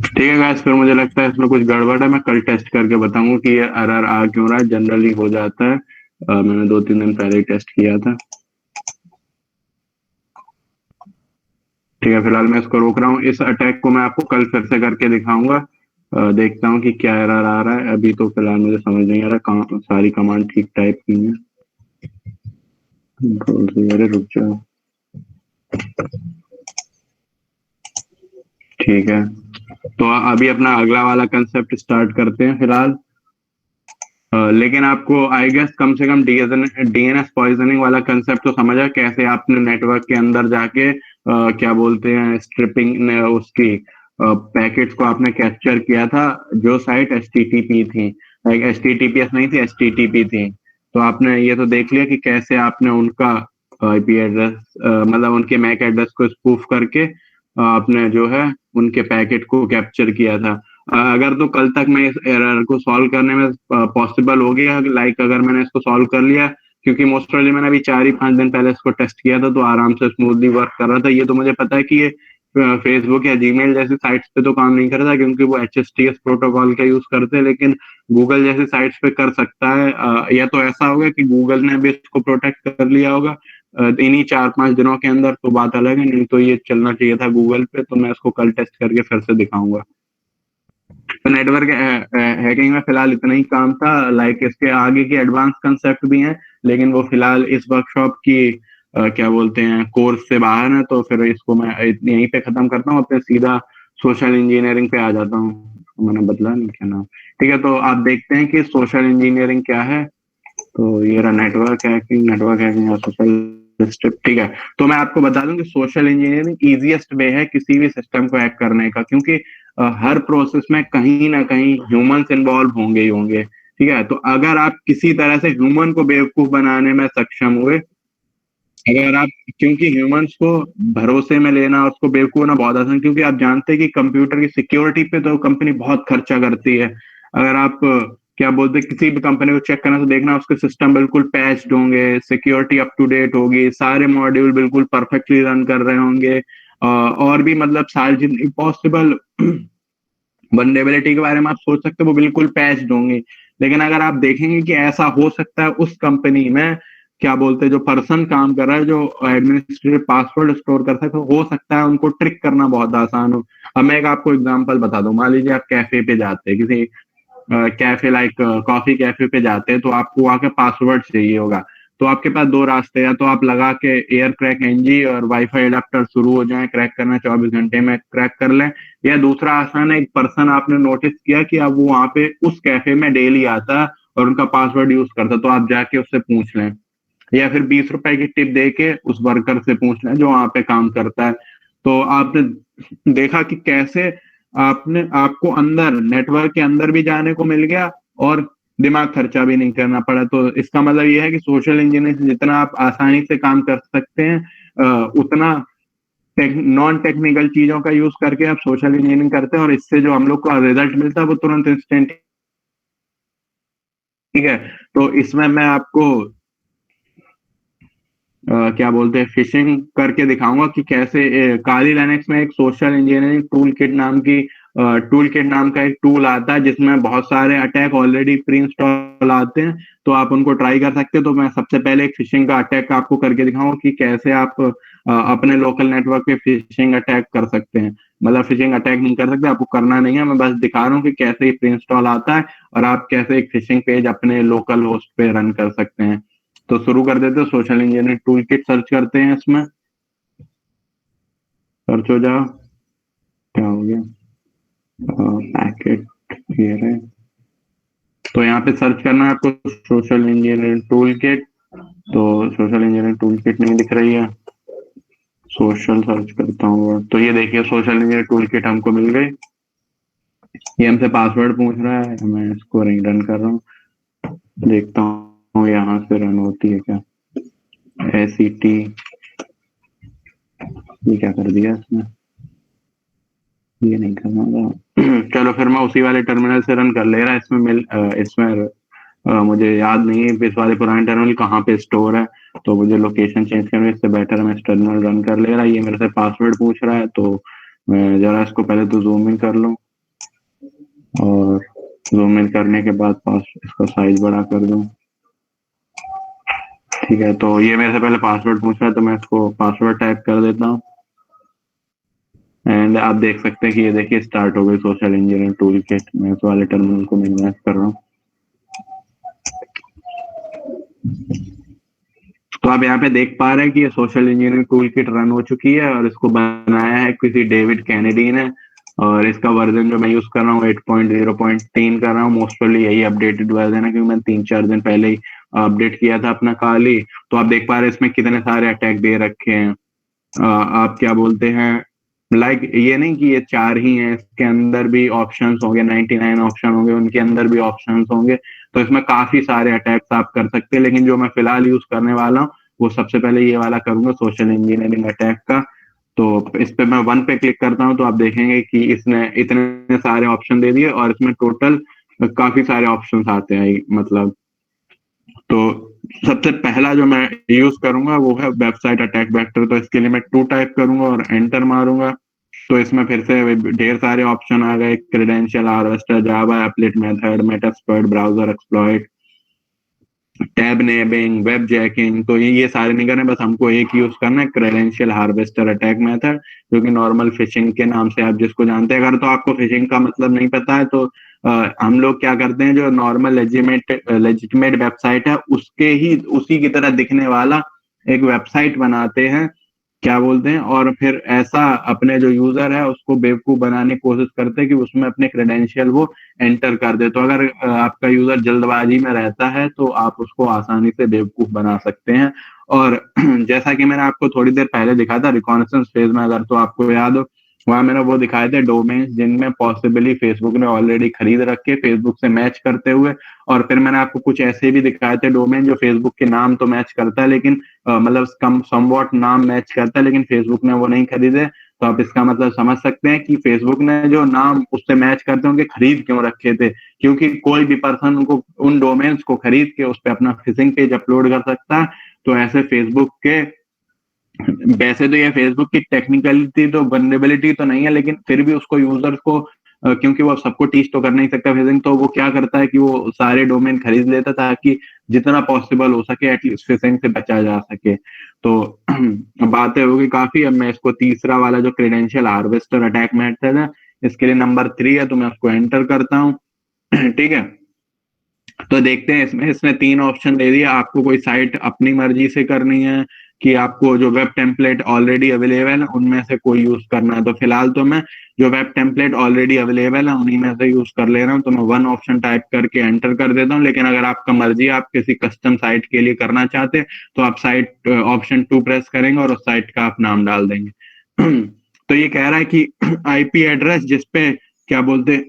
A: ठीक है गाइस, फिर मुझे लगता है इसमें कुछ गड़बड़ है। मैं कल टेस्ट करके बताऊंगा कि ये एरर आ क्यों रहा है। जनरली हो जाता है, मैंने 2-3 दिन पहले ही टेस्ट किया था। ठीक है, फिलहाल मैं इसको रोक रहा हूँ। इस अटैक को मैं आपको कल फिर से करके दिखाऊंगा। देखता हूँ कि क्या एरर आ रहा है। अभी तो फिलहाल मुझे समझ नहीं आ रहा, सारी कमांड ठीक टाइप की है। अरे रुक जाओ, ठीक है। तो अभी अपना अगला वाला कंसेप्ट स्टार्ट करते हैं फिलहाल। लेकिन आपको आई गेस कम से कम DNS पॉइजनिंग वाला कंसेप्ट तो समझा, कैसे आपने नेटवर्क के अंदर जाके क्या बोलते हैं स्ट्रिपिंग उसकी पैकेट्स को आपने कैप्चर किया था। जो साइट HTTP थी, लाइक HTTPS नहीं थी, HTTP थी। तो आपने ये तो देख लिया कि कैसे आपने उनका IP एड्रेस मतलब उनके मैक एड्रेस को स्पूफ करके आपने जो है उनके पैकेट को कैप्चर किया था। अगर तो कल तक मैं इस एरर को सॉल्व करने में पॉसिबल हो गया, लाइक अगर मैंने इसको सॉल्व कर लिया, क्योंकि मोस्ट प्रोबेबली मैंने अभी 4 ही 5 दिन पहले इसको टेस्ट किया था, तो आराम से स्मूथली वर्क कर रहा था। ये तो मुझे पता है कि ये फेसबुक या जीमेल जैसी साइट्स पे तो काम नहीं करता, क्योंकि वो HSTS प्रोटोकॉल का यूज करते हैं, लेकिन गूगल जैसी साइट्स पे कर सकता है। या तो ऐसा होगा कि गूगल ने भी इसको प्रोटेक्ट कर लिया होगा इन्हीं 4-5 दिनों के अंदर, तो बात अलग है। नहीं तो ये चलना चाहिए था गूगल पे। तो मैं इसको कल टेस्ट करके फिर से दिखाऊंगा। तो नेटवर्क हैकिंग में फिलहाल इतना ही काम था। लाइक इसके आगे के एडवांस कंसेप्ट भी हैं, लेकिन वो फिलहाल इस वर्कशॉप की क्या बोलते हैं कोर्स से बाहर है। तो फिर इसको मैं यहीं पे खत्म करता हूँ, फिर सीधा सोशल इंजीनियरिंग पे आ जाता हूँ। मैंने बदला नहीं क्या नाम। ठीक है, तो आप देखते हैं कि सोशल इंजीनियरिंग क्या है। तो ये रहा नेटवर्क हैकिंग और सोशल स्ट्रिप। ठीक है, तो मैं आपको बता दूं कि सोशल इंजीनियरिंग इजीएस्ट वे है किसी भी सिस्टम को हैक करने का, क्योंकि हर प्रोसेस में कहीं ना कहीं ह्यूमंस इन्वॉल्व होंगे ही होंगे। ठीक है, तो अगर आप किसी तरह से ह्यूमन को बेवकूफ बनाने में सक्षम हुए अगर आप, क्योंकि ह्यूमंस को भरोसे में लेना, उसको बेवकूफ होना बहुत आसान, क्योंकि आप जानते हैं कि कंप्यूटर की सिक्योरिटी पे तो कंपनी बहुत खर्चा करती है। अगर आप क्या बोलते हैं, किसी भी कंपनी को चेक करना तो देखना उसके सिस्टम बिल्कुल पैच्ड होंगे, सिक्योरिटी अप टू डेट होगी, सारे मॉड्यूल बिल्कुल परफेक्टली रन कर रहे होंगे, और भी मतलब सारी जितनी पॉसिबल वल्नरेबिलिटी के बारे में आप सोच सकते हो वो बिल्कुल पैच्ड होंगे। लेकिन अगर आप देखेंगे कि ऐसा हो सकता है उस कंपनी में, क्या बोलते हैं, जो पर्सन काम कर रहा है, जो एडमिनिस्ट्रेटिव पासवर्ड स्टोर कर सकते, हो सकता है उनको ट्रिक करना बहुत आसान हो। अब मैं एक आपको एग्जांपल बता दूं, मान लीजिए आप कैफे पे जाते हैं, किसी कैफे लाइक कॉफी कैफे पे जाते हैं, तो आपको वहाँ का पासवर्ड चाहिए होगा। तो आपके पास दो रास्ते हैं, या तो आप लगा के एयर क्रैक एनजी और वाईफाई अडेप्टर शुरू हो जाए, क्रैक करना 24 घंटे में क्रैक कर लें। या दूसरा आसान है, एक पर्सन आपने नोटिस किया कि अब वो वहाँ पे उस कैफे में डेली आता है और उनका पासवर्ड यूज करता है, तो आप जाके उससे पूछ लें, या फिर 20 रुपए की टिप दे के उस वर्कर से पूछ लें जो वहां पे काम करता है। तो आपने देखा कि कैसे आपने, आपको अंदर नेटवर्क के अंदर भी जाने को मिल गया और दिमाग खर्चा भी नहीं करना पड़ा। तो इसका मतलब ये है कि सोशल इंजीनियरिंग से जितना आप आसानी से काम कर सकते हैं, उतना नॉन टेक्निकल चीजों का यूज करके आप सोशल इंजीनियरिंग करते हैं, और इससे जो हम लोग को रिजल्ट मिलता है वो तुरंत इंस्टेंट। ठीक है, तो इसमें मैं आपको क्या बोलते हैं, फिशिंग करके दिखाऊंगा कि कैसे काली लाइनेक्स में एक सोशल इंजीनियरिंग टूल किट नाम का एक टूल आता है, जिसमें बहुत सारे अटैक ऑलरेडी प्री इंस्टॉल आते हैं, तो आप उनको ट्राई कर सकते हैं। तो मैं सबसे पहले एक फिशिंग का अटैक आपको करके दिखाऊंगा कि कैसे आप अपने लोकल नेटवर्क पे फिशिंग अटैक कर सकते हैं। मतलब फिशिंग अटैक नहीं कर सकते, आपको करना नहीं है, मैं बस दिखा रहा हूँ कि कैसे प्री इंस्टॉल आता है और आप कैसे एक फिशिंग पेज अपने लोकल होस्ट पे रन कर सकते हैं। तो शुरू कर देते हैं, social engineering tool kit search करते हैं, इसमें सर्च हो जाओ। क्या हो गया, पैकेट ये है। तो यहाँ पे सर्च करना है आपको सोशल इंजीनियरिंग टूल किट। तो सोशल इंजीनियरिंग टूल किट नहीं दिख रही है, सोशल सर्च करता हूँ, तो ये देखिए सोशल इंजीनियरिंग टूल किट हमको मिल गई। ये हमसे पासवर्ड पूछ रहा है, मैं इसको रन कर रहा हूँ, देखता हूँ यहाँ से रन होती है क्या। SET, ये क्या कर दिया इसने, ये नहीं करना था। चलो फिर मैं उसी वाले टर्मिनल से रन कर ले रहा है। इसमें मुझे याद नहीं है इस वाले पुराने टर्मिनल कहाँ पे स्टोर है, तो मुझे लोकेशन चेंज करने से बेटर है मैं इस टर्मिनल रन कर ले रहा है। ये मेरे से पासवर्ड पूछ रहा है, तो मैं जरा इसको पहले तो जूम इन कर लूँ, और जूम इन करने के बाद इसका साइज बड़ा कर दूँ। ठीक है, तो ये मेरे से पहले पासवर्ड पूछ रहा है, तो मैं इसको पासवर्ड टाइप कर देता हूँ, एंड आप देख सकते हैं कि ये देखिए स्टार्ट हो गई सोशल इंजीनियरिंग टूल किट। मैं इस वाले टर्मिनल को मिनिमाइज कर रहा हूँ। तो आप यहाँ पे देख पा रहे हैं कि ये social engineering tool kit run हो चुकी है, और इसको बनाया है किसी डेविड कैनेडी ने, और इसका वर्जन जो मैं यूज कर रहा हूँ 8.0.3 कर रहा हूँ। मोस्टली यही अपडेटेड वर्जन है, क्योंकि मैंने 3-4 दिन पहले ही अपडेट किया था अपना काली। तो आप देख पा रहे हैं इसमें कितने सारे अटैक दे रखे हैं। आप क्या बोलते हैं, लाइक ये नहीं कि ये 4 ही हैं, इसके अंदर भी ऑप्शंस होंगे, 99 ऑप्शन होंगे, उनके अंदर भी ऑप्शंस होंगे। तो इसमें काफी सारे अटैक्स आप कर सकते हैं, लेकिन जो मैं फिलहाल यूज करने वाला हूँ वो सबसे पहले ये वाला करूंगा, सोशल इंजीनियरिंग अटैक का। तो इस पे मैं 1 पे क्लिक करता हूँ, तो आप देखेंगे कि इसने इतने सारे ऑप्शन दे दिए, और इसमें टोटल काफी सारे ऑप्शन आते हैं मतलब। तो सबसे पहला जो मैं यूज करूंगा वो है वेबसाइट अटैक वेक्टर। तो इसके लिए मैं 2 टाइप करूंगा और एंटर मारूंगा। तो इसमें फिर से ढेर सारे ऑप्शन आ गए, credential harvester, Java applet method, Metasploit, browser exploit, tabnabbing, web jacking. तो ये सारे नहीं करने, बस हमको एक यूज करना है, क्रेडेंशियल हार्वेस्टर अटैक मेथड, जो कि नॉर्मल फिशिंग के नाम से आप जिसको जानते हैं। अगर तो आपको फिशिंग का मतलब नहीं पता है, तो हम लोग क्या करते हैं, जो नॉर्मल लेजिटिमेट वेबसाइट है उसके ही उसी की तरह दिखने वाला एक वेबसाइट बनाते हैं, क्या बोलते हैं, और फिर ऐसा अपने जो यूजर है उसको बेवकूफ बनाने की कोशिश करते हैं कि उसमें अपने क्रेडेंशियल वो एंटर कर दे। तो अगर आपका यूजर जल्दबाजी में रहता है तो आप उसको आसानी से बेवकूफ बना सकते हैं। और जैसा कि मैंने आपको थोड़ी देर पहले दिखा था रिकॉनेसेंस फेज में, अगर तो आपको याद हो, वहां मैंने वो दिखाए थे डोमेन्स जिनमें पॉसिबली फेसबुक ने ऑलरेडी खरीद रखे फेसबुक से मैच करते हुए, और फिर मैंने आपको कुछ ऐसे भी दिखाए थे डोमेन जो फेसबुक के नाम तो मैच करता है लेकिन मतलब कम समवॉट नाम मैच करता है लेकिन फेसबुक ने वो नहीं खरीदे। तो आप इसका मतलब समझ सकते हैं कि फेसबुक ने जो नाम उससे मैच करते होंगे खरीद क्यों रखे थे, क्योंकि कोई भी पर्सन उनको उन डोमेन्स को खरीद के उस पर अपना फिशिंग पेज अपलोड कर सकता है। तो ऐसे फेसबुक के, वैसे तो ये फेसबुक की टेक्निकलिटी तो वल्नरेबिलिटी तो नहीं है लेकिन फिर भी उसको यूजर्स को क्योंकि वो सबको टीच तो कर नहीं सकता फिशिंग, तो वो क्या करता है कि वो सारे डोमेन खरीद लेता ताकि जितना पॉसिबल हो सके एटलीस्ट फिशिंग से बचा जा सके। तो बातें होगी काफी। अब मैं इसको तीसरा वाला जो क्रेडेंशियल हार्वेस्टर अटैक मेथड है इसके लिए नंबर 3 है, तो मैं उसको एंटर करता हूँ। ठीक है, तो देखते हैं इसमें इसने 3 ऑप्शन दे दिया, आपको कोई साइट अपनी मर्जी से करनी है कि आपको जो वेब टेम्पलेट ऑलरेडी अवेलेबल है उनमें से कोई यूज करना है। तो फिलहाल तो मैं जो वेब टेम्पलेट ऑलरेडी अवेलेबल है उन्हीं में से यूज कर ले रहा हूँ, तो मैं 1 ऑप्शन टाइप करके एंटर कर देता हूँ। लेकिन अगर आपका मर्जी आप किसी कस्टम साइट के लिए करना चाहते हैं तो आप साइट ऑप्शन 2 प्रेस करेंगे और उस साइट का आप नाम डाल देंगे। तो ये कह रहा है कि आईपी एड्रेस जिसपे क्या बोलते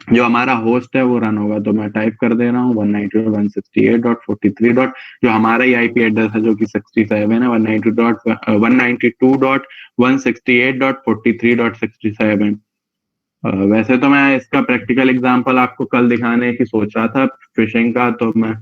A: जो हमारा होस्ट है वो रन होगा, तो मैं टाइप कर दे रहा हूँ 192.168.43. जो हमारा ही आईपी एड्रेस है जो कि 67 है 192.168.43.67। वैसे तो मैं इसका प्रैक्टिकल एग्जांपल आपको कल दिखाने की सोच रहा था फिशिंग का, तो मैं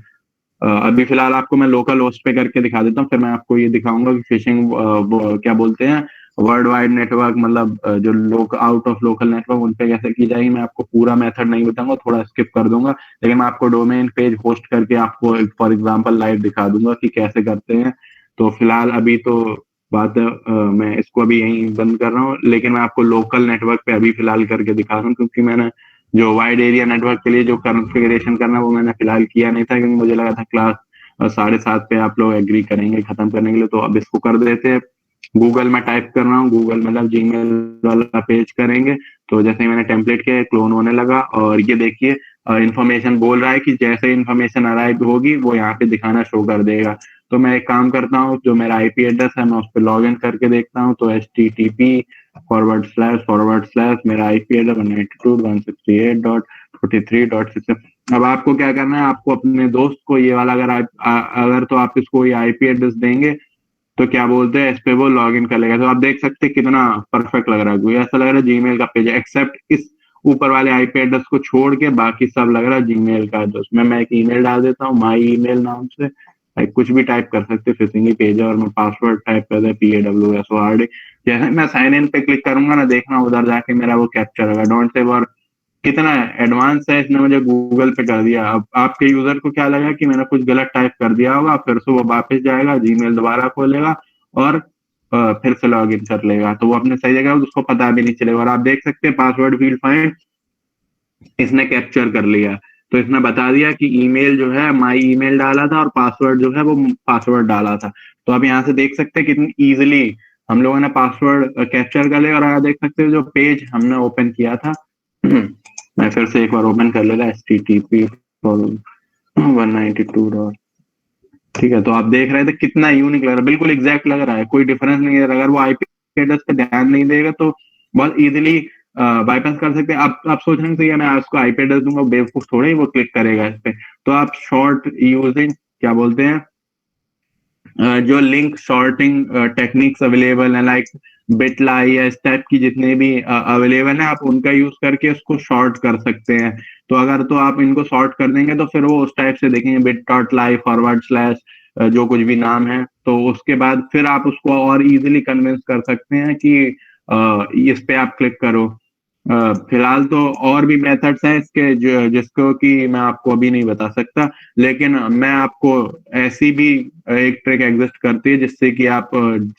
A: अभी फिलहाल आपको मैं लोकल होस्ट पे करके दिखा देता हूँ, फिर मैं आपको ये दिखाऊंगा कि फिशिंग वो क्या बोलते हैं वर्ल्ड वाइड नेटवर्क, मतलब जो लोग आउट ऑफ लोकल नेटवर्क उन पे कैसे की जाएगी। मैं आपको पूरा मेथड नहीं बताऊंगा, थोड़ा स्किप कर दूंगा, लेकिन मैं आपको डोमेन पेज होस्ट करके आपको फॉर एग्जांपल लाइव दिखा दूंगा कि कैसे करते हैं। तो फिलहाल अभी तो बात मैं इसको अभी यहीं बंद कर रहा हूँ, लेकिन मैं आपको लोकल नेटवर्क पे अभी फिलहाल करके दिखा रहा हूँ, क्योंकि मैंने जो वाइड एरिया नेटवर्क के लिए जो कॉन्फ़िगरेशन करना वो मैंने फिलहाल किया नहीं था, क्योंकि मुझे लगा था क्लास 7:30 पे आप लोग एग्री करेंगे खत्म करने के लिए। तो अब इसको कर देते हैं। गूगल में टाइप कर रहा हूँ, गूगल मतलब जीमेल वाला पेज करेंगे। तो जैसे ही मैंने टेम्पलेट किया क्लोन होने लगा, और ये देखिए इन्फॉर्मेशन बोल रहा है कि जैसे इन्फॉर्मेशन अराइव होगी वो यहाँ पे दिखाना शो कर देगा। तो मैं एक काम करता हूँ, जो मेरा आईपी एड्रेस है मैं उस पर लॉग इन करके देखता हूँ। तो http:// मेरा आईपी एड्रेस 192.168.43.6। अब आपको क्या करना है, आपको अपने दोस्त को ये वाला अगर तो आप इसको ये आईपी एड्रेस देंगे तो क्या बोलते हैं इस पे वो लॉग इन कर लेगा। तो आप देख सकते हैं कितना परफेक्ट लग रहा है, कोई ऐसा लग रहा है जीमेल का पेज, एक्सेप्ट इस ऊपर वाले आईपी एड्रेस को छोड़ के बाकी सब लग रहा है जीमेल का। तो उसमें मैं एक ईमेल डाल देता हूँ माई ईमेल नाम से, कुछ भी टाइप कर सकते हैं, फिशिंग ही पेज है, और मैं पासवर्ड टाइप कर दे PAWSORD। जैसे मैं साइन इन पे क्लिक करूंगा ना, देखना उधर जाके मेरा वो कैप्चर होगा डोंट सेव। और कितना एडवांस है, इसने मुझे गूगल पे कर दिया। अब आपके यूजर को क्या लगा कि मैंने कुछ गलत टाइप कर दिया होगा, फिर से वो वापस जाएगा जीमेल दोबारा खोलेगा और फिर से लॉग इन कर लेगा, तो वो अपने सही जगह उसको पता भी नहीं चलेगा। और आप देख सकते हैं पासवर्ड फील्ड फाइंड इसने कैप्चर कर लिया। तो इसने बता दिया कि ईमेल जो है माई ईमेल डाला था और पासवर्ड जो है वो पासवर्ड डाला था। तो आप यहाँ से देख सकते हैं कितनी इजिली हम लोगों ने पासवर्ड कैप्चर कर लिया। और आप देख सकते हैं जो पेज हमने ओपन किया था मैं फिर से एक बार ओपन कर लेगा http 192. ठीक है, तो आप देख रहे थे कितना यूनिक लग रहा है, बिल्कुल एग्जैक्ट लग रहा है, कोई डिफरेंस नहीं है। अगर वो आईपी एड्रेस पे ध्यान नहीं देगा तो बहुत इजीली बाईपास कर सकते हैं। आप सोच रहे हैं तो ये मैं उसको आईपी एड्रेस दूंगा, बेवकूफ थोड़े ही वो क्लिक करेगा इस पे। तो आप शॉर्ट यूजिंग क्या बोलते हैं जो लिंक शॉर्टिंग टेक्निक्स अवेलेबल है लाइक बिटलाई या इस टाइप की जितने भी अवेलेबल है, आप उनका यूज करके उसको शॉर्ट कर सकते हैं। तो अगर तो आप इनको शॉर्ट कर देंगे तो फिर वो उस टाइप से देखेंगे bit.ly// जो कुछ भी नाम है, तो उसके बाद फिर आप उसको और इजीली कन्विंस कर सकते हैं कि इस पे आप क्लिक करो। फिलहाल तो और भी मेथड्स हैं इसके जिसको कि मैं आपको अभी नहीं बता सकता, लेकिन मैं आपको ऐसी भी एक ट्रिक एग्जिस्ट करती है जिससे कि आप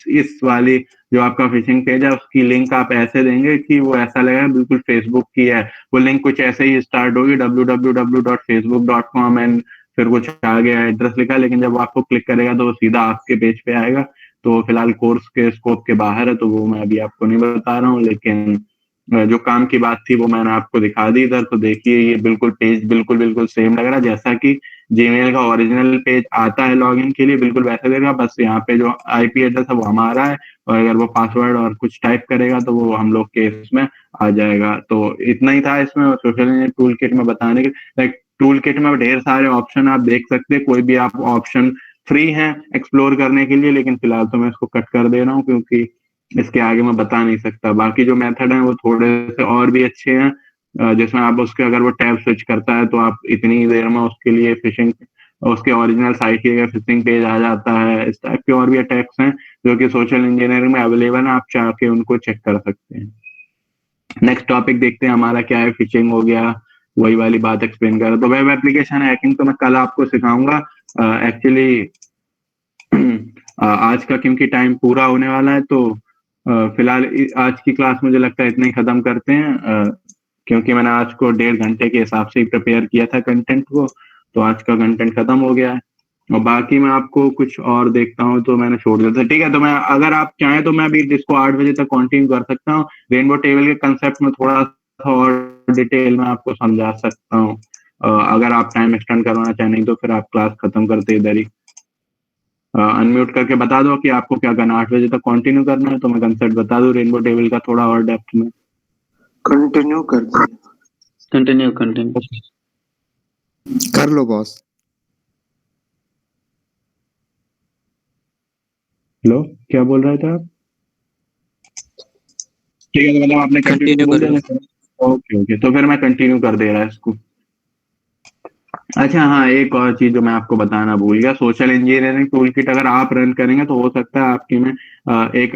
A: इस वाली जो आपका फिशिंग पेज है उसकी लिंक आप ऐसे देंगे कि वो ऐसा लगेगा बिल्कुल फेसबुक की है। वो लिंक कुछ ऐसे ही स्टार्ट होगी www.facebook.com एंड फिर कुछ आगे एड्रेस लिखा, लेकिन जब आपको क्लिक करेगा तो वो सीधा आपके पेज पे आएगा। तो फिलहाल कोर्स के स्कोप के बाहर है तो वो मैं अभी आपको नहीं बता रहा हूँ, लेकिन जो काम की बात थी वो मैंने आपको दिखा दी इधर। तो देखिए ये बिल्कुल पेज बिल्कुल बिल्कुल सेम लग रहा है जैसा कि जीमेल का ओरिजिनल पेज आता है लॉगिन के लिए बिल्कुल वैसे देगा, बस यहाँ पे जो आईपी एड्रेस है वो हमारा है, और अगर वो पासवर्ड और कुछ टाइप करेगा तो वो हम लोग के इसमें आ जाएगा। तो इतना ही था इसमें सोशल इंजीनियरिंग टूल किट में बताने के। लाइक टूल किट में ढेर सारे ऑप्शन आप देख सकते हैं, कोई भी आप ऑप्शन फ्री है एक्सप्लोर करने के लिए, लेकिन फिलहाल तो मैं इसको कट कर दे रहा हूँ क्योंकि इसके आगे मैं बता नहीं सकता। बाकी जो मेथड है वो थोड़े से और भी अच्छे हैं, जिसमें आप उसके अगर वो टैब स्विच करता है तो आप इतनी देर में उसके लिए फिशिंग, उसके ओरिजिनल साइट के फिशिंग पेज आ जाता है। इस टाइप के और भी अटैक्स हैं जो कि सोशल इंजीनियरिंग में अवेलेबल है, आप चाह के उनको चेक कर सकते हैं। नेक्स्ट टॉपिक देखते हैं हमारा क्या है। फिशिंग हो गया, वही वाली बात एक्सप्लेन कर रहा। तो वेब एप्लीकेशन हैकिंग तो मैं कल आपको सिखाऊंगा एक्चुअली। आज का क्योंकि टाइम पूरा होने वाला है तो फिलहाल आज की क्लास मुझे लगता है इतना ही खत्म करते हैं, क्योंकि मैंने आज को 1.5 घंटे के हिसाब से ही प्रिपेयर किया था कंटेंट को, तो आज का कंटेंट खत्म हो गया है। और बाकी मैं आपको कुछ और देखता हूँ तो मैंने छोड़ दिया था, ठीक है। तो मैं अगर आप चाहें तो मैं अभी इसको 8 बजे तक कंटिन्यू कर सकता हूँ। रेनबो टेबल के कंसेप्ट में थोड़ा सा और डिटेल में आपको समझा सकता हूँ, अगर आप टाइम एक्सटेंड करवाना चाहें, नहीं तो फिर आप क्लास खत्म करते इधर ही। अनम्यूट करके बता दो कि आपको क्या करना, 8 बजे तक कंटिन्यू करना है तो मैं कंसेप्ट बता दूं रेनबो टेबल का थोड़ा और डेप्थ में।
F: कंटिन्यू कर दो।
C: कंटिन्यू कंटिन्यू
F: कर लो बॉस।
A: हेलो, क्या बोल रहे थे आप? ठीक है, तो मतलब आपने कंटिन्यू बोल दिया। ओके ओके, तो फिर मैं कंटिन्यू कर दे रहा इसको। अच्छा हाँ, एक और चीज जो मैं आपको बताना भूल गया, सोशल इंजीनियरिंग टूल किट अगर आप रन करेंगे तो हो सकता है आपकी में एक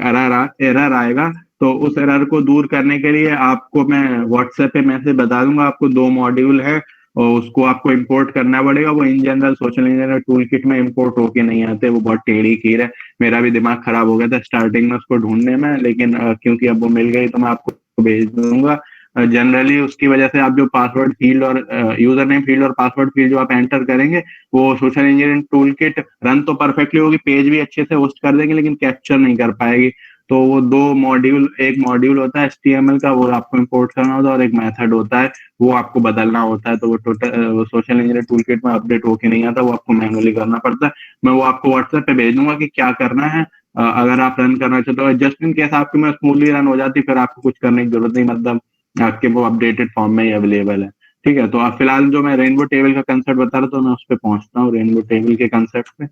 A: एरर आएगा। तो उस एरर को दूर करने के लिए आपको मैं व्हाट्सएप पे मैसेज बता दूंगा। आपको 2 मॉड्यूल है और उसको आपको इंपोर्ट करना पड़ेगा। वो in general social engineering tool kit में इंपोर्ट होके नहीं आते, वो बहुत टेढ़ी खीर है। मेरा भी दिमाग खराब हो गया था स्टार्टिंग में उसको ढूंढने में, लेकिन क्योंकि अब वो मिल गई तो मैं आपको भेज दूंगा। जनरली उसकी वजह से आप जो पासवर्ड फील्ड और यूजर नेम फील्ड और पासवर्ड फील्ड जो आप एंटर करेंगे, वो social engineering tool kit run तो परफेक्टली होगी, पेज भी अच्छे से होस्ट कर देंगे, लेकिन कैप्चर नहीं कर पाएगी। तो वो 2 मॉड्यूल, एक मॉड्यूल होता है HTML का, वो आपको इंपोर्ट करना होता है, और एक मेथड होता है वो आपको बदलना होता है। तो वो total social engineering tool kit में अपडेट होके नहीं आता, वो आपको मैनुअली करना पड़ता है। मैं वो आपको व्हाट्सएप पे भेज दूंगा कि क्या करना है। अगर आप रन करना चाहते हो, जस्ट इन केस आपके में स्मूथली रन हो जाती, फिर आपको कुछ करने की जरूरत नहीं, मतलब आपके वो अपडेटेड फॉर्म में ही अवेलेबल है। ठीक है, तो अब फिलहाल जो मैं रेनबो टेबल का कंसेप्ट बता रहा था, तो मैं उस पर पहुंचता हूँ, रेनबो टेबल के कंसेप्ट पे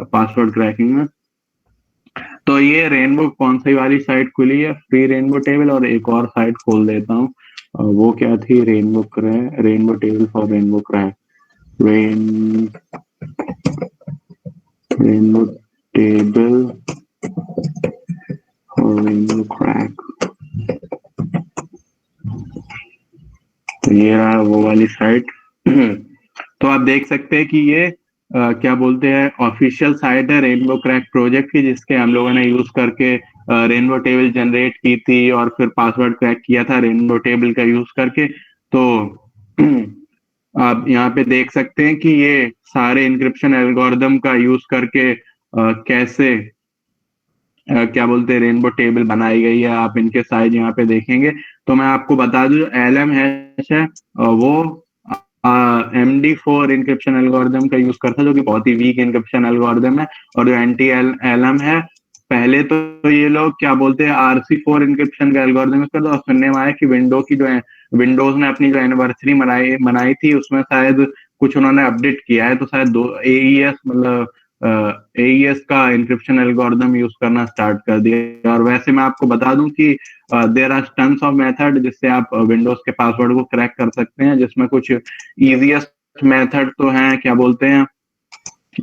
A: पासवर्ड क्रैकिंग में। तो ये रेनबो कौन सी वाली साइट खुली है, फ्री रेनबो टेबल, और एक और साइट खोल देता हूँ। वो क्या थी, rainbow table for rainbow crack, rainbow table for rainbow crack. तो ये रहा वो वाली साइट। तो आप देख सकते हैं कि ये क्या बोलते हैं, ऑफिशियल साइट है रेनबो क्रैक प्रोजेक्ट की, जिसके हम लोगों ने यूज करके रेनबो टेबल जनरेट की थी और फिर पासवर्ड क्रैक किया था रेनबो टेबल का यूज करके। तो आप यहाँ पे देख सकते हैं कि ये सारे इंक्रिप्शन एल्गोरिदम का यूज करके कैसे क्या बोलते हैं रेनबो टेबल बनाई गई है। आप इनके साइज यहाँ पे देखेंगे। तो मैं आपको बता दूं, LM है वो MD4 इंक्रिप्शन एल्गोरिदम का यूज करता है, जो कि बहुत ही वीक इंक्रिप्शन एल्गोरिदम है। और जो NTLM है, पहले तो ये लोग क्या बोलते हैं RC4 इंक्रिप्शन का एल्गोरिदम यूज करते हैं। और सुनने में आया कि विंडोज ने अपनी जो एनिवर्सरी मनाई थी, उसमें शायद कुछ उन्होंने अपडेट किया है, तो शायद 2 AES मतलब AES का इंक्रिप्शन एल्गोरिदम यूज करना स्टार्ट कर दिया। और वैसे मैं आपको बता दूं कि there are tons of method जिससे आप विंडोज के पासवर्ड को क्रैक कर सकते हैं, जिसमें कुछ इजीएस्ट मेथड तो हैं, क्या बोलते हैं,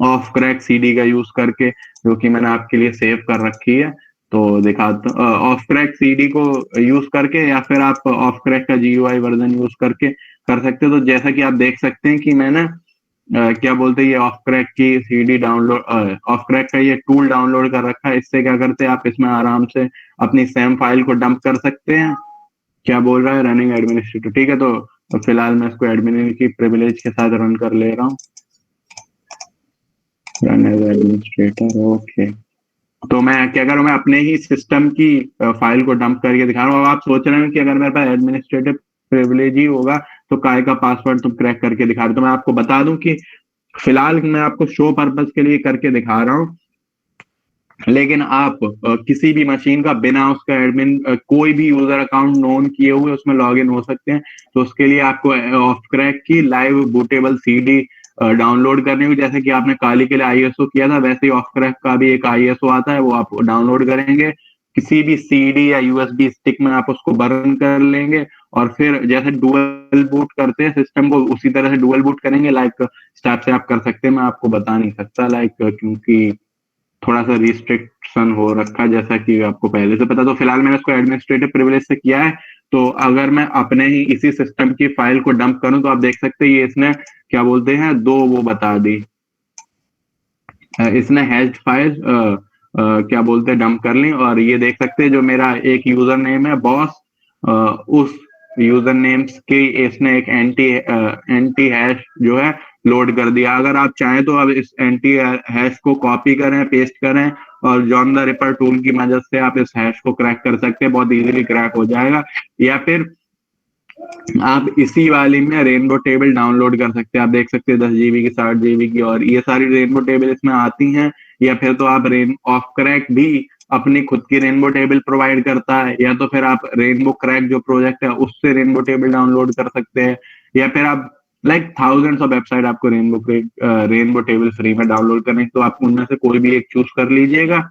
A: ऑफ क्रैक CD का यूज करके, जो कि मैंने आपके लिए सेव कर रखी है। तो दिखाता, ऑफ क्रैक CD को यूज करके, या फिर आप ऑफ क्रैक का GUI वर्जन यूज करके कर सकते हो। तो जैसा कि आप देख सकते हैं कि मैंने क्या बोलते हैं, ये ऑफ क्रैक की CD डाउनलोड, ऑफ क्रैक का ये टूल डाउनलोड कर रखा है। इससे क्या करते हैं, आप इसमें आराम से अपनी सेम फाइल को डंप कर सकते हैं। क्या बोल रहा है, रनिंग एडमिनिस्ट्रेटर, ठीक है। तो फिलहाल मैं इसको एडमिन की प्रिविलेज के साथ रन कर ले रहा हूँ, रन एज एडमिनिस्ट्रेटर, ओके। तो मैं क्या करूँ, मैं अपने ही सिस्टम की फाइल को डंप करके दिखा रहा हूँ। अब आप सोच रहे हैं कि अगर मेरे पास एडमिनिस्ट्रेटिव प्रिविलेज ही होगा तो काय का पासवर्ड तुम क्रैक करके दिखा रहे हो। तो मैं आपको बता दूं कि फिलहाल मैं आपको शो पर्पस के लिए करके दिखा रहा हूँ, लेकिन आप किसी भी मशीन का बिना उसका एडमिन कोई भी यूजर अकाउंट नोन किए हुए उसमें लॉग इन हो सकते हैं। तो उसके लिए आपको ऑफ क्रैक की लाइव बूटेबल सीडी डाउनलोड करनी होगी। जैसे कि आपने काली के लिए आईएसओ किया था, वैसे ही ऑफ क्रैक का भी एक आईएसओ आता है, वो आप डाउनलोड करेंगे। किसी भी सीडी या यूएसबी स्टिक में आप उसको बर्न कर लेंगे, और फिर जैसे डुअल बूट करते हैं सिस्टम को, उसी तरह से डुअल बूट करेंगे। लाइक स्टेप से आप कर सकते हैं, मैं आपको बता नहीं सकता लाइक, क्योंकि थोड़ा सा रिस्ट्रिक्शन हो रखा है, जैसा कि आपको पहले से पता। तो फिलहाल मैंने इसको एडमिनिस्ट्रेटिव प्रिविलेज से किया है। तो अगर मैं अपने ही इसी सिस्टम की फाइल को डंप करूं तो आप देख सकते हैं ये इसने क्या बोलते हैं, दो वो बता दी। इसने हैश्ड फाइल क्या बोलते हैं डंप कर ली, और ये देख सकते हैं जो मेरा एक यूजर नेम है बॉस, उस यूजर नेम्स की इसने एक एंटी हैश जो है लोड कर दिया। अगर आप चाहें तो अब इस एंटी हैश को कॉपी करें, पेस्ट करें, और जॉन द रिपर टूल की मदद से आप इस हैश को क्रैक कर सकते हैं, बहुत इजीली क्रैक हो जाएगा। या फिर आप इसी वाली में रेनबो टेबल डाउनलोड कर सकते हैं। आप देख सकते हैं 10 GB की, 60 GB की, और ये सारी रेनबो टेबल इसमें आती हैं। या फिर तो आप ऑफ क्रैक भी अपनी खुद की रेनबो टेबल प्रोवाइड करता है, या तो फिर आप रेनबो क्रैक जो प्रोजेक्ट है उससे रेनबो टेबल डाउनलोड कर सकते हैं। या फिर आप लाइक थाउजेंड्स ऑफ वेबसाइट आपको रेनबो टेबल फ्री में डाउनलोड करने, तो आप उनमें से कोई भी एक चूज कर लीजिएगा।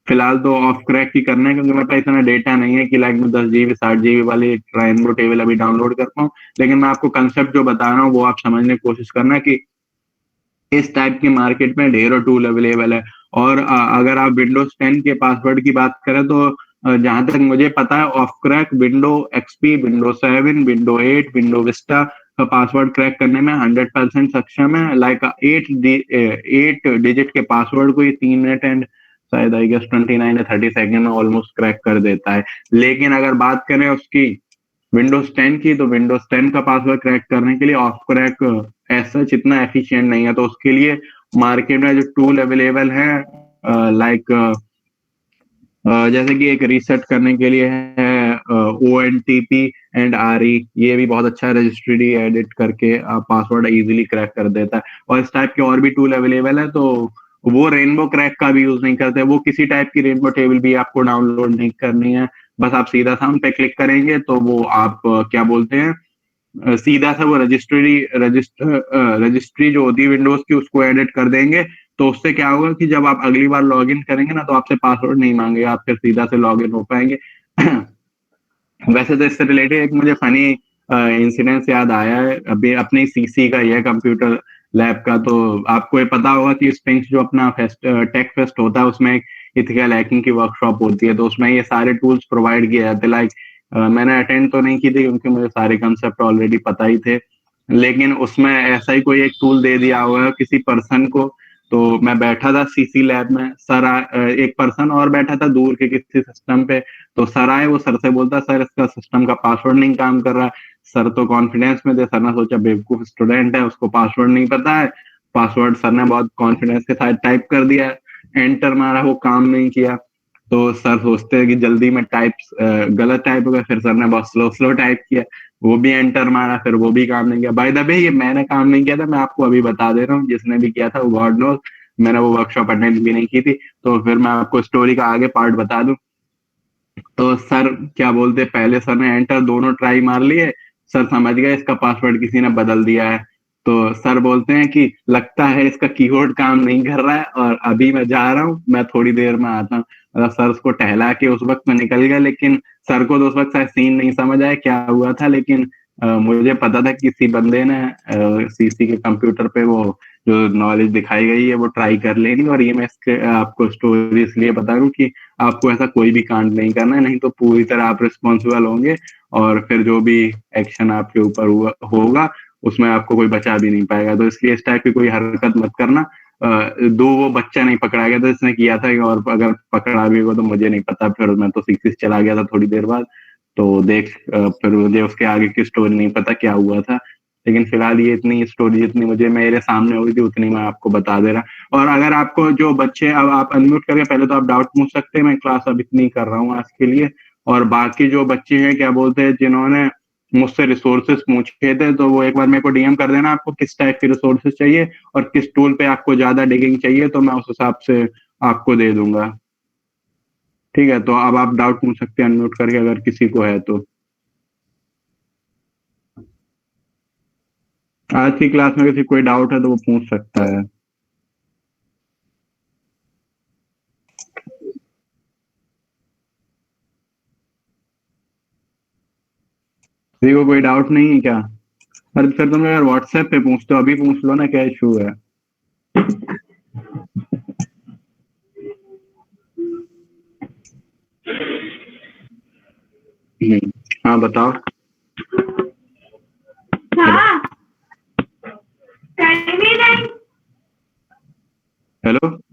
A: फिलहाल तो ऑफ क्रैक ही करना है, क्योंकि मेरे पास इतना डेटा नहीं है कि लाइक मैं 10 GB 60 GB वाली रेनबो टेबल अभी डाउनलोड कर पाऊँ। लेकिन मैं आपको कंसेप्ट जो बता रहा हूँ वो आप समझने की कोशिश करना कि इस टाइप की मार्केट में ढेरों टूल अवेलेबल है। और अगर आप विंडोज 10 के पासवर्ड की बात करें तो जहां तक मुझे पता है of crack window XP, window 7, window 8, window Vista का पासवर्ड क्रैक करने में 100% सक्षम है। लाइक 8 डिजिट के पासवर्ड को ये 3 मिनट एंड शायद आई गेस 29 या 30 सेकंड में ऑलमोस्ट क्रैक कर देता है। लेकिन अगर बात करें उसकी विंडोज 10 की, तो विंडोज 10 का पासवर्ड क्रैक करने के लिए ऑफ क्रैक ऐसा इतना एफिशिएंट नहीं है। तो उसके लिए मार्केट में जो टूल अवेलेबल है लाइक जैसे कि एक रिसेट करने के लिए है ONTP एंड RE, ये भी बहुत अच्छा रजिस्ट्री एडिट करके पासवर्ड इजीली क्रैक कर देता है। और इस टाइप के और भी टूल अवेलेबल है, तो वो रेनबो क्रैक का भी यूज नहीं करते। वो किसी टाइप की रेनबो टेबल भी आपको डाउनलोड नहीं करनी है, बस आप सीधा सा उन पे क्लिक करेंगे तो वो आप क्या बोलते हैं सीधा सा वो रजिस्ट्री जो होती है विंडोज की उसको एडिट कर देंगे। तो उससे क्या होगा कि जब आप अगली बार लॉग इन करेंगे ना, तो आपसे पासवर्ड नहीं मांगेगा, आप फिर सीधा से लॉग इन हो पाएंगे। वैसे तो इससे रिलेटेड एक मुझे फनी इंसिडेंस याद आया है, अभी अपने सीसी का यह कंप्यूटर लैब का। तो आपको ये पता होगा कि स्प्रिंग्स जो अपना टेक फेस्ट होता है उसमें एक इथिकल हैकिंग की वर्कशॉप होती है, तो उसमें ये सारे टूल्स प्रोवाइड किए जाते हैं। लाइक मैंने अटेंड तो नहीं की थी क्योंकि मुझे सारे कंसेप्ट ऑलरेडी पता ही थे, लेकिन उसमें ऐसा ही कोई एक टूल दे दिया हुआ किसी पर्सन को। तो मैं बैठा था सीसी लैब में, एक पर्सन और बैठा था दूर के किसी सिस्टम पे। तो सर आए, वो सर से बोलता सर इसका सिस्टम का पासवर्ड नहीं काम कर रहा है। सर तो कॉन्फिडेंस में थे, सर ने सोचा बेवकूफ स्टूडेंट है उसको पासवर्ड नहीं पता है। पासवर्ड सर ने बहुत कॉन्फिडेंस के साथ टाइप कर दिया, एंटर मारा, वो काम नहीं किया। तो सर सोचते हैं कि जल्दी में गलत टाइप हो गया, फिर सर ने बहुत स्लो स्लो टाइप किया, वो भी एंटर मारा, फिर वो भी काम नहीं किया। बाय द वे ये मैंने काम नहीं किया था, मैं आपको अभी बता दे रहा हूँ, जिसने भी किया था वो गॉड नोज, मैंने वो वर्कशॉप अटेंड भी नहीं की थी। तो फिर मैं आपको स्टोरी का आगे पार्ट बता दूं। तो सर क्या बोलते, पहले सर ने एंटर दोनों ट्राई मार लिए, सर समझ गए इसका पासवर्ड किसी ने बदल दिया है। तो सर बोलते हैं कि लगता है इसका कीबोर्ड काम नहीं कर रहा है और अभी मैं जा रहा हूँ, मैं थोड़ी देर में आता हूँ। मतलब सर उसको टहला के उस वक्त में निकल गया, लेकिन सर को तो उस वक्त शायद सीन नहीं समझ आया क्या हुआ था। लेकिन मुझे पता था किसी बंदे ने सीसी के कंप्यूटर पे वो जो नॉलेज दिखाई गई है वो ट्राई कर लेनी। और ये मैं आपको स्टोरी इसलिए बता रहा हूँ कि आपको ऐसा कोई भी कांड नहीं करना है, नहीं तो पूरी तरह आप रिस्पॉन्सिबल होंगे, और फिर जो भी एक्शन आपके ऊपर होगा उसमें आपको कोई बचा भी नहीं पाएगा। तो इसलिए इस टाइप की कोई हरकत मत करना। दो वो बच्चा नहीं पकड़ा गया था इसने किया था, और अगर पकड़ा भी होगा तो मुझे नहीं पता, फिर मैं तो सीक्रेट चला गया था थोड़ी देर बाद। तो देख फिर मुझे उसके आगे की स्टोरी नहीं पता क्या हुआ था। लेकिन फिलहाल ये इतनी स्टोरी जितनी मुझे मेरे सामने हुई थी उतनी मैं आपको बता दे रहा। और अगर आपको जो बच्चे, अब आप अनम्यूट करके पहले तो आप डाउट पूछ सकते हैं, मैं क्लास अब इतनी कर रहा हूँ आज के लिए। और बाकी जो बच्चे हैं क्या बोलते हैं जिन्होंने मुझसे रिसोर्सेज पूछे थे, तो वो एक बार मेरे को डीएम कर देना आपको किस टाइप के रिसोर्सेज चाहिए और किस टूल पे आपको ज्यादा डिगिंग चाहिए, तो मैं उस हिसाब से आपको दे दूंगा। ठीक है, तो अब आप डाउट पूछ सकते हैं अनम्यूट करके अगर किसी को है तो। आज की क्लास में किसी कोई डाउट है तो वो पूछ सकता है। किसी को कोई डाउट नहीं है क्या? अरे सर तुम यार व्हाट्सएप पे पूछते हो, अभी पूछ लो ना, क्या इशू है? हाँ बताओ। हेलो।